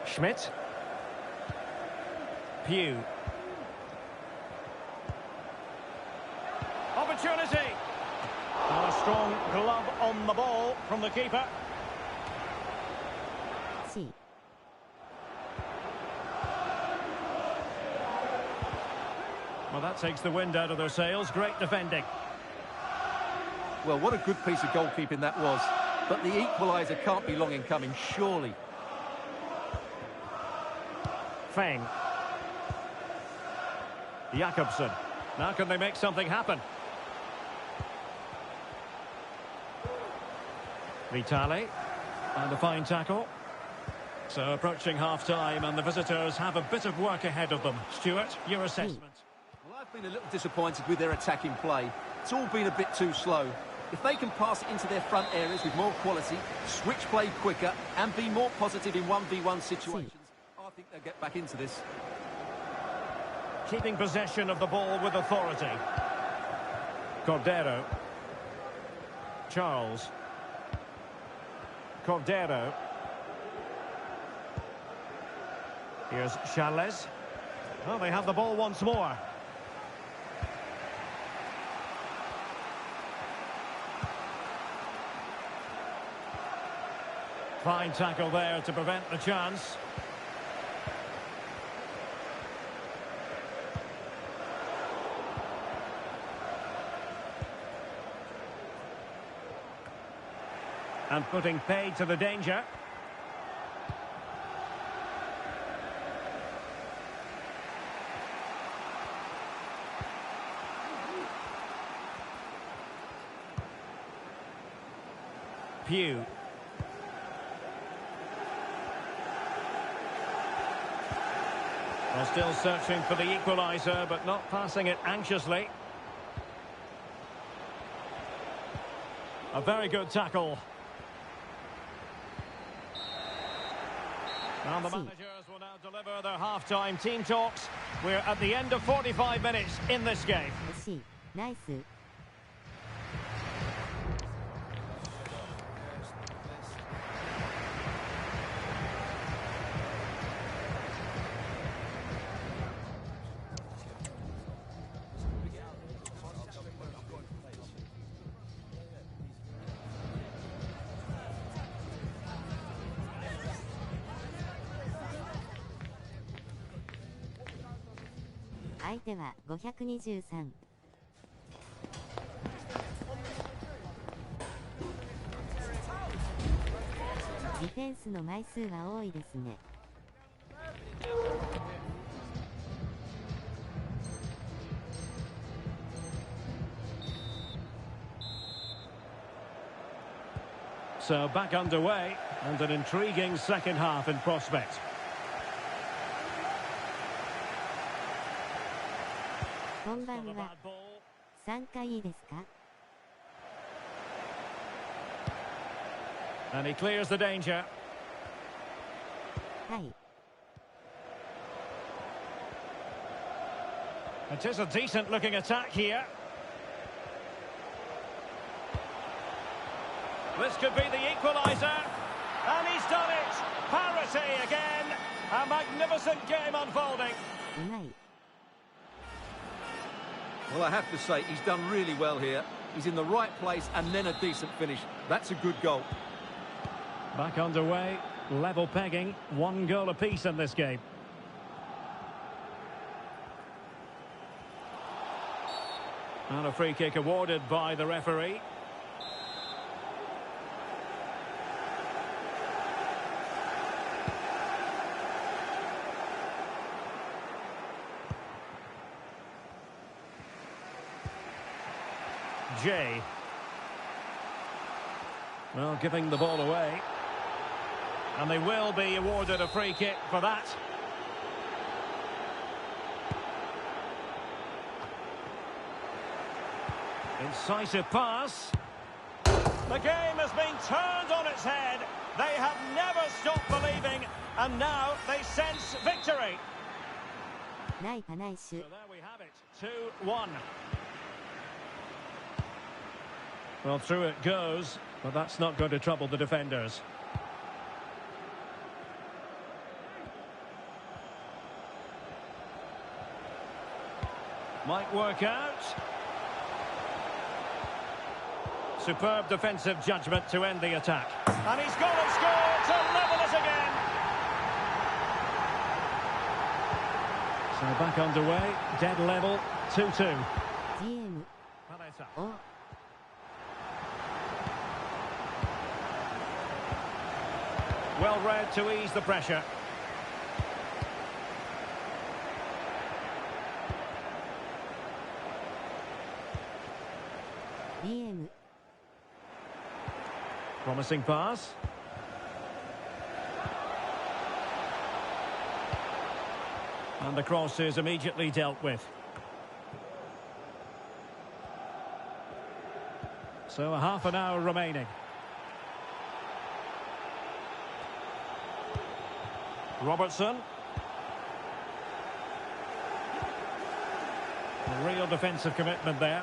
Schmidt. Pew. Opportunity. Well, a Strong glove on the ball from the keeper. C. Well, that takes the wind out of their sails. Great defending. Well, what a good piece of goalkeeping that was. But the equaliser can't be long in coming, surely. Feng. Jakobsen. Now can they make something happen? Vitali. And a fine tackle. So approaching half-time, and the visitors have a bit of work ahead of them. Stuart, your assessment? Well, I've been a little disappointed with their attacking play. It's all been a bit too slow. If they can pass it into their front areas with more quality, switch play quicker, and be more positive in 1v1 situations, I think they'll get back into this. Keeping possession of the ball with authority. Cordero. Charles. Cordero. Here's Charles. Well, they have the ball once more. Fine tackle there to prevent the chance. And putting paid to the danger. Pugh. They're still searching for the equaliser, but not passing it anxiously. A very good tackle. And the managers will now deliver their half-time team talks. We're at the end of 45 minutes in this game. C. Nice. 相手は523。ディフェンスの枚数は多いですね。So back underway, and an intriguing second half in prospect.こんばんは。参加いいですか? And he clears the danger. はい。 It is a decent looking attack here. This could be the equaliser. And he's done it. Parity again. A magnificent game unfolding. うまい。 Well, I have to say, he's done really well here. He's in the right place and then a decent finish. That's a good goal. Back underway, level pegging, 1 goal apiece in this game. And a free kick awarded by the referee. Jay. Well, giving the ball away. And they will be awarded a free kick for that. Incisive pass. The game has been turned on its head. They have never stopped believing, and now they sense victory. ないかないし。 So there we have it, 2-1. Well, through it goes, but that's not going to trouble the defenders. Might work out. superb defensive judgment to end the attack. And he's gone and scored to level it again. So back underway, dead level, 2-2. GM を Well read to ease the pressure. DM Promising pass. And the cross is immediately dealt with. So a half an hour remaining. Robertson. A real defensive commitment there.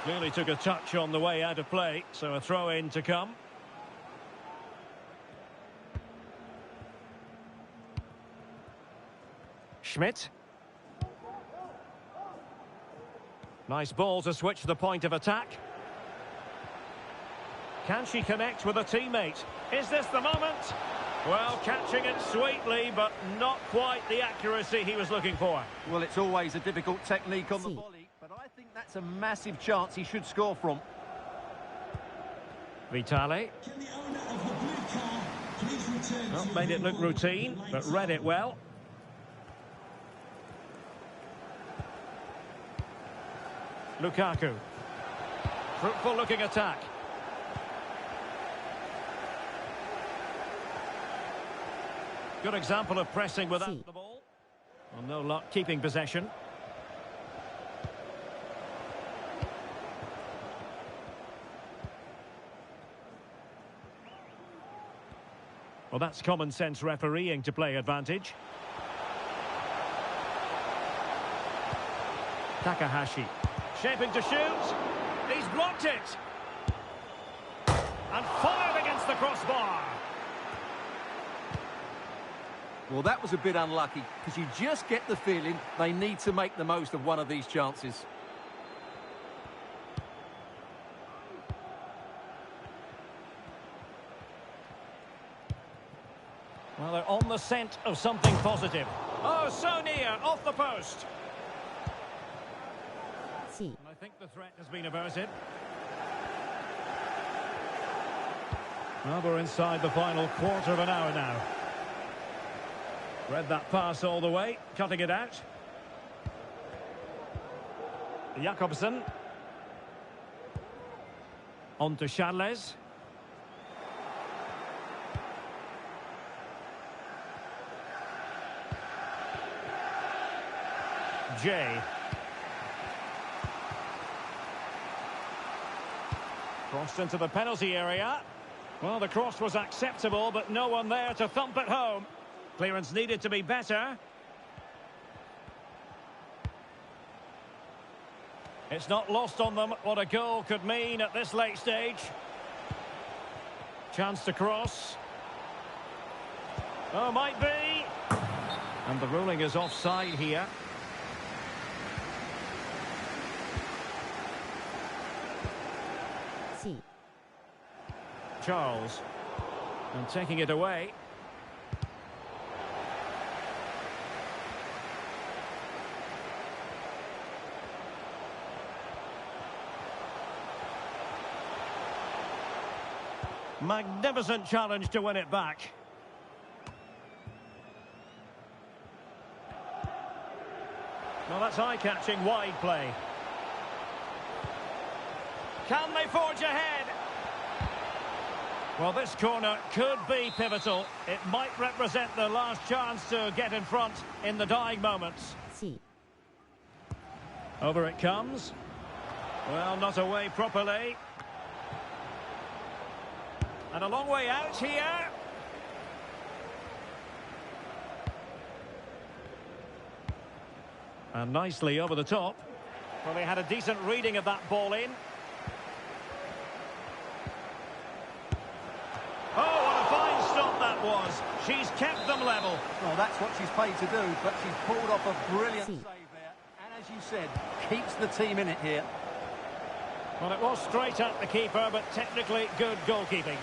Clearly took a touch on the way out of play, so a throw-in to come. Schmidt. Nice ball to switch the point of attack. Can she connect with a teammate? Is this the moment? Well, catching it sweetly, but not quite the accuracy he was looking for. Well, it's always a difficult technique on the volley, but I think that's a massive chance he should score from. Vitali. Can the owner of the blue car please return Well, to made the it look ball routine, with but lights read on? it well. Lukaku. Fruitful looking attack. Good example of pressing without the ball. Well, no luck keeping possession. Well, that's common sense refereeing to play advantage. Takahashi. Shaping to shoot. He's blocked it. And fired against the crossbar. Well, that was a bit unlucky, because you just get the feeling they need to make the most of one of these chances. Well, they're on the scent of something positive. Oh, so near, off the post. C And I think the threat has been averted. Well, we're inside the final quarter of an hour now. Read that pass all the way, cutting it out. Jakobsen. On to Charles. Jay. Crossed into the penalty area. Well, the cross was acceptable, but no one there to thump it home. Clearance needed to be better. It's not lost on them what a goal could mean at this late stage. Chance to cross. Oh, might be. And the ruling is offside here. C Charles. And taking it away. Magnificent challenge to win it back. Well, that's eye-catching wide play. Can they forge ahead? Well, this corner could be pivotal. It might represent the last chance to get in front in the dying moments. C Over it comes. Well, not away properly. And a long way out here. And nicely over the top. Well, they had a decent reading of that ball in. Oh, what a fine stop that was. She's kept them level. Well, that's what she's paid to do, but she's pulled off a brilliant See. save there. And as as you said, keeps the team in it here. Well, it was straight at the keeper, but technically good goalkeeping.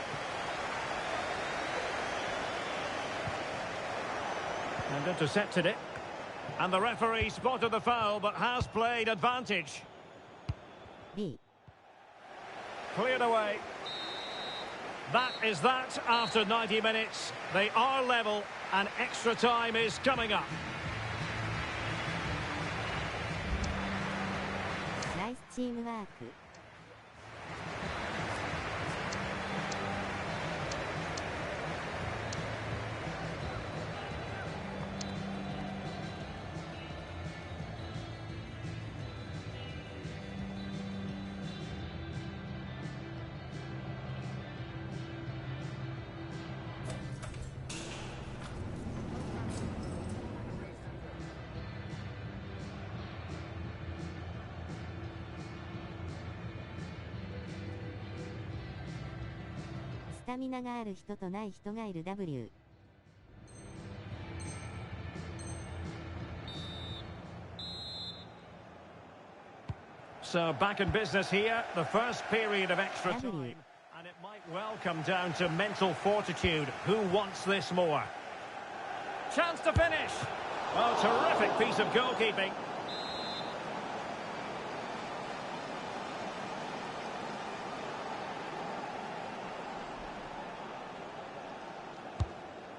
And intercepted it. And the referee spotted the foul, but has played advantage. B. Cleared away. That is that after 90 minutes. They are level, and extra time is coming up. ナイスチームワーク。スタミナがある人とない人がいる W。 So back in business here, the first period of extra time. And it might well come down to mental fortitude. Who wants this more? Chance to finish. Oh, terrific piece of goalkeeping.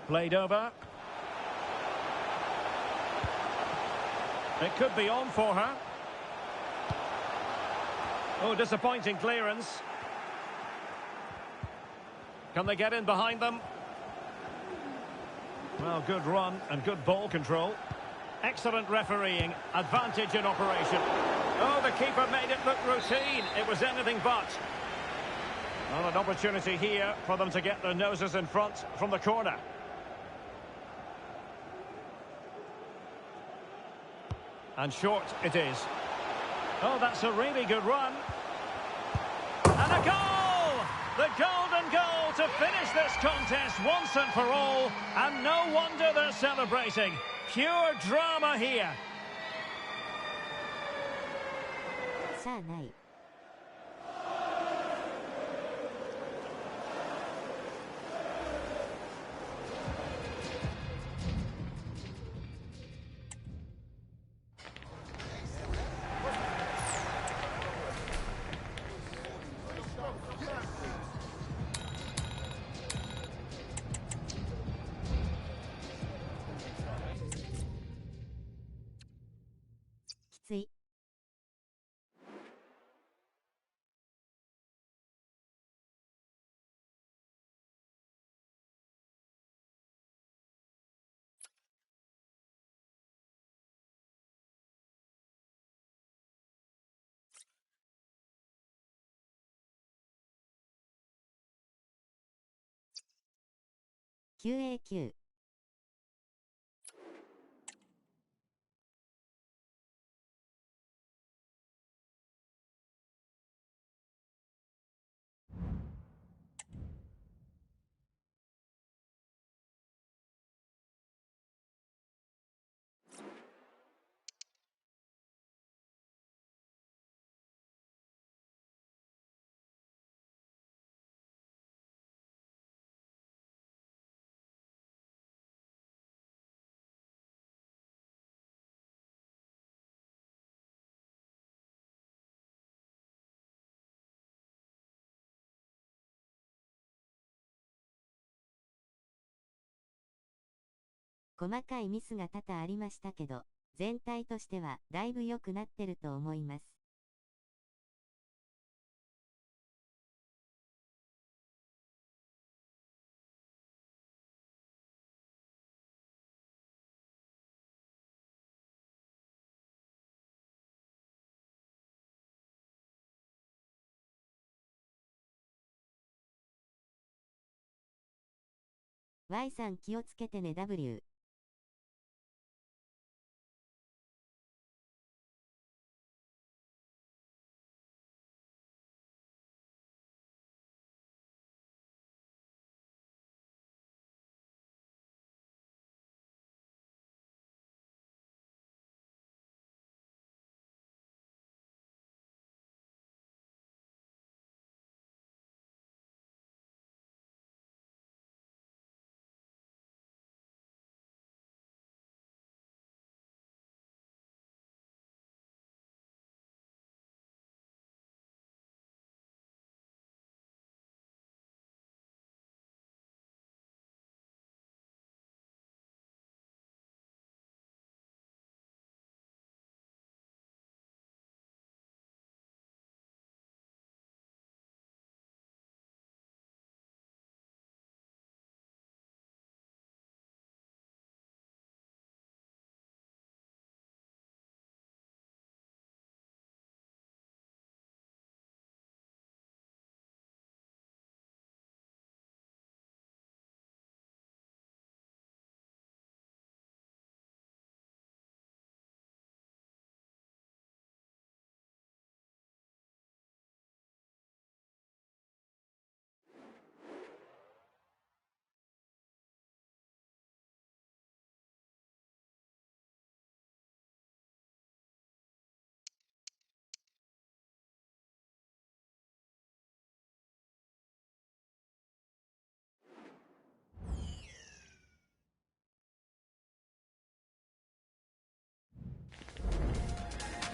Played over. It could be on for her. Oh, disappointing clearance. Can they get in behind them? Well, good run and good ball control. Excellent refereeing. Advantage in operation. Oh, the keeper made it look routine. It was anything but. Well, an opportunity here for them to get their noses in front from the corner. And short it is. Oh, that's a really good run. And a goal! The golden goal to finish this contest once and for all. And no wonder they're celebrating. Pure drama here. しゃあない。きつい。QAQ。細かいミスが多々ありましたけど、全体としてはだいぶ良くなってると思います。Y さん気をつけてね W。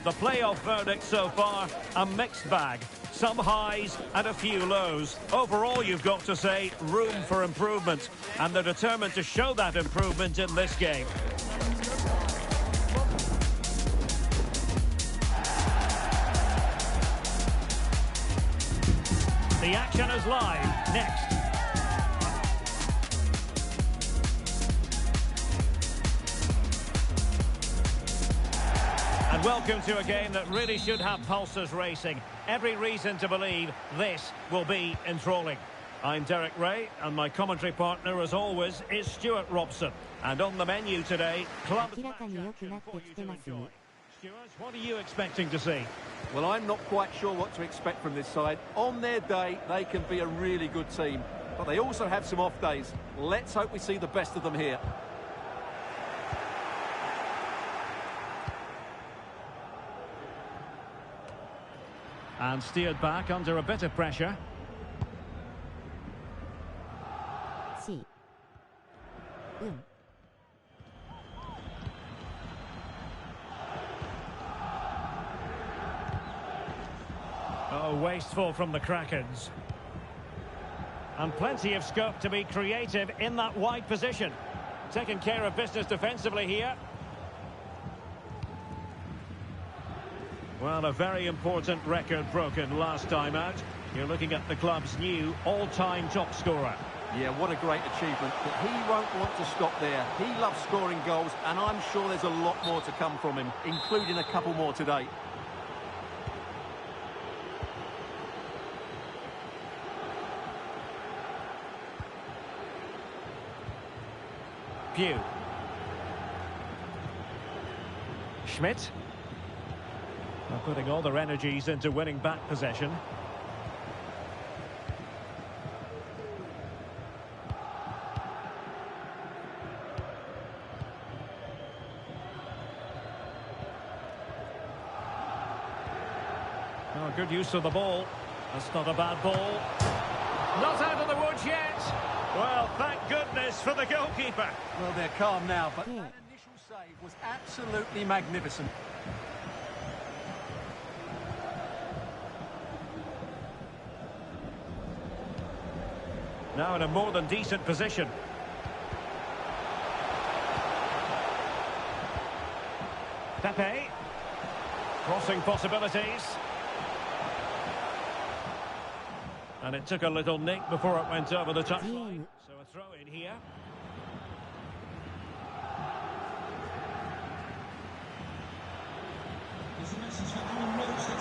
The playoff verdict so far, a mixed bag. Some highs and a few lows. Overall, you've got to say, room for improvement. And they're determined to show that improvement in this game. The action is live. Next. And welcome to a game that really should have pulses racing. Every reason to believe this will be enthralling. I'm Derek Ray, and my commentary partner, as always, is Stuart Robson. And on the menu today, club match action for you to enjoy. Stuart, what are you expecting to see? Well, I'm not quite sure what to expect from this side. On their day, they can be a really good team, but they also have some off days. Let's hope we see the best of them here. And steered back under a bit of pressure. C. Oh, wasteful from the Krakens. And plenty of scope to be creative in that wide position. Taking care of business defensively here. Well, a very important record broken last time out. You're looking at the club's new all-time top scorer. Yeah, what a great achievement. But he won't want to stop there. He loves scoring goals, and I'm sure there's a lot more to come from him, including a couple more today. Pugh. Schmidt. They're putting all their energies into winning back possession. Oh, good use of the ball. That's not a bad ball. Not out of the woods yet. Well, thank goodness for the goalkeeper. Well, they're calm now, but that initial save was absolutely magnificent. Now in a more than decent position. Pepe. Crossing possibilities. And it took a little nick before it went over the touchline. So a throw in here.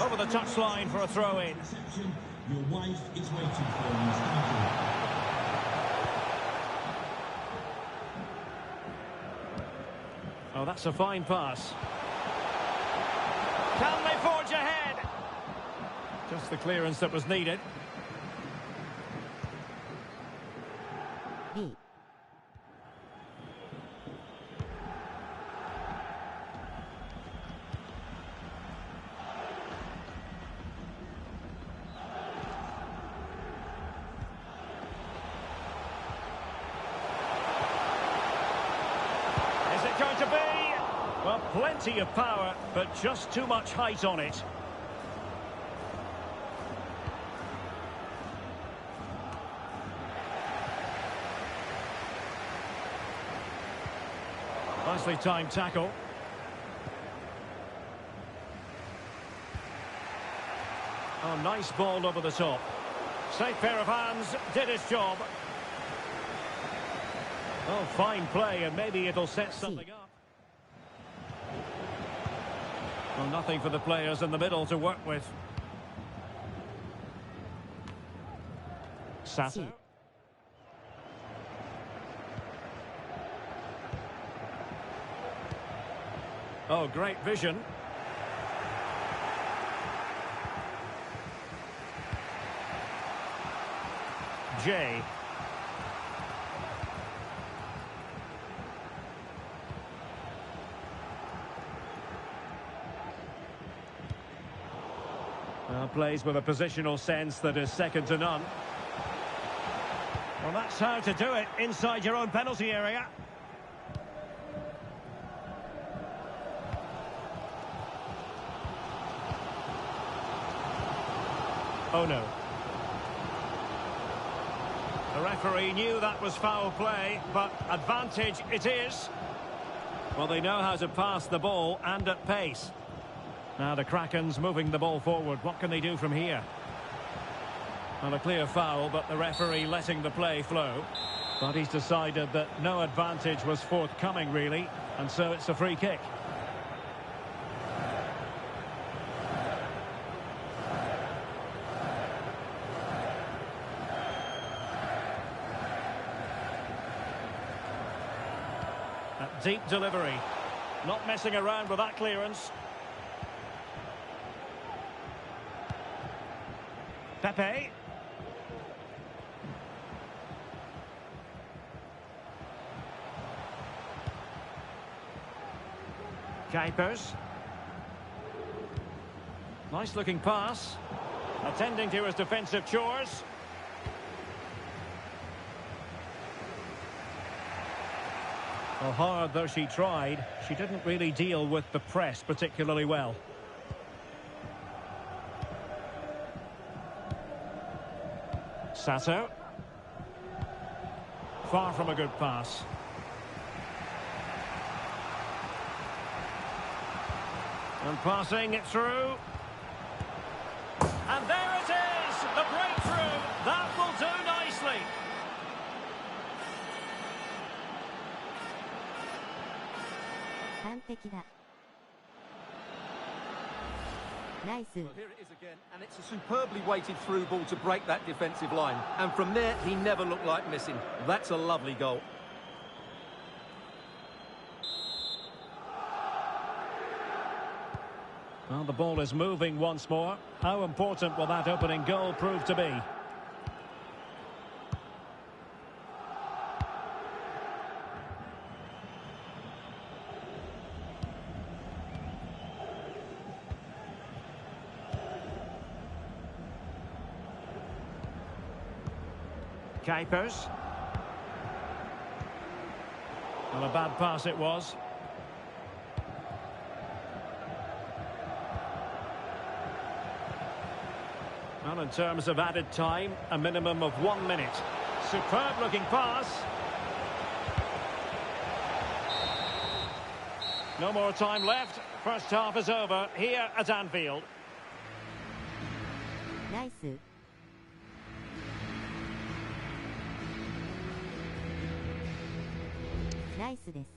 Over the touchline for a throw in. Your wife is waiting for you. Thank you. Oh, that's a fine pass. Can they forge ahead? Just the clearance that was needed. B. Is it going to be? Well, plenty of power, but just too much height on it. Nicely timed tackle. Oh, nice ball over the top. Safe pair of hands, did his job. Oh, fine play, and maybe it'll set something up. Well, nothing for the players in the middle to work with. Sato. Oh, great vision. Jay. Plays with a positional sense that is second to none. Well, that's how to do it inside your own penalty area. Oh no. The referee knew that was foul play, but advantage it is. Well, they know how to pass the ball and at pace. Now the Kraken's moving the ball forward. What can they do from here? Well, a clear foul, but the referee letting the play flow. But he's decided that no advantage was forthcoming, really, and so it's a free kick. That deep delivery. Not messing around with that clearance. Pepe. Kuipers. Nice looking pass. Attending to his defensive chores. Well, hard though she tried, she didn't really deal with the press particularly well. Sato. Far from a good pass. And passing it through. And there it is! The breakthrough! That will do nicely! Nice. Well, here it is again, and it's a superbly weighted through ball to break that defensive line. And from there, he never looked like missing. That's a lovely goal. Well, the ball is moving once more. How important will that opening goal prove to be? Kuipers. Well, a bad pass it was. Well, in terms of added time, a minimum of 1 minute. Superb looking pass. No more time left. First half is over here at Anfield. Nice. Nice です。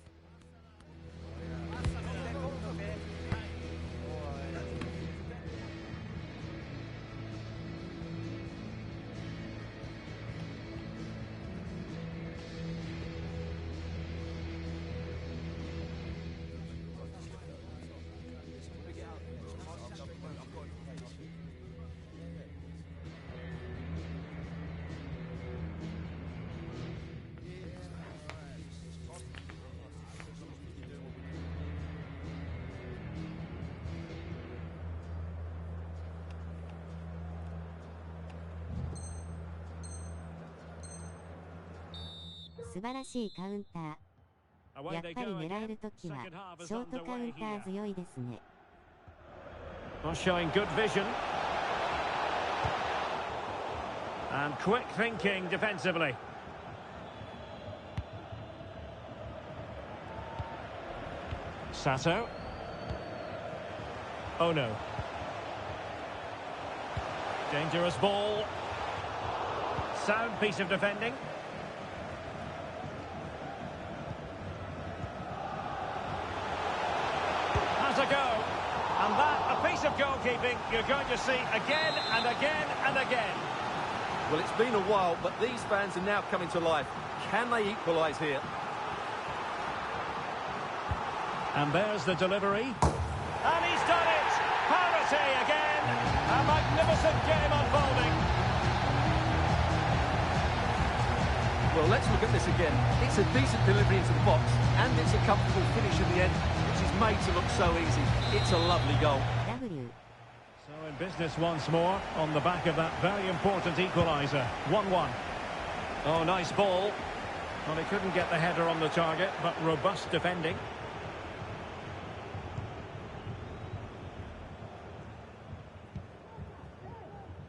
素晴らしいカウンター。やっぱり狙えるときはショートカウンター強いですね。Well, showing good vision and quick thinking defensively. Sato. Oh no. Dangerous ball. Sound piece of defending. A go, and that a piece of goalkeeping you're going to see again and again and again. Well, it's been a while, but these fans are now coming to life. Can they equalise here? And there's the delivery, and he's done it. Parity again. A magnificent game unfolding. Well, let's look at this again. It's a decent delivery into the box, and it's a comfortable finish in the end, which is made to look so easy. It's a lovely goal. So in business once more, on the back of that very important equaliser. 1-1. Oh, nice ball. Well, he couldn't get the header on the target, but robust defending.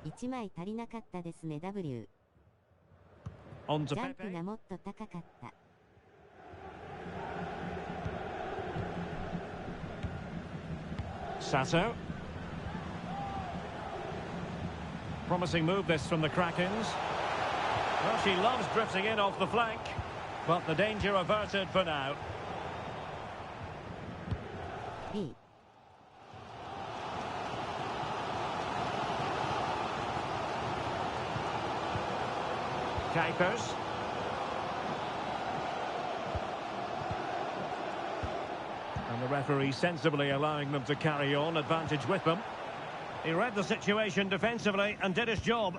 1枚足りなかったですね W。 On ジ to ャンプ Pepe. がもっと高かった。Sato. Promising move this from the Krakens. Well, she loves drifting in off the flank, but the danger averted for now. B。 Kuipers. And the referee sensibly allowing them to carry on, advantage with them. He read the situation defensively and did his job.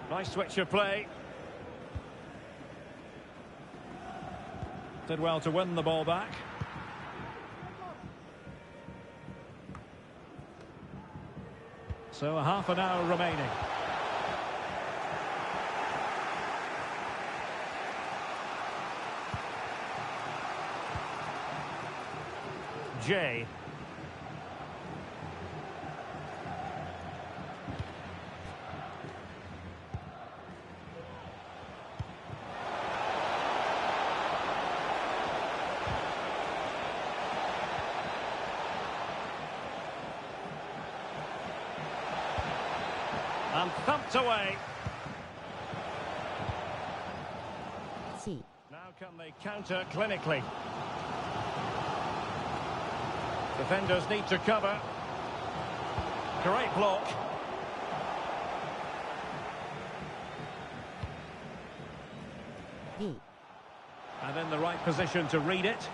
Nice switch of play. Did well to win the ball back. So a half an hour remaining. J. And thumped away. C。 Now can they counter clinically? Defenders need to cover. Great block. D。 And in the right position to read it.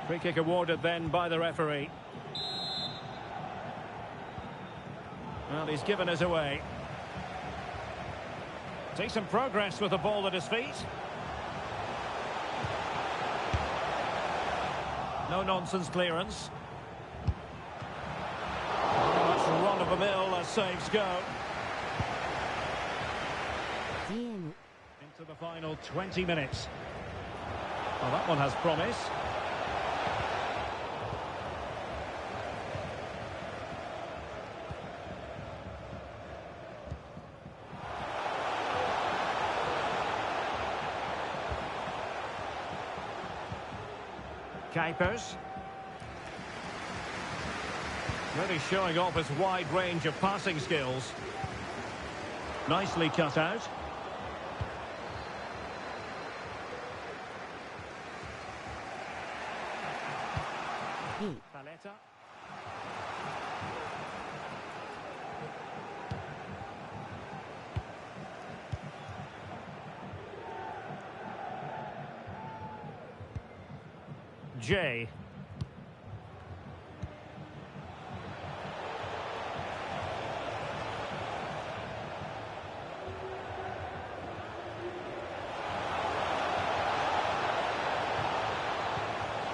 Free kick awarded then by the referee. Well, he's given us away. Decent progress with the ball at his feet. No nonsense clearance. Very much run of the mill as saves go. GM。 Into the final 20 minutes. Well, that one has promise. Kuipers. Really showing off his wide range of passing skills. Nicely cut out. B。 Paletta. J.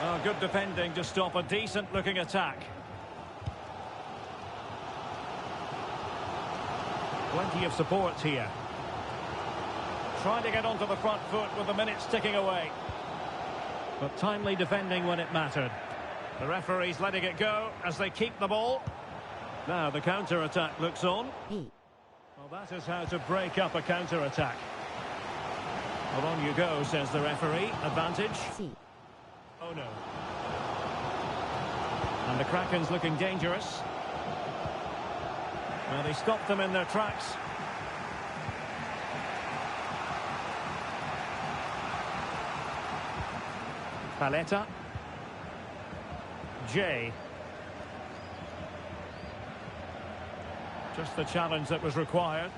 Oh, good defending to stop a decent-looking attack. Plenty of support here. Trying to get onto the front foot with the minutes ticking away. But timely defending when it mattered. The referee's letting it go as they keep the ball. Now the counter-attack looks on. B。 Well, that is how to break up a counter-attack. Well, on you go, says the referee. Advantage. C。 Oh, no. And the Kraken's looking dangerous. Well, they stopped them in their tracks. Paletta. J. Just the challenge that was required.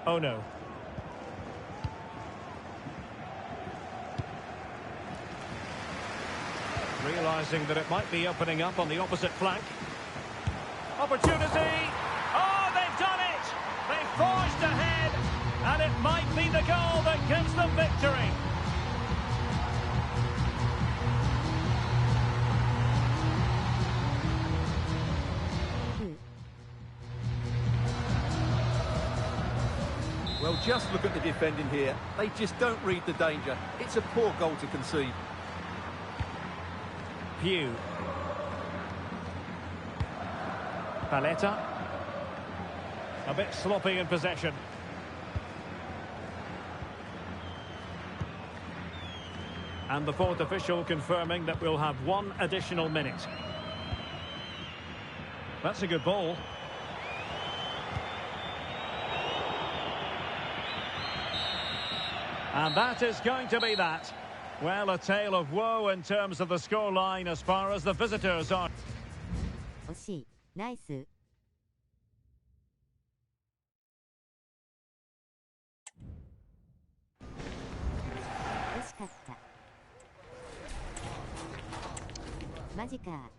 Oh, no. Realising that it might be opening up on the opposite flank. Opportunity! Oh, they've done it! They've forged ahead, and it might be the goal that gives them victory. Well, just look at the defending here. They just don't read the danger. It's a poor goal to concede. Pew. Paletta. A bit sloppy in possession. And the fourth official confirming that we'll have one additional minute. That's a good ball. And that is going to be that. Well, a tale of woe in terms of the scoreline as far as the visitors are. 惜しい。ナイス。惜しかった。マジか。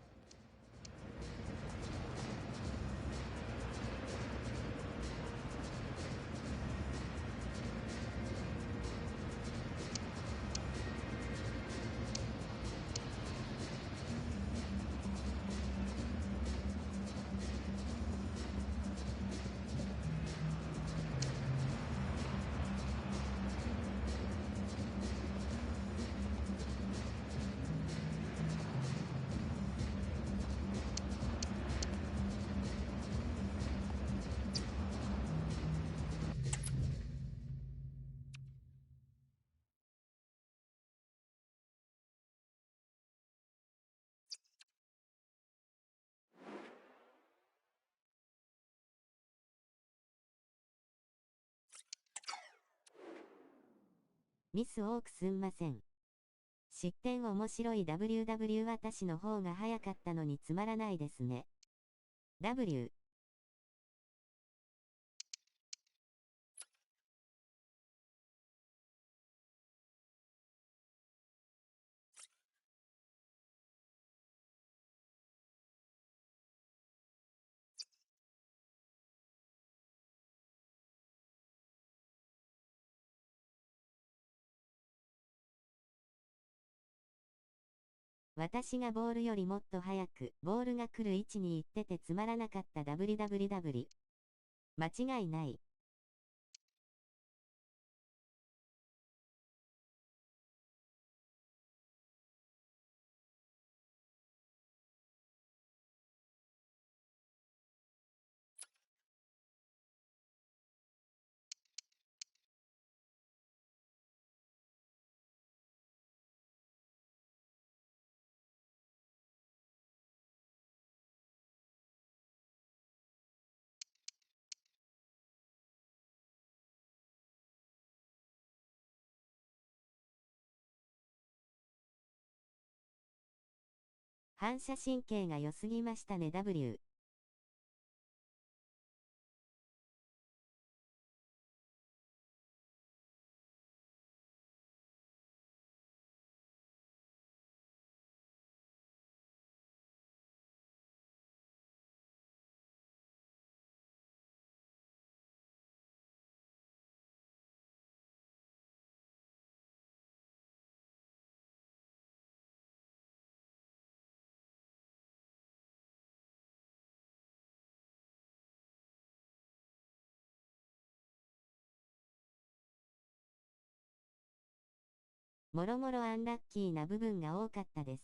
ミス多くすんません。失点面白い WW 私の方が早かったのにつまらないですね。W。私がボールよりもっと早くボールが来る位置に行っててつまらなかった WWW。間違いない。反射神経が良すぎましたね W。もろもろアンラッキーな部分が多かったです。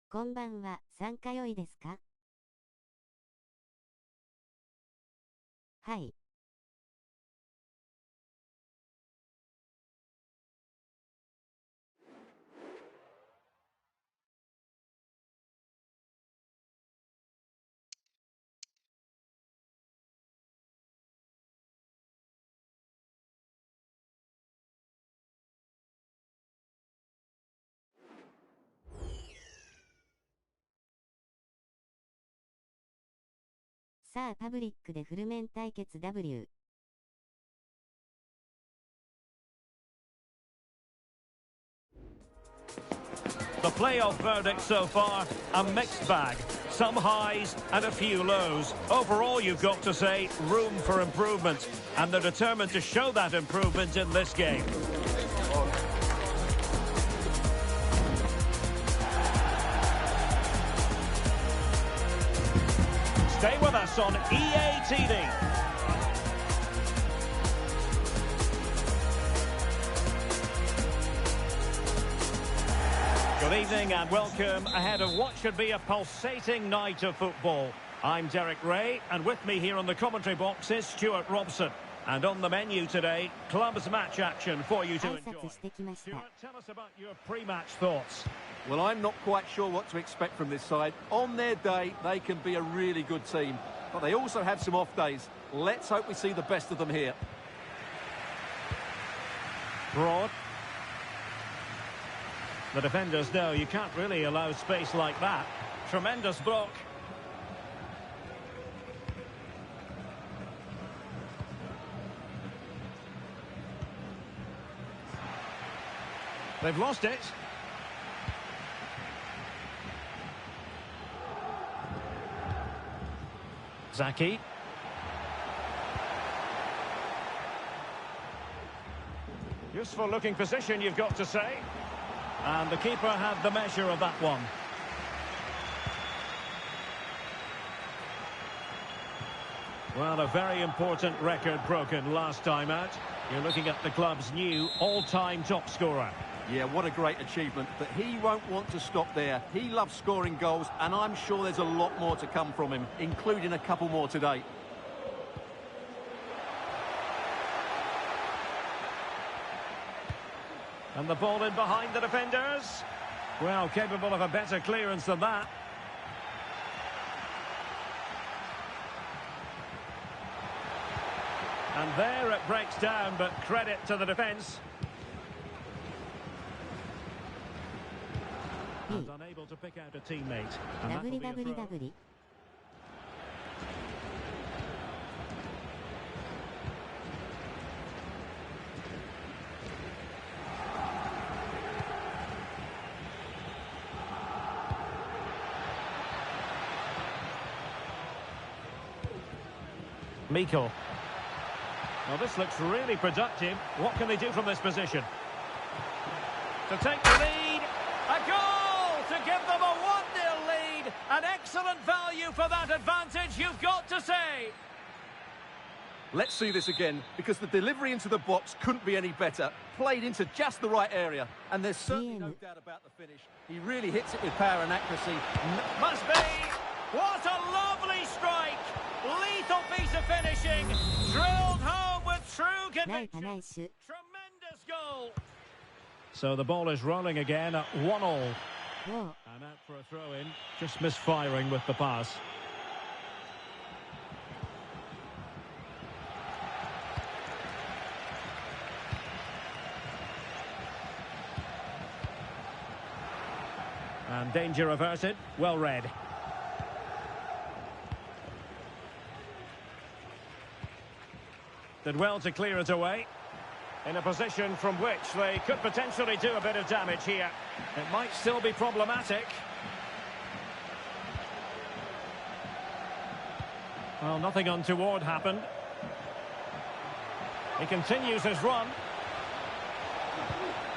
こんばんは、参加良いですか？はい。さあパブリックでフルメン対決 W。The playoff verdict so far, a mixed bag. Some highs and a few lows. Overall, you've got to say, room for improvement. And they're determined to show that improvement in this game. Stay with us on EA TV. Good evening and welcome ahead of what should be a pulsating night of football. I'm Derek Ray, and with me here on the commentary box is Stuart Robson. And on the menu today, clubs match action for you to enjoy. Stuart, tell us about your pre-match thoughts. Well, I'm not quite sure what to expect from this side. On their day, they can be a really good team, but they also have some off days. Let's hope we see the best of them here. Broad. The defenders know you can't really allow space like that. Tremendous block. They've lost it. Zaki. Useful looking position, you've got to say. And the keeper had the measure of that one. Well, a very important record broken last time out. You're looking at the club's new all-time top scorer. Yeah, what a great achievement, but he won't want to stop there. He loves scoring goals, and I'm sure there's a lot more to come from him, including a couple more today. And the ball in behind the defenders. Well, capable of a better clearance than that. And there it breaks down, but credit to the defence. And unable to pick out a teammate. And that'll be a throw. Miko. Well, this looks really productive. What can they do from this position? To take the lead. A goal to give them a 1-0 lead. An excellent value for that advantage, you've got to say. Let's see this again, because the delivery into the box couldn't be any better. Played into just the right area, and there's certainly no doubt about the finish. He really hits it with power and accuracy. Must be. What a lovely strike. Lethal piece of finishing. Drilled home with true conviction. Tremendous goal. So the ball is rolling again at 1-1. And out for a throw-in. Just misfiring with the pass. And danger averted. Well read. Did well to clear it away. In a position from which they could potentially do a bit of damage here. It might still be problematic. Well, nothing untoward happened. He continues his run.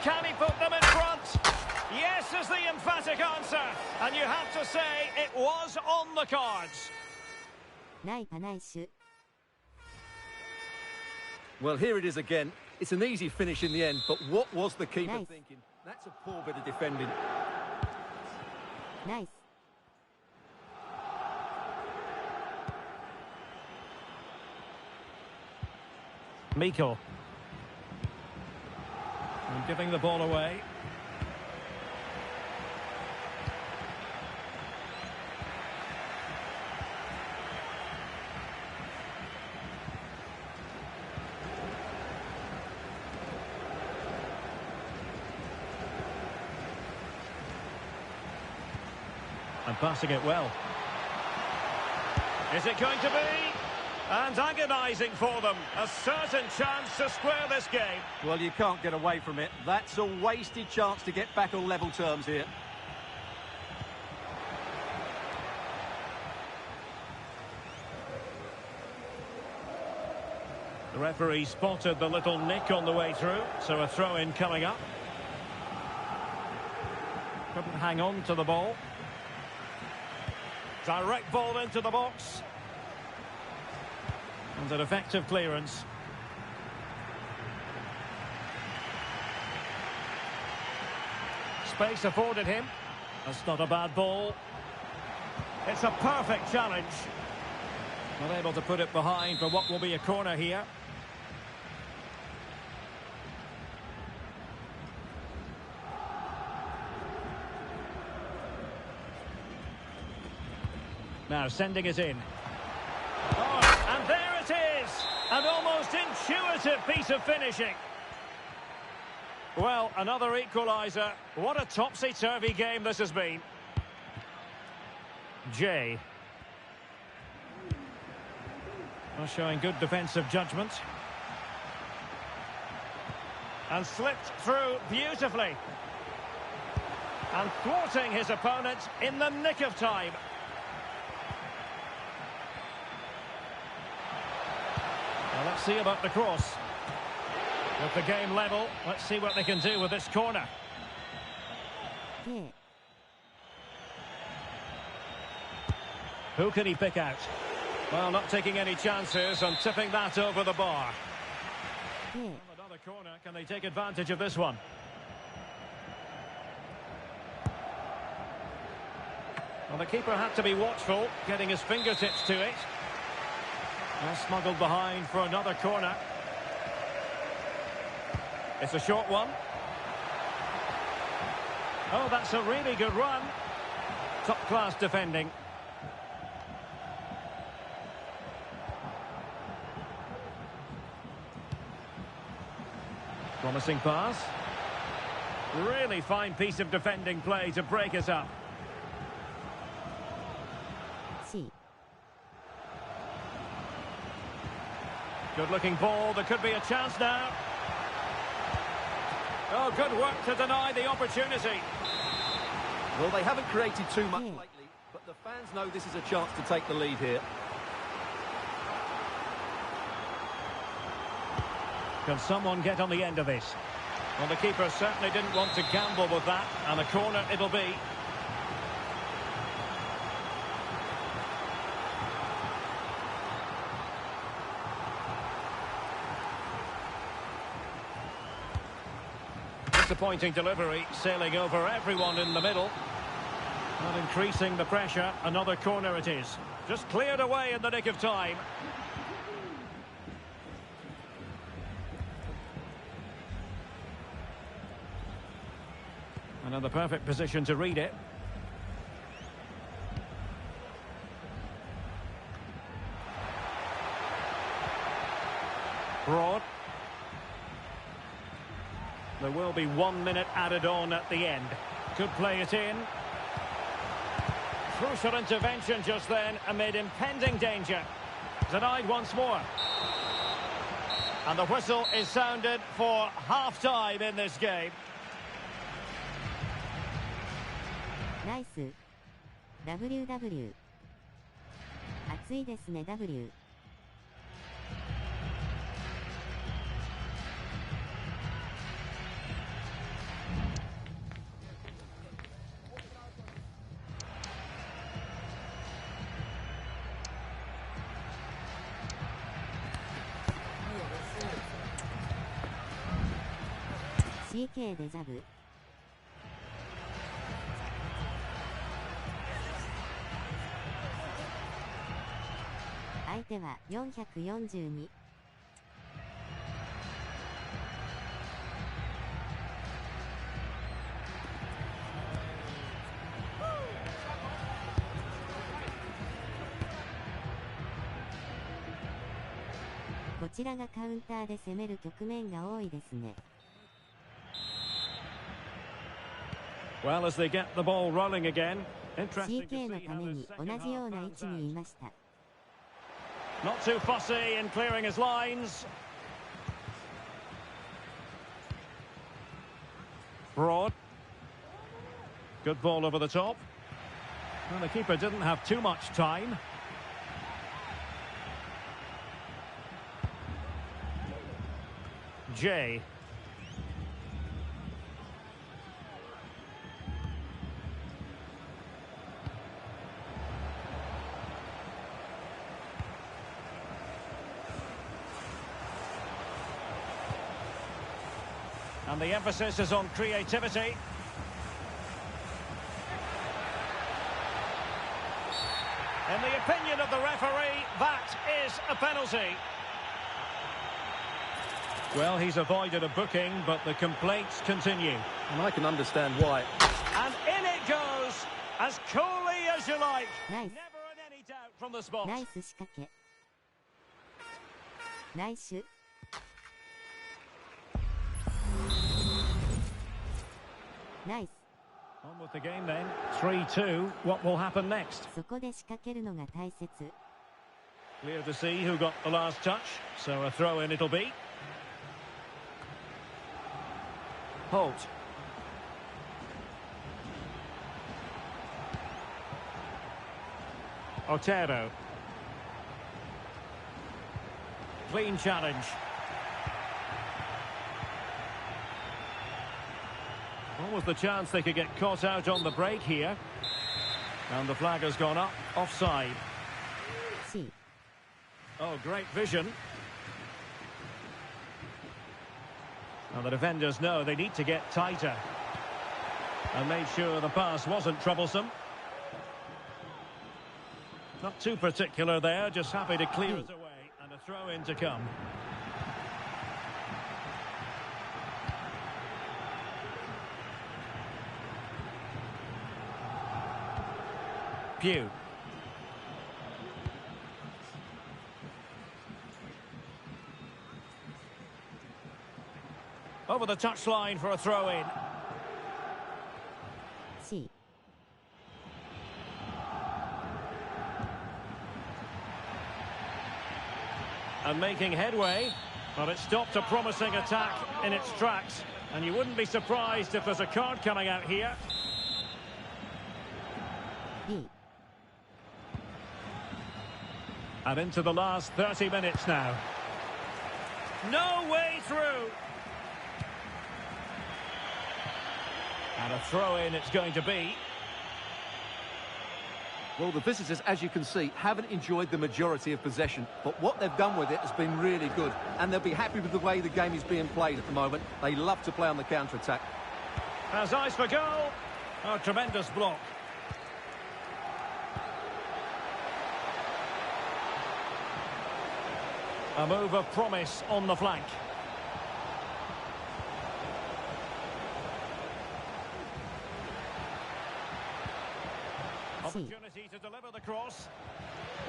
Can he put them in front? Yes is the emphatic answer. And you have to say it was on the cards. Well, here it is again. It's an easy finish in the end, but what was the keeper thinking? That's a poor bit of defending. Nice. Miko. And giving the ball away. And passing it well. Is it going to be? And agonising for them. A certain chance to square this game. Well, you can't get away from it. That's a wasted chance to get back on level terms here. The referee spotted the little nick on the way through, so a throw-in coming up. Couldn't hang on to the ball. Direct ball into the box. And an effective clearance. Space afforded him. That's not a bad ball. It's a perfect challenge. Not able to put it behind for what will be a corner here. Now sending it in. Oh, and there it is! An almost intuitive piece of finishing. Well, another equaliser. What a topsy-turvy game this has been. Jay. Well, showing good defensive judgment. And slipped through beautifully. And thwarting his opponent in the nick of time. Well, let's see about the cross. With the game level, let's see what they can do with this corner. Who can he pick out? Well, not taking any chances and tipping that over the bar. Well, another corner. Can they take advantage of this one? Well, the keeper had to be watchful, getting his fingertips to it. Well, smuggled behind for another corner. It's a short one. Oh, that's a really good run. Top-class defending. Promising pass. Really fine piece of defending play to break us up. Good-looking ball. There could be a chance now. Oh, good work to deny the opportunity. Well, they haven't created too much lately, but the fans know this is a chance to take the lead here. Can someone get on the end of this? Well, the keeper certainly didn't want to gamble with that, and a corner it'll be. Disappointing delivery, sailing over everyone in the middle. Not increasing the pressure, another corner it is. Just cleared away in the nick of time. And in the perfect position to read it. Broad. There will be 1 minute added on at the end. Could play it in. Crucial intervention just then amid impending danger. Denied once more. And the whistle is sounded for half-time in this game. Nice. WW. 熱いですね W。CK デザブ。相手は442。こちらがカウンターで攻める局面が多いですね。Well, as they get the ball rolling again, interesting to CK の see た how め this に second 同じよう half な位 pans 置にい out. ました。Not too fussy in clearing his lines. Broad. Good ball over the top. Well, the keeper didn't have too much time. Jay. And the emphasis is on creativity. In the opinion of the referee, that is a penalty. Well, he's avoided a booking, but the complaints continue. And I can understand why. And in it goes, as coolly as you like. Nice. Never in any doubt from the spot. ナイス仕掛け。ナイス。ナイス。 On with the game then. 3-2. What will happen next? そこで仕掛けるのが大切。Clear to see who got the last touch. So a throw in it'll be. Holt. Otero. Clean challenge. What was the chance they could get caught out on the break here? And the flag has gone up. Offside. C. Oh, great vision. And the defenders know they need to get tighter. And made sure the pass wasn't troublesome. Not too particular there, just happy to clear it away. And a throw in to come. Pugh. Over the touchline for a throw-in. C. And making headway, but it stopped a promising attack in its tracks. And you wouldn't be surprised if there's a card coming out here. B. And into the last 30 minutes now. No way through. And a throw-in it's going to be. Well, the visitors, as you can see, haven't enjoyed the majority of possession, but what they've done with it has been really good, and they'll be happy with the way the game is being played at the moment. They love to play on the counter-attack. Has eyes for goal. A tremendous block. A move of promise on the flank. Opportunity to deliver the cross.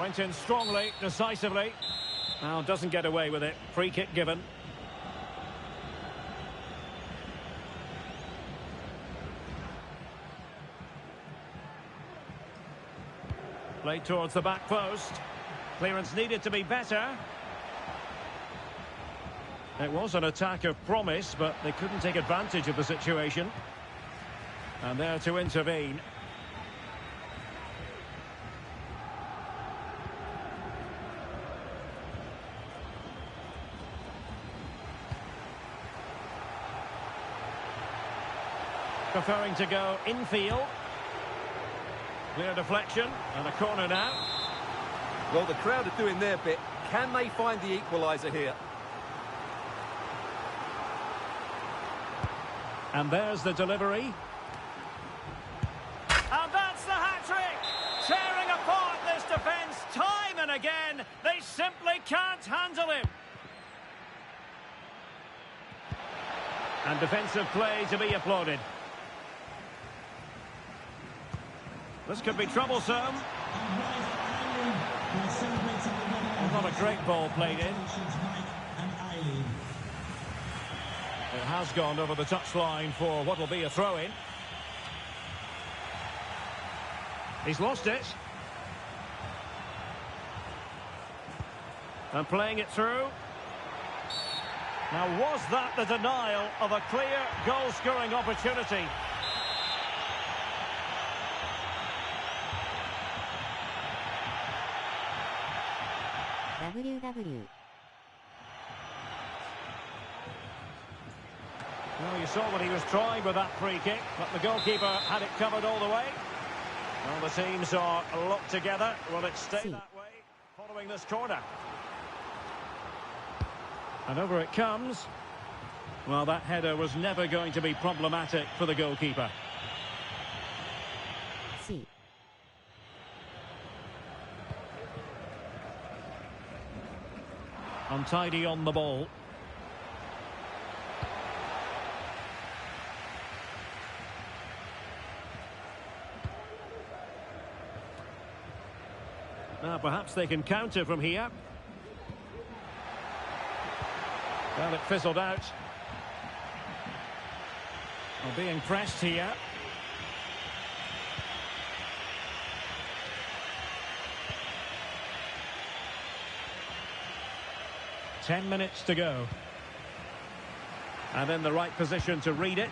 Went in strongly, decisively. Now doesn't get away with it. Free kick given. Played towards the back post. Clearance needed to be better. It was an attack of promise, but they couldn't take advantage of the situation. And there to intervene. Preferring to go infield. Clear deflection and a corner now. Well, the crowd are doing their bit. Can they find the equaliser here? And there's the delivery. And that's the hat-trick! Tearing apart this defence time and again. They simply can't handle him. And defensive play to be applauded. This could be troublesome. Not a great ball played in. It has gone over the touchline for what will be a throw-in. He's lost it. And playing it through. Now, was that the denial of a clear goal-scoring opportunity? WW. Well, you saw what he was trying with that free kick, but the goalkeeper had it covered all the way. Well, the teams are locked together. Will it stay that way following this corner? And over it comes. Well, that header was never going to be problematic for the goalkeeper. C. Untidy on the ball. Now perhaps they can counter from here. Well, it fizzled out. Well, being pressed here. Ten minutes to go. And in the right position to read it.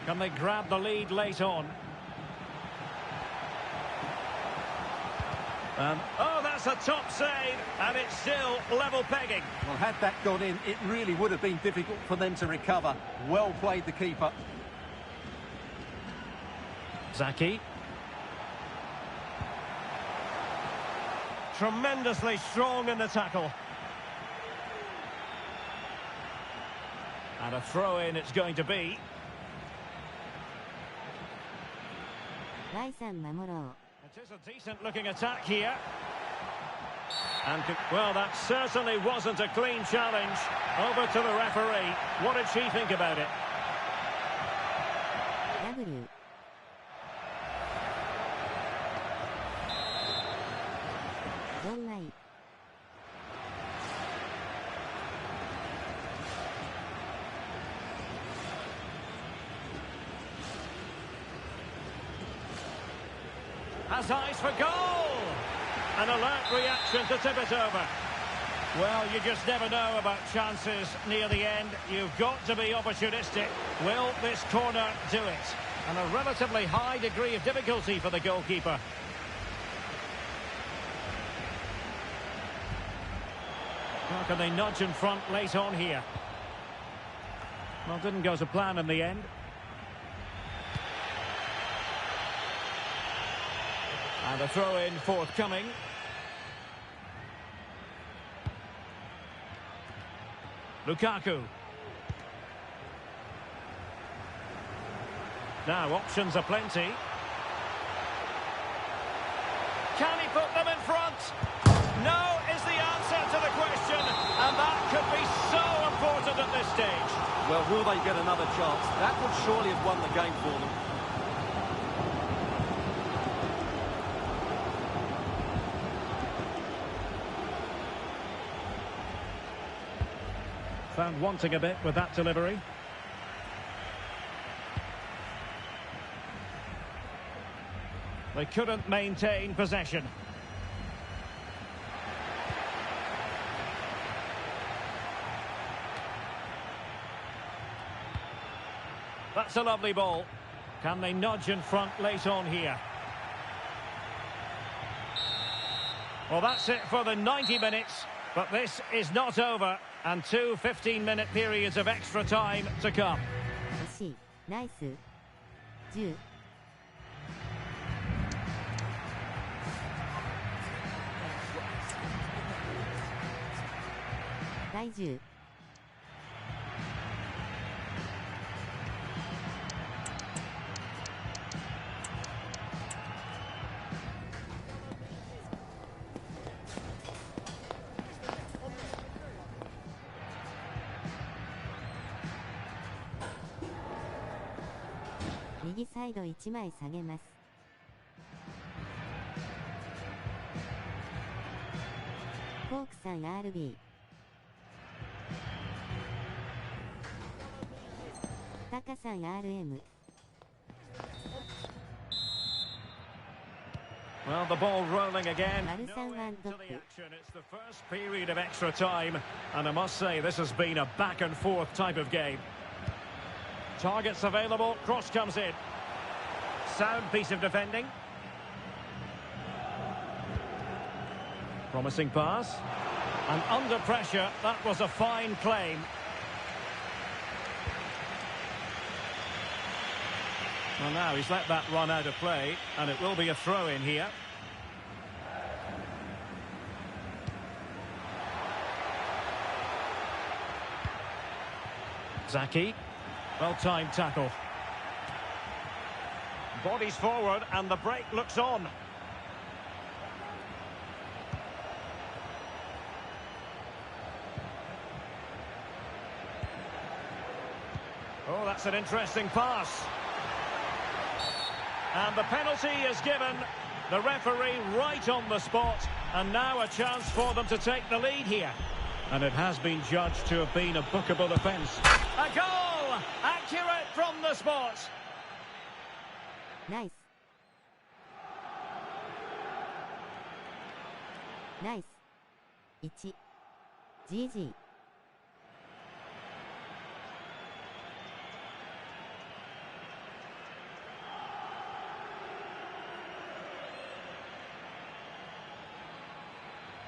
Can they grab the lead late on? Oh, that's a top save, and it's still level pegging. Well, had that gone in, it really would have been difficult for them to recover. Well played, the keeper. Zaki. Tremendously strong in the tackle. And a throw-in it's going to be. 第3守ろう。 It is a decent-looking attack here. And, well, that certainly wasn't a clean challenge. Over to the referee. What did she think about it? W. Don't Has eyes for goal! An alert reaction to tip it over. Well, you just never know about chances near the end. You've got to be opportunistic. Will this corner do it? And a relatively high degree of difficulty for the goalkeeper. How can they nudge in front late on here? Well, didn't go to plan in the end. And a throw-in forthcoming. Lukaku. Now, options are plenty. Can he put them in front? No is the answer to the question, and that could be so important at this stage. Well, will they get another chance? That would surely have won the game for them. Found wanting a bit with that delivery. They couldn't maintain possession. That's a lovely ball. Can they nudge in front late on here? Well, that's it for the 90 minutes. But this is not over, and two 15-minute periods of extra time to come. 惜しい。ナイス。10。第10。右サイド1枚下げます。コークさん RB。タカさん RM。Well, the ball rolling again. Maru san No one end to dot the two. action. It's the first period of extra time, and I must say this has been a back and forth type of game. Targets available, cross comes in. Sound piece of defending. Promising pass. And under pressure, that was a fine claim. Well, now he's let that run out of play, and it will be a throw-in here. Zaki. Well-timed tackle. Bodies forward and the break looks on. Oh, that's an interesting pass. And the penalty is given. The referee right on the spot. And now a chance for them to take the lead here. And it has been judged to have been a bookable offence. A goal! Accurate from the spot. Nice. Nice. 1. GG.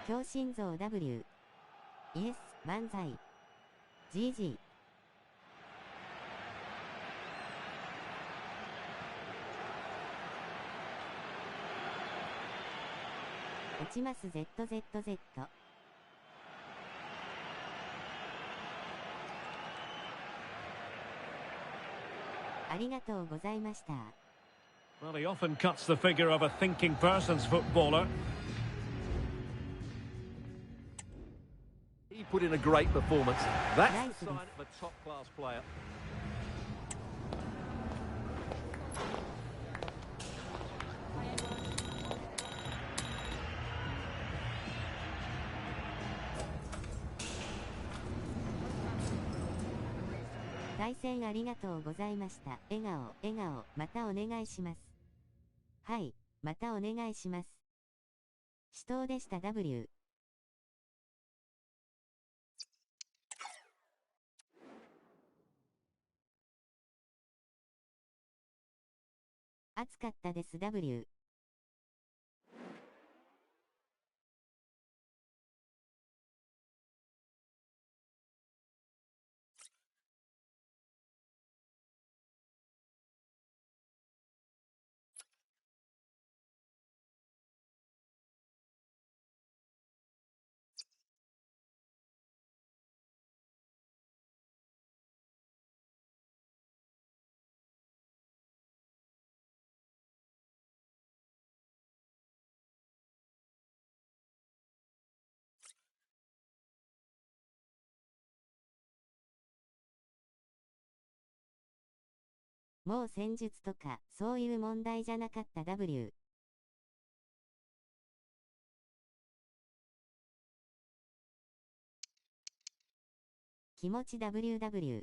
強心臓 W。イエス、万歳。GG。落ちます ZZZ。ありがとうございました。Well, he often cuts the figure of a thinking person's footballer. He put in a great performance. That's the sign of a top-class player. .対戦ありがとうございました。笑顔、笑顔、またお願いします。はい、またお願いします。死闘でした W。暑かったです W。もう戦術とかそういう問題じゃなかった W。気持ち WW。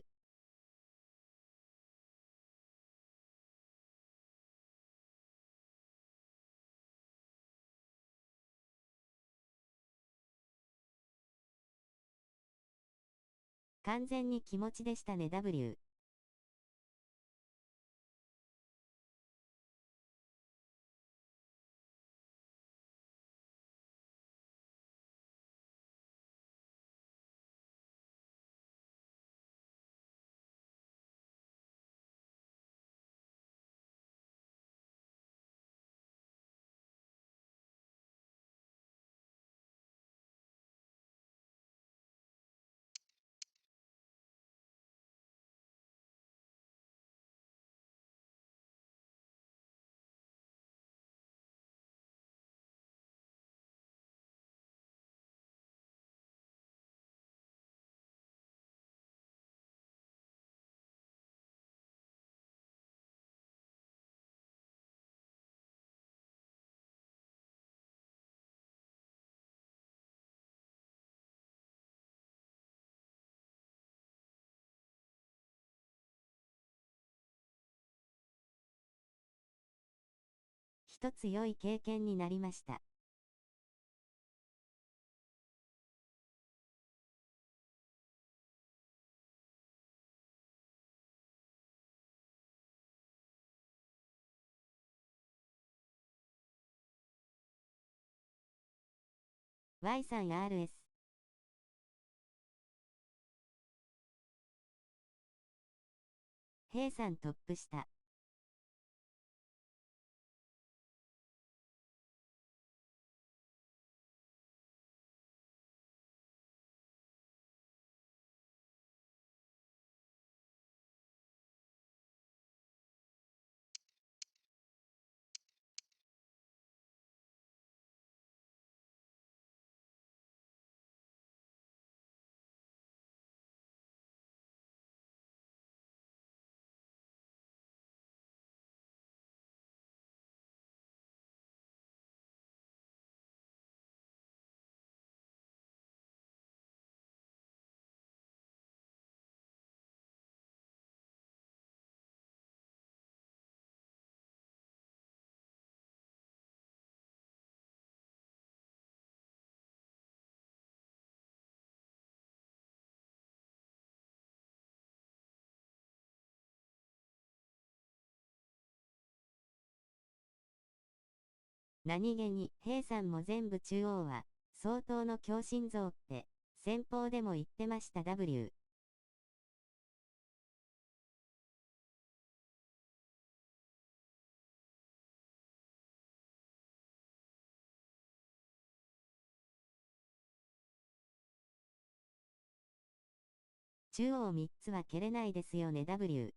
完全に気持ちでしたね W。一つ良い経験になりました。Y さん RS。ヘイさんトップ下。何気に、平さんも全部中央は、相当の強心臓って、先方でも言ってました。 W。中央3つは蹴れないですよね。 W。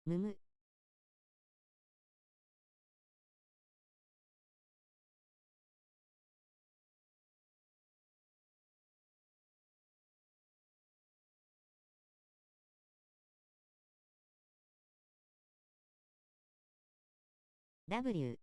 むむ。W。